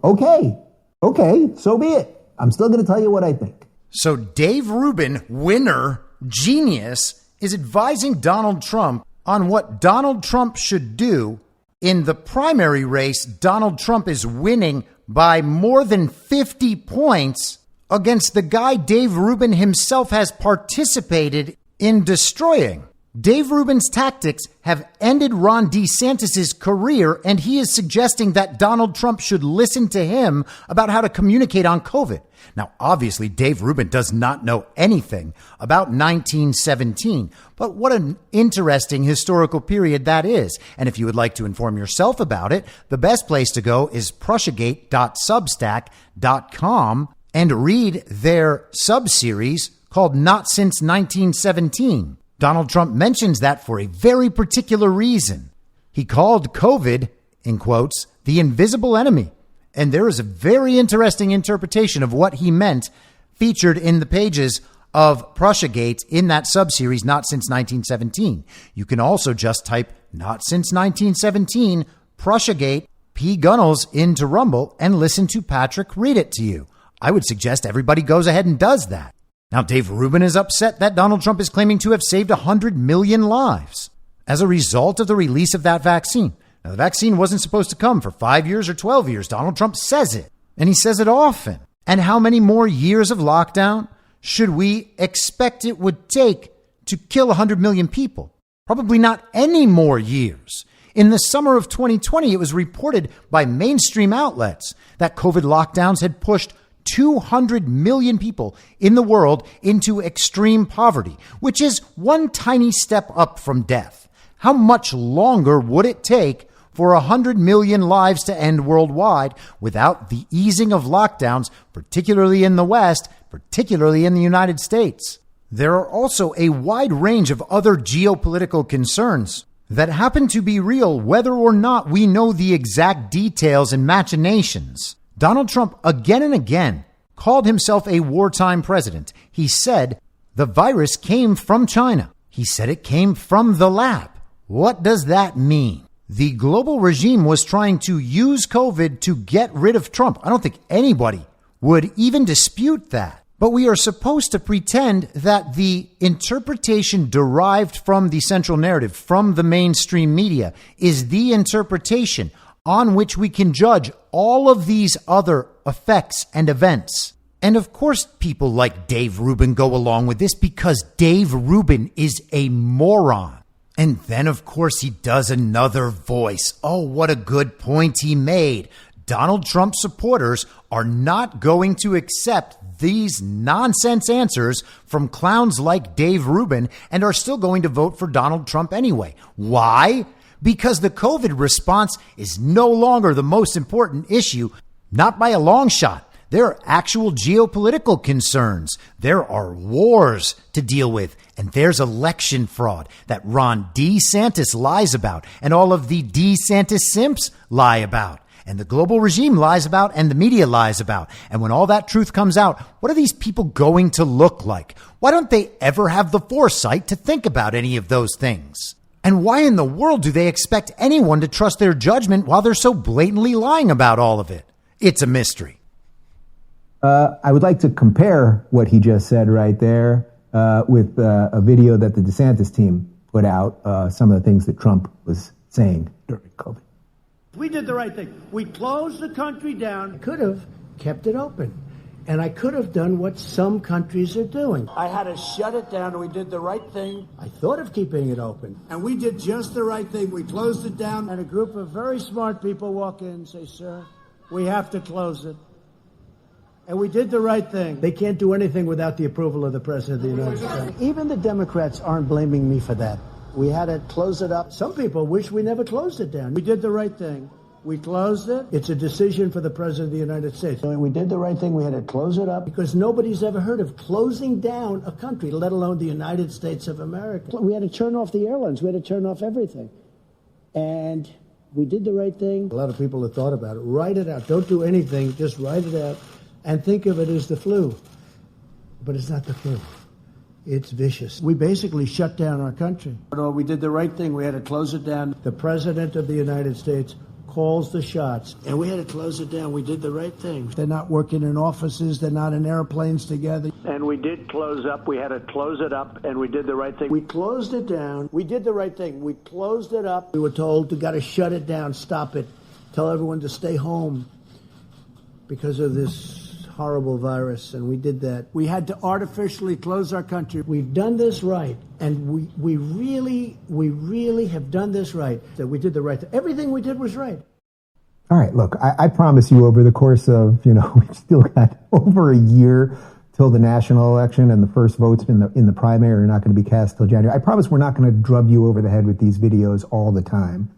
Okay, so be it. I'm still going to tell you what I think. So Dave Rubin, winner, genius, is advising Donald Trump on what Donald Trump should do. In the primary race, Donald Trump is winning by more than 50 points against the guy Dave Rubin himself has participated in destroying. Dave Rubin's tactics have ended Ron DeSantis' career, and he is suggesting that Donald Trump should listen to him about how to communicate on COVID. Now, obviously, Dave Rubin does not know anything about 1917, but what an interesting historical period that is. And if you would like to inform yourself about it, the best place to go is prussiagate.substack.com and read their sub-series called Not Since 1917. Donald Trump mentions that for a very particular reason. He called COVID, in quotes, the invisible enemy. And there is a very interesting interpretation of what he meant featured in the pages of Prussiagate in that subseries, Not Since 1917. You can also just type Not Since 1917, Prussiagate, P. Gunnels into Rumble and listen to Patrick read it to you. I would suggest everybody goes ahead and does that. Now, Dave Rubin is upset that Donald Trump is claiming to have saved 100 million lives as a result of the release of that vaccine. Now, the vaccine wasn't supposed to come for 5 years or 12 years. Donald Trump says it, and he says it often. And how many more years of lockdown should we expect it would take to kill 100 million people? Probably not any more years. In the summer of 2020, it was reported by mainstream outlets that COVID lockdowns had pushed 200 million people in the world into extreme poverty, which is one tiny step up from death. How much longer would it take for 100 million lives to end worldwide without the easing of lockdowns, particularly in the West, particularly in the United States? There are also a wide range of other geopolitical concerns that happen to be real, whether or not we know the exact details and machinations. Donald Trump again and again called himself a wartime president. He said the virus came from China. He said it came from the lab. What does that mean? The global regime was trying to use COVID to get rid of Trump. I don't think anybody would even dispute that. But we are supposed to pretend that the interpretation derived from the central narrative, from the mainstream media, is the interpretation on which we can judge all of these other effects and events. And of course, people like Dave Rubin go along with this because Dave Rubin is a moron. And then, of course, he does another voice. Oh, what a good point he made. Donald Trump supporters are not going to accept these nonsense answers from clowns like Dave Rubin and are still going to vote for Donald Trump anyway. Why? Because the COVID response is no longer the most important issue, not by a long shot. There are actual geopolitical concerns. There are wars to deal with. And there's election fraud that Ron DeeSantis lies about and all of the DeeSantis Simps lie about. And the global regime lies about and the media lies about. And when all that truth comes out, what are these people going to look like? Why don't they ever have the foresight to think about any of those things? And why in the world do they expect anyone to trust their judgment while they're so blatantly lying about all of it? It's a mystery. I would like to compare what he just said right there with a video that the DeSantis team put out, some of the things that Trump was saying during COVID. We did the right thing. We closed the country down. I could have kept it open. And I could have done what some countries are doing. I had to shut it down, and we did the right thing. I thought of keeping it open. And we did just the right thing. We closed it down. And a group of very smart people walk in and say, sir, we have to close it. And we did the right thing. They can't do anything without the approval of the President of the United States. Even the Democrats aren't blaming me for that. We had to close it up. Some people wish we never closed it down. We did the right thing. We closed it. It's a decision for the President of the United States. We did the right thing. We had to close it up because nobody's ever heard of closing down a country, let alone the United States of America. We had to turn off the airlines. We had to turn off everything. And we did the right thing. A lot of people have thought about it. Write it out. Don't do anything. Just write it out and think of it as the flu. But it's not the flu. It's vicious. We basically shut down our country. We did the right thing. We had to close it down. The President of the United States calls the shots. And we had to close it down. We did the right thing. They're not working in offices. They're not in airplanes together. And we did close up. We had to close it up, and we did the right thing. We closed it down. We did the right thing. We closed it up. We were told we got to shut it down, stop it, tell everyone to stay home because of this horrible virus, and we did that. We had to artificially close our country. We've done this right, and we really have done this right. That we did the right thing. Everything we did was right. All right, look, I promise you over the course of, we've still got over a year till the national election, and the first votes in the primary are not going to be cast till January. I promise we're not going to drub you over the head with these videos all the time.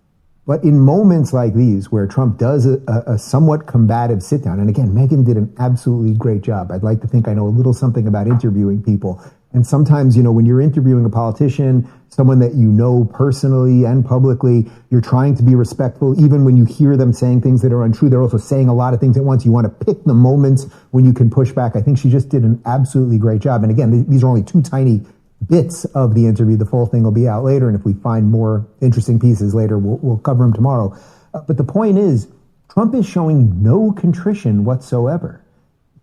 But in moments like these, where Trump does a somewhat combative sit-down, and again, Megyn did an absolutely great job. I'd like to think I know a little something about interviewing people. And sometimes, when you're interviewing a politician, someone that you know personally and publicly, you're trying to be respectful. Even when you hear them saying things that are untrue, they're also saying a lot of things at once. You want to pick the moments when you can push back. I think she just did an absolutely great job. And again, these are only two tiny bits of the interview. The full thing will be out later, and if we find more interesting pieces later, we'll cover them tomorrow. But the point is, Trump is showing no contrition whatsoever.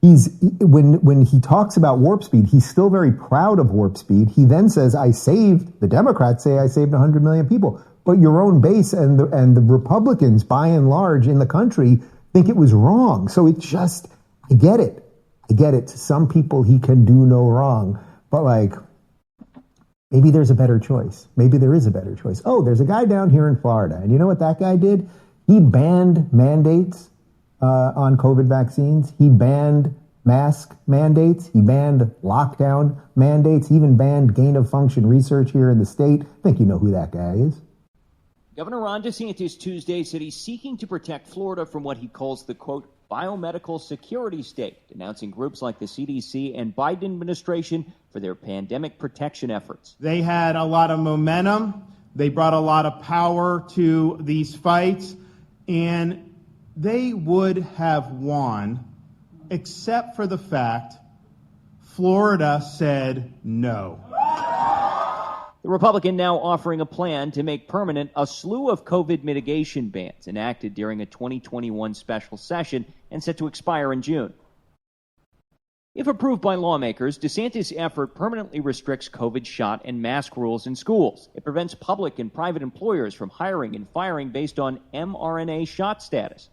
When he talks about warp speed, he's still very proud of warp speed. He then says, the Democrats say I saved 100 million people. But your own base and the Republicans, by and large, in the country, think it was wrong. So it's just, I get it. To some people, he can do no wrong. But maybe there's a better choice. Maybe there is a better choice. Oh, there's a guy down here in Florida. And you know what that guy did? He banned mandates on COVID vaccines. He banned mask mandates. He banned lockdown mandates. He even banned gain-of-function research here in the state. I think you know who that guy is. Governor Ron DeSantis Tuesday said he's seeking to protect Florida from what he calls the, quote, biomedical security state, denouncing groups like the CDC and Biden administration for their pandemic protection efforts. They had a lot of momentum. They brought a lot of power to these fights, and they would have won, except for the fact Florida said no. The Republican now offering a plan to make permanent a slew of COVID mitigation bans enacted during a 2021 special session and set to expire in June. If approved by lawmakers, DeSantis' effort permanently restricts COVID shot and mask rules in schools. It prevents public and private employers from hiring and firing based on mRNA shot status.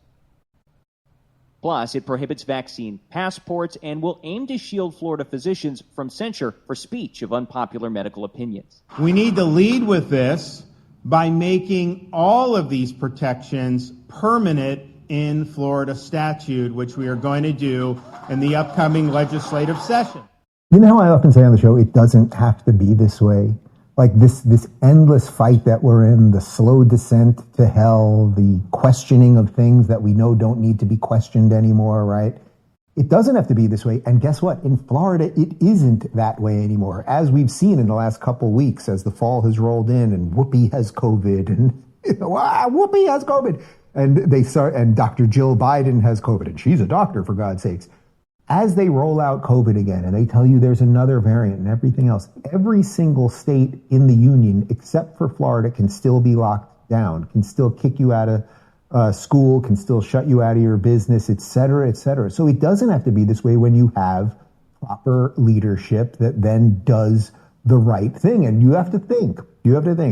Plus, it prohibits vaccine passports and will aim to shield Florida physicians from censure for speech of unpopular medical opinions. We need to lead with this by making all of these protections permanent in Florida statute, which we are going to do in the upcoming legislative session. You know how I often say on the show, it doesn't have to be this way. Like this endless fight that we're in, the slow descent to hell, the questioning of things that we know don't need to be questioned anymore, right? It doesn't have to be this way. And guess what? In Florida, it isn't that way anymore. As we've seen in the last couple of weeks, as the fall has rolled in and Whoopi has COVID and Whoopi has COVID and Dr. Jill Biden has COVID and she's a doctor, for God's sakes. As they roll out COVID again and they tell you there's another variant and everything else, every single state in the union, except for Florida, can still be locked down, can still kick you out of school, can still shut you out of your business, et cetera, et cetera. So it doesn't have to be this way when you have proper leadership that then does the right thing. And you have to think,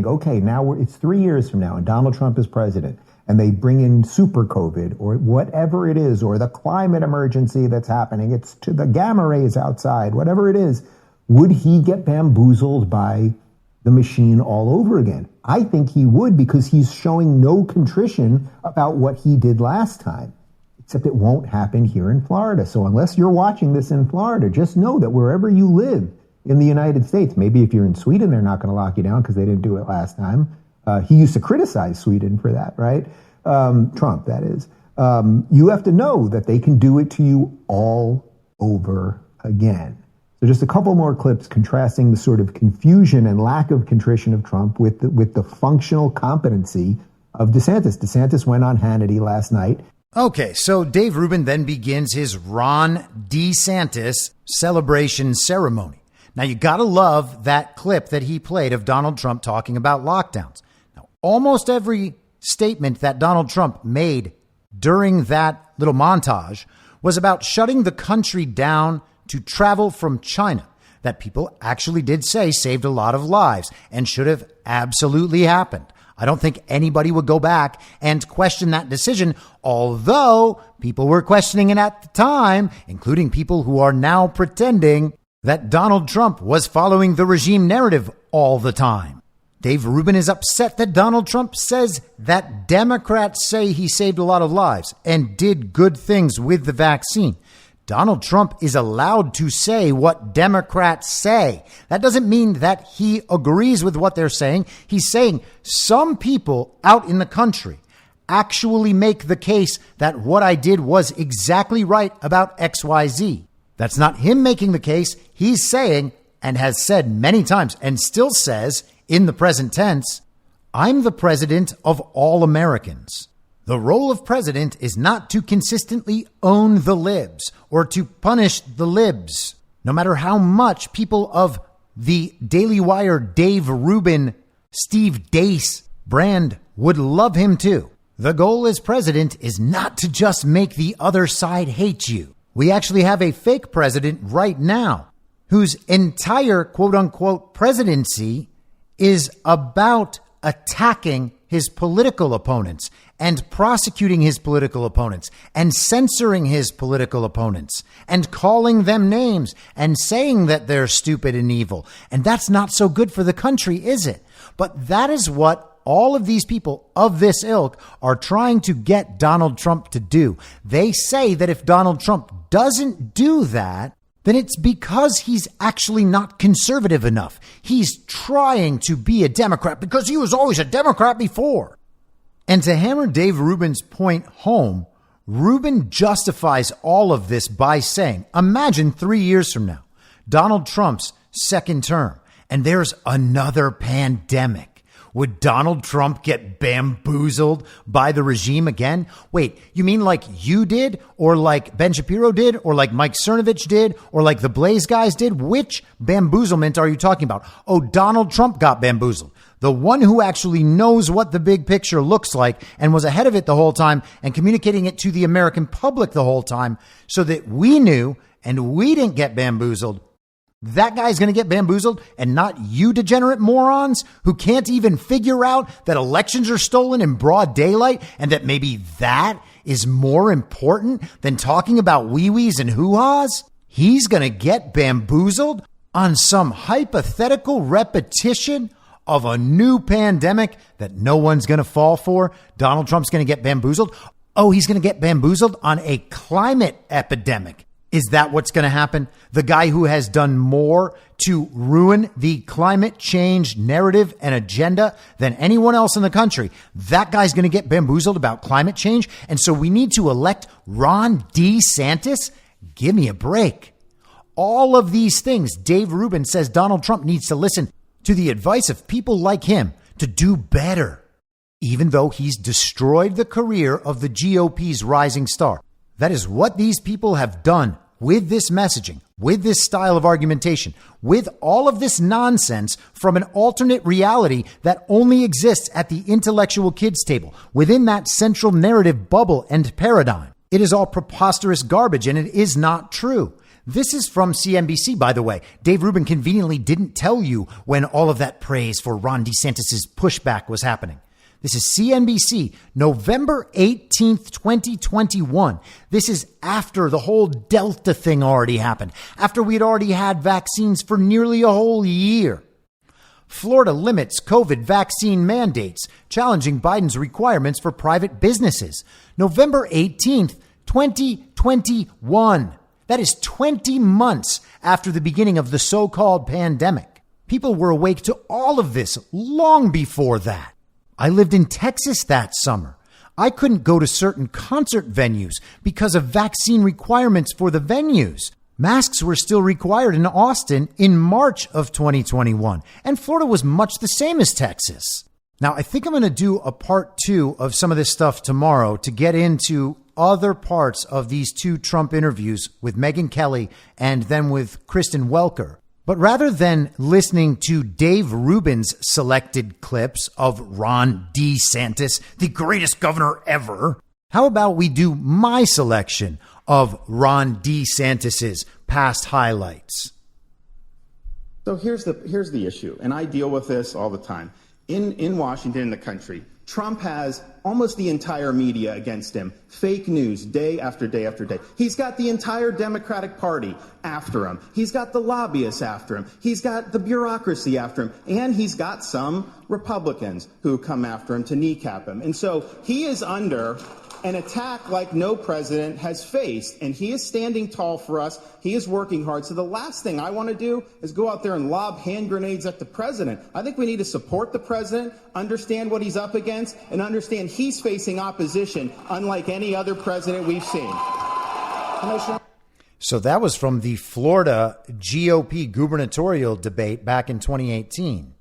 okay, now it's 3 years from now and Donald Trump is president. And they bring in super COVID or whatever it is, or the climate emergency that's happening, it's to the gamma rays outside, whatever it is, would he get bamboozled by the machine all over again? I think he would, because he's showing no contrition about what he did last time, except it won't happen here in Florida. So unless you're watching this in Florida, just know that wherever you live in the United States, maybe if you're in Sweden, they're not going to lock you down because they didn't do it last time. He used to criticize Sweden for that, right? Trump, that is. You have to know that they can do it to you all over again. So just a couple more clips contrasting the sort of confusion and lack of contrition of Trump with the functional competency of DeSantis. DeSantis went on Hannity last night. Okay, so Dave Rubin then begins his Ron DeSantis celebration ceremony. Now, you got to love that clip that he played of Donald Trump talking about lockdowns. Now, almost every statement that Donald Trump made during that little montage was about shutting the country down to travel from China. That people actually did say saved a lot of lives and should have absolutely happened. I don't think anybody would go back and question that decision, although people were questioning it at the time, including people who are now pretending that Donald Trump was following the regime narrative all the time. Dave Rubin is upset that Donald Trump says that Democrats say he saved a lot of lives and did good things with the vaccine. Donald Trump is allowed to say what Democrats say. That doesn't mean that he agrees with what they're saying. He's saying some people out in the country actually make the case that what I did was exactly right about XYZ. That's not him making the case. He's saying, and has said many times and still says in the present tense, I'm the president of all Americans. The role of president is not to consistently own the libs or to punish the libs, no matter how much people of the Daily Wire Dave Rubin, Steve Deace brand would love him too. The goal as president is not to just make the other side hate you. We actually have a fake president right now whose entire quote unquote presidency is about attacking his political opponents and prosecuting his political opponents and censoring his political opponents and calling them names and saying that they're stupid and evil. And that's not so good for the country, is it? But that is what all of these people of this ilk are trying to get Donald Trump to do. They say that if Donald Trump doesn't do that, then it's because he's actually not conservative enough. He's trying to be a Democrat because he was always a Democrat before. And to hammer Dave Rubin's point home, Rubin justifies all of this by saying, imagine 3 years from now, Donald Trump's second term, and there's another pandemic. Would Donald Trump get bamboozled by the regime again? Wait, you mean like you did, or like Ben Shapiro did, or like Mike Cernovich did, or like the Blaze guys did? Which bamboozlement are you talking about? Oh, Donald Trump got bamboozled. The one who actually knows what the big picture looks like and was ahead of it the whole time and communicating it to the American public the whole time so that we knew and we didn't get bamboozled. That guy's going to get bamboozled and not you degenerate morons who can't even figure out that elections are stolen in broad daylight and that maybe that is more important than talking about wee-wees and hoo-ha's? He's going to get bamboozled on some hypothetical repetition of a new pandemic that no one's going to fall for? Donald Trump's going to get bamboozled? Oh, he's going to get bamboozled on a climate epidemic. Is that what's going to happen? The guy who has done more to ruin the climate change narrative and agenda than anyone else in the country, that guy's going to get bamboozled about climate change. And so we need to elect Ron DeSantis? Give me a break. All of these things, Dave Rubin says Donald Trump needs to listen to the advice of people like him to do better, even though he's destroyed the career of the GOP's rising star. That is what these people have done with this messaging, with this style of argumentation, with all of this nonsense from an alternate reality that only exists at the intellectual kids table, within that central narrative bubble and paradigm. It is all preposterous garbage, and it is not true. This is from CNBC, by the way. Dave Rubin conveniently didn't tell you when all of that praise for Ron DeSantis' pushback was happening. This is CNBC, November 18th, 2021. This is after the whole Delta thing already happened, after we'd already had vaccines for nearly a whole year. Florida limits COVID vaccine mandates, challenging Biden's requirements for private businesses. November 18th, 2021. That is 20 months after the beginning of the so-called pandemic. People were awake to all of this long before that. I lived in Texas that summer. I couldn't go to certain concert venues because of vaccine requirements for the venues. Masks were still required in Austin in March of 2021, and Florida was much the same as Texas. Now, I think I'm going to do a part 2 of some of this stuff tomorrow to get into other parts of these 2 Trump interviews with Megyn Kelly and then with Kristen Welker. But rather than listening to Dave Rubin's selected clips of Ron DeSantis, the greatest governor ever, how about we do my selection of Ron DeSantis's past highlights? So here's the issue, and I deal with this all the time. In Washington, in the country, Trump has almost the entire media against him. Fake news day after day after day. He's got the entire Democratic Party after him. He's got the lobbyists after him. He's got the bureaucracy after him. And he's got some Republicans who come after him to kneecap him. And so he is under an attack like no president has faced, and he is standing tall for us. He is working hard. So the last thing I want to do is go out there and lob hand grenades at the president. I think we need to support the president, understand what he's up against, and understand he's facing opposition unlike any other president we've seen. So that was from the Florida GOP gubernatorial debate back in 2018.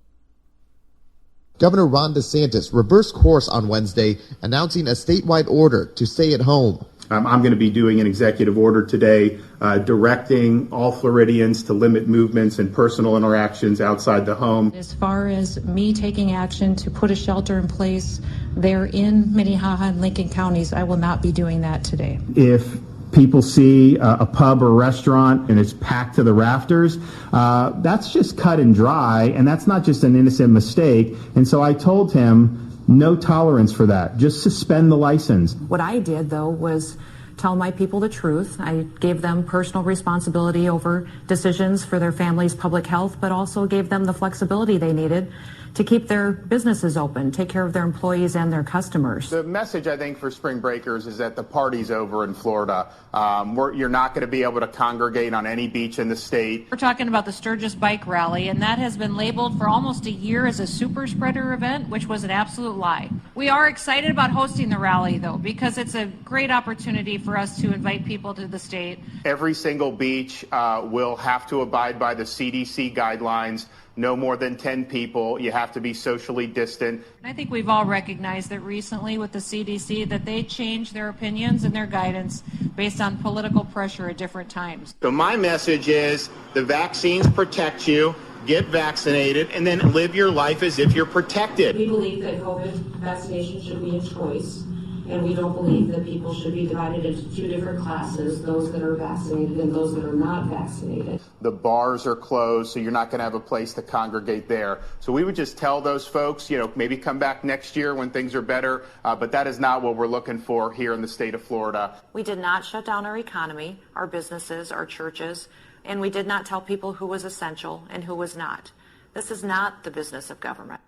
Governor Ron DeSantis reversed course on Wednesday, announcing a statewide order to stay at home. I'm going to be doing an executive order today directing all Floridians to limit movements and personal interactions outside the home. As far as me taking action to put a shelter in place there in Minnehaha and Lincoln counties, I will not be doing that today. If people see a pub or restaurant and it's packed to the rafters, that's just cut and dry, and that's not just an innocent mistake. And so I told him, no tolerance for that. Just suspend the license. What I did, though, was tell my people the truth. I gave them personal responsibility over decisions for their family's public health, but also gave them the flexibility they needed to keep their businesses open, take care of their employees and their customers. The message, I think, for spring breakers is that the party's over in Florida. You're not going to be able to congregate on any beach in the state. We're talking about the Sturgis Bike Rally, and that has been labeled for almost a year as a super spreader event, which was an absolute lie. We are excited about hosting the rally, though, because it's a great opportunity for us to invite people to the state. Every single beach will have to abide by the CDC guidelines. No more than 10 people. You have to be socially distant. I think we've all recognized that recently with the CDC that they changed their opinions and their guidance based on political pressure at different times. So my message is the vaccines protect you. Get vaccinated and then live your life as if you're protected. We believe that COVID vaccination should be a choice. And we don't believe that people should be divided into two different classes, those that are vaccinated and those that are not vaccinated. The bars are closed, so you're not going to have a place to congregate there. So we would just tell those folks, maybe come back next year when things are better. But that is not what we're looking for here in the state of Florida. We did not shut down our economy, our businesses, our churches, and we did not tell people who was essential and who was not. This is not the business of government.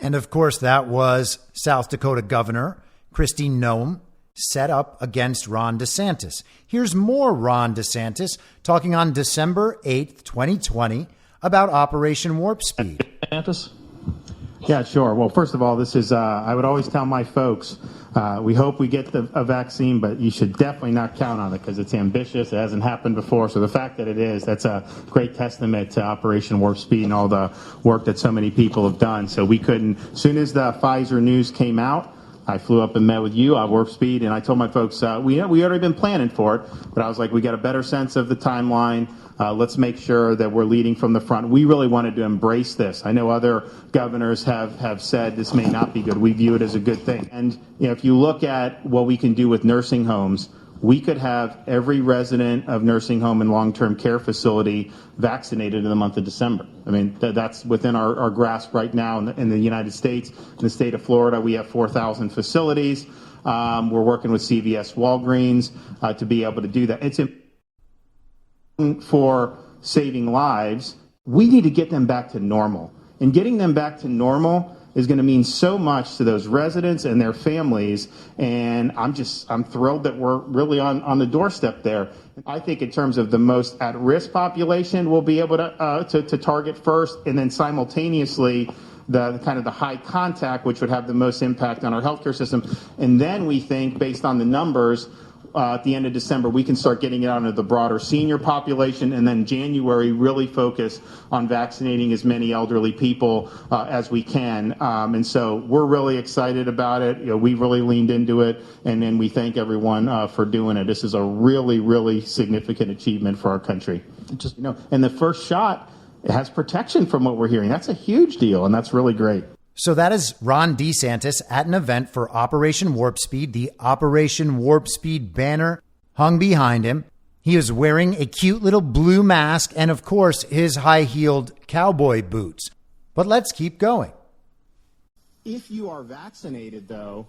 And of course, that was South Dakota Governor Kristen Noem set up against Ron DeSantis. Here's more Ron DeSantis talking on December 8th, 2020 about Operation Warp Speed. DeSantis? Yeah, sure. Well, first of all, this is, I would always tell my folks, we hope we get a vaccine, but you should definitely not count on it because it's ambitious. It hasn't happened before. So the fact that it is, that's a great testament to Operation Warp Speed and all the work that so many people have done. So we couldn't, as soon as the Pfizer news came out, I flew up and met with you on Warp Speed, and I told my folks, we already been planning for it, but I was like, we got a better sense of the timeline. Let's make sure that we're leading from the front. We really wanted to embrace this. I know other governors have said this may not be good. We view it as a good thing. And if you look at what we can do with nursing homes, we could have every resident of nursing home and long-term care facility vaccinated in the month of December. I mean, that's within our grasp right now in the United States. In the state of Florida, we have 4,000 facilities. We're working with CVS Walgreens to be able to do that. It's for saving lives. We need to get them back to normal. And getting them back to normal is going to mean so much to those residents and their families. And I'm thrilled that we're really on the doorstep there. I think in terms of the most at-risk population, we'll be able to target first, and then simultaneously the kind of the high contact, which would have the most impact on our healthcare system. And then we think, based on the numbers, at the end of December, we can start getting it out into the broader senior population, and then January really focus on vaccinating as many elderly people as we can. And so we're really excited about it. We really leaned into it, and then we thank everyone for doing it. This is a really, really significant achievement for our country. And the first shot, it has protection from what we're hearing. That's a huge deal, and that's really great. So that is Ron DeSantis at an event for Operation Warp Speed. The Operation Warp Speed banner hung behind him. He is wearing a cute little blue mask and, of course, his high-heeled cowboy boots. But let's keep going. If you are vaccinated, though,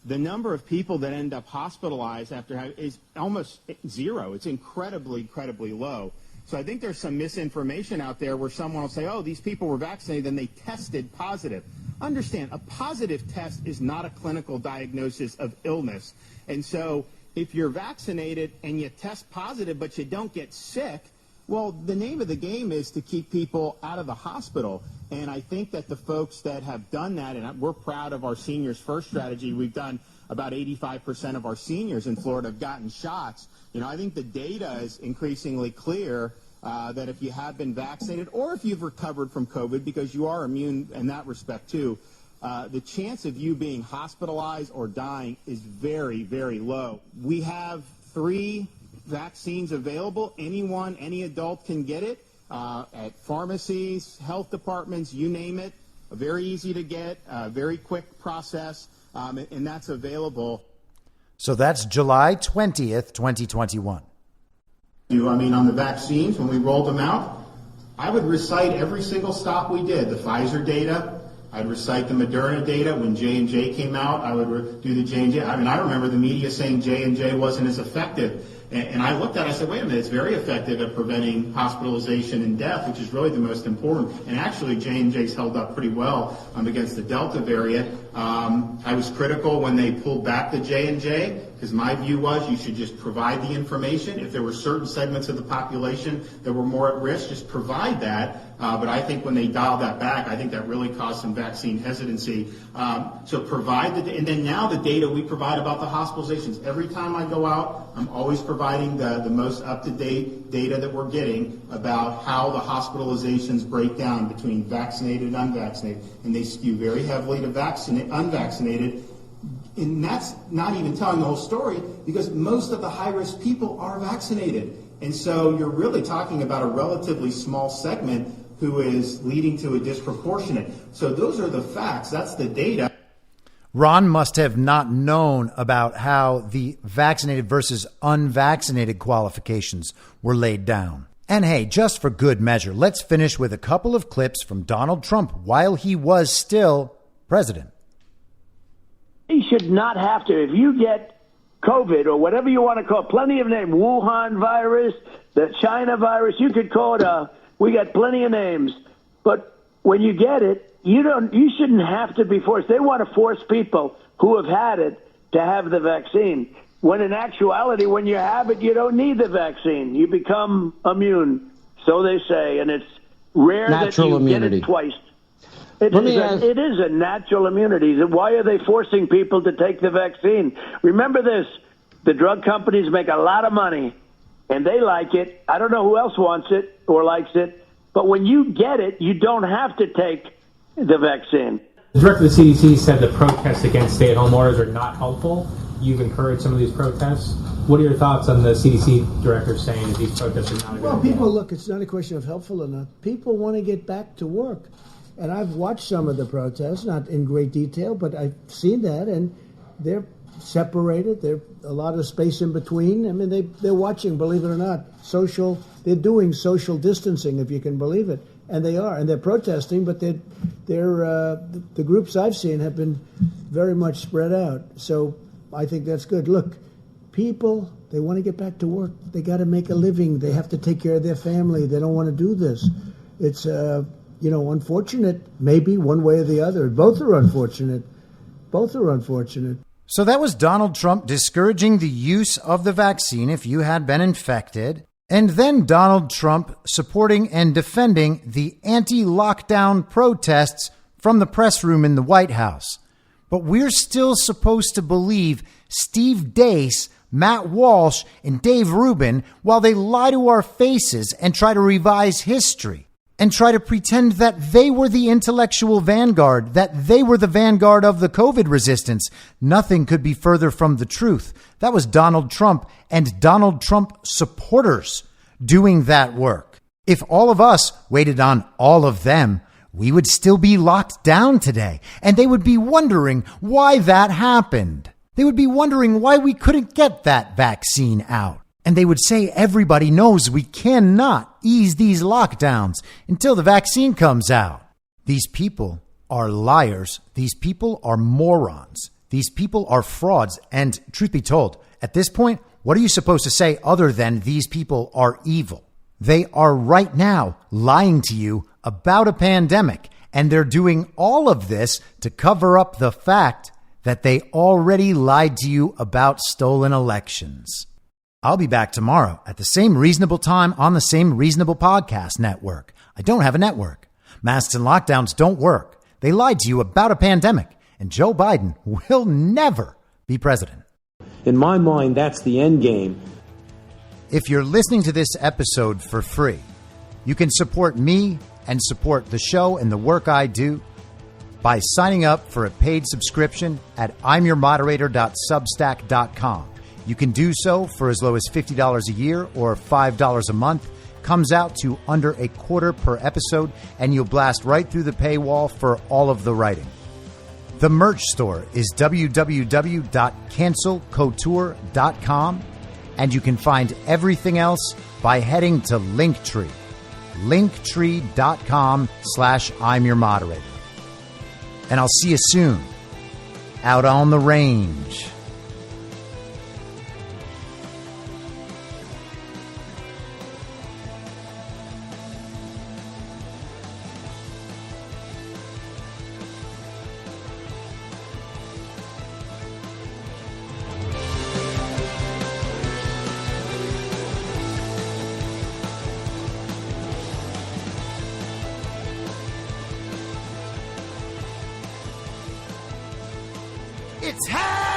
the number of people that end up hospitalized is almost zero. It's incredibly, incredibly low. So I think there's some misinformation out there where someone will say, oh, these people were vaccinated and they tested positive. Understand, a positive test is not a clinical diagnosis of illness. And so if you're vaccinated and you test positive but you don't get sick, well, the name of the game is to keep people out of the hospital. And I think that the folks that have done that, and we're proud of our Seniors First strategy, we've done about 85% of our seniors in Florida have gotten shots. I think the data is increasingly clear that if you have been vaccinated or if you've recovered from COVID, because you are immune in that respect too, the chance of you being hospitalized or dying is very, very low. We have 3 vaccines available. Any adult can get it at pharmacies, health departments, you name it. Very easy to get, very quick process, and that's available. So that's July 20th, 2021. On the vaccines, when we rolled them out, I would recite every single stop we did. The Pfizer data, I'd recite the Moderna data. When J&J came out, I would do the J&J. I remember the media saying J&J wasn't as effective. And I looked at it, I said, wait a minute, it's very effective at preventing hospitalization and death, which is really the most important. And actually, J&J's held up pretty well against the Delta variant. I was critical when they pulled back the J&J, because my view was you should just provide the information. If there were certain segments of the population that were more at risk, just provide that. But I think when they dialed that back, I think that really caused some vaccine hesitancy. So provide and then now the data we provide about the hospitalizations. Every time I go out, I'm always providing the most up-to-date data that we're getting about how the hospitalizations break down between vaccinated and unvaccinated. And they skew very heavily to unvaccinated. And that's not even telling the whole story, because most of the high-risk people are vaccinated. And so you're really talking about a relatively small segment who is leading to a disproportionate. So those are the facts. That's the data. Ron must have not known about how the vaccinated versus unvaccinated qualifications were laid down. And hey, just for good measure, let's finish with a couple of clips from Donald Trump while he was still president. He should not have to. If you get COVID or whatever you want to call it, plenty of names, Wuhan virus, the China virus, you could call it we got plenty of names. But when you get it, you shouldn't have to be forced. They want to force people who have had it to have the vaccine. When in actuality, when you have it, you don't need the vaccine. You become immune, so they say, and it's rare natural that you immunity. Get it twice. It is a natural immunity. Why are they forcing people to take the vaccine? Remember this, the drug companies make a lot of money, and they like it. I don't know who else wants it or likes it, but when you get it, you don't have to take the vaccine. The director of the CDC said the protests against stay-at-home orders are not helpful. You've encouraged some of these protests. What are your thoughts on the CDC director saying that these protests are not a good Well, people, look, it's not a question of helpful or not. People want to get back to work. And I've watched some of the protests, not in great detail, but I've seen that, and they're separated. There's a lot of space in between. I mean, they're watching, believe it or not, they're doing social distancing, if you can believe it. And they are, and they're protesting, but the groups I've seen have been very much spread out. So I think that's good. Look, people, they want to get back to work. They got to make a living. They have to take care of their family. They don't want to do this. It's, unfortunate, maybe one way or the other. Both are unfortunate. So that was Donald Trump discouraging the use of the vaccine if you had been infected. And then Donald Trump supporting and defending the anti-lockdown protests from the press room in the White House. But we're still supposed to believe Steve Deace, Matt Walsh, and Dave Rubin while they lie to our faces and try to revise history and try to pretend that they were the intellectual vanguard, that they were the vanguard of the COVID resistance. Nothing could be further from the truth. That was Donald Trump and Donald Trump supporters doing that work. If all of us waited on all of them, we would still be locked down today, and they would be wondering why that happened. They would be wondering why we couldn't get that vaccine out. And they would say everybody knows we cannot ease these lockdowns until the vaccine comes out. These people are liars. These people are morons. These people are frauds. And truth be told, at this point, what are you supposed to say other than these people are evil? They are right now lying to you about a pandemic, and they're doing all of this to cover up the fact that they already lied to you about stolen elections. I'll be back tomorrow at the same reasonable time on the same reasonable podcast network. I don't have a network. Masks and lockdowns don't work. They lied to you about a pandemic, and Joe Biden will never be president. In my mind, that's the end game. If you're listening to this episode for free, you can support me and support the show and the work I do by signing up for a paid subscription at imyourmoderator.substack.com. You can do so for as low as $50 a year or $5 a month. Comes out to under $0.25 per episode, and you'll blast right through the paywall for all of the writing. The merch store is www.cancelcouture.com, and you can find everything else by heading to Linktree. Linktree.com/I'mYourModerator. And I'll see you soon out on the range. It's happening!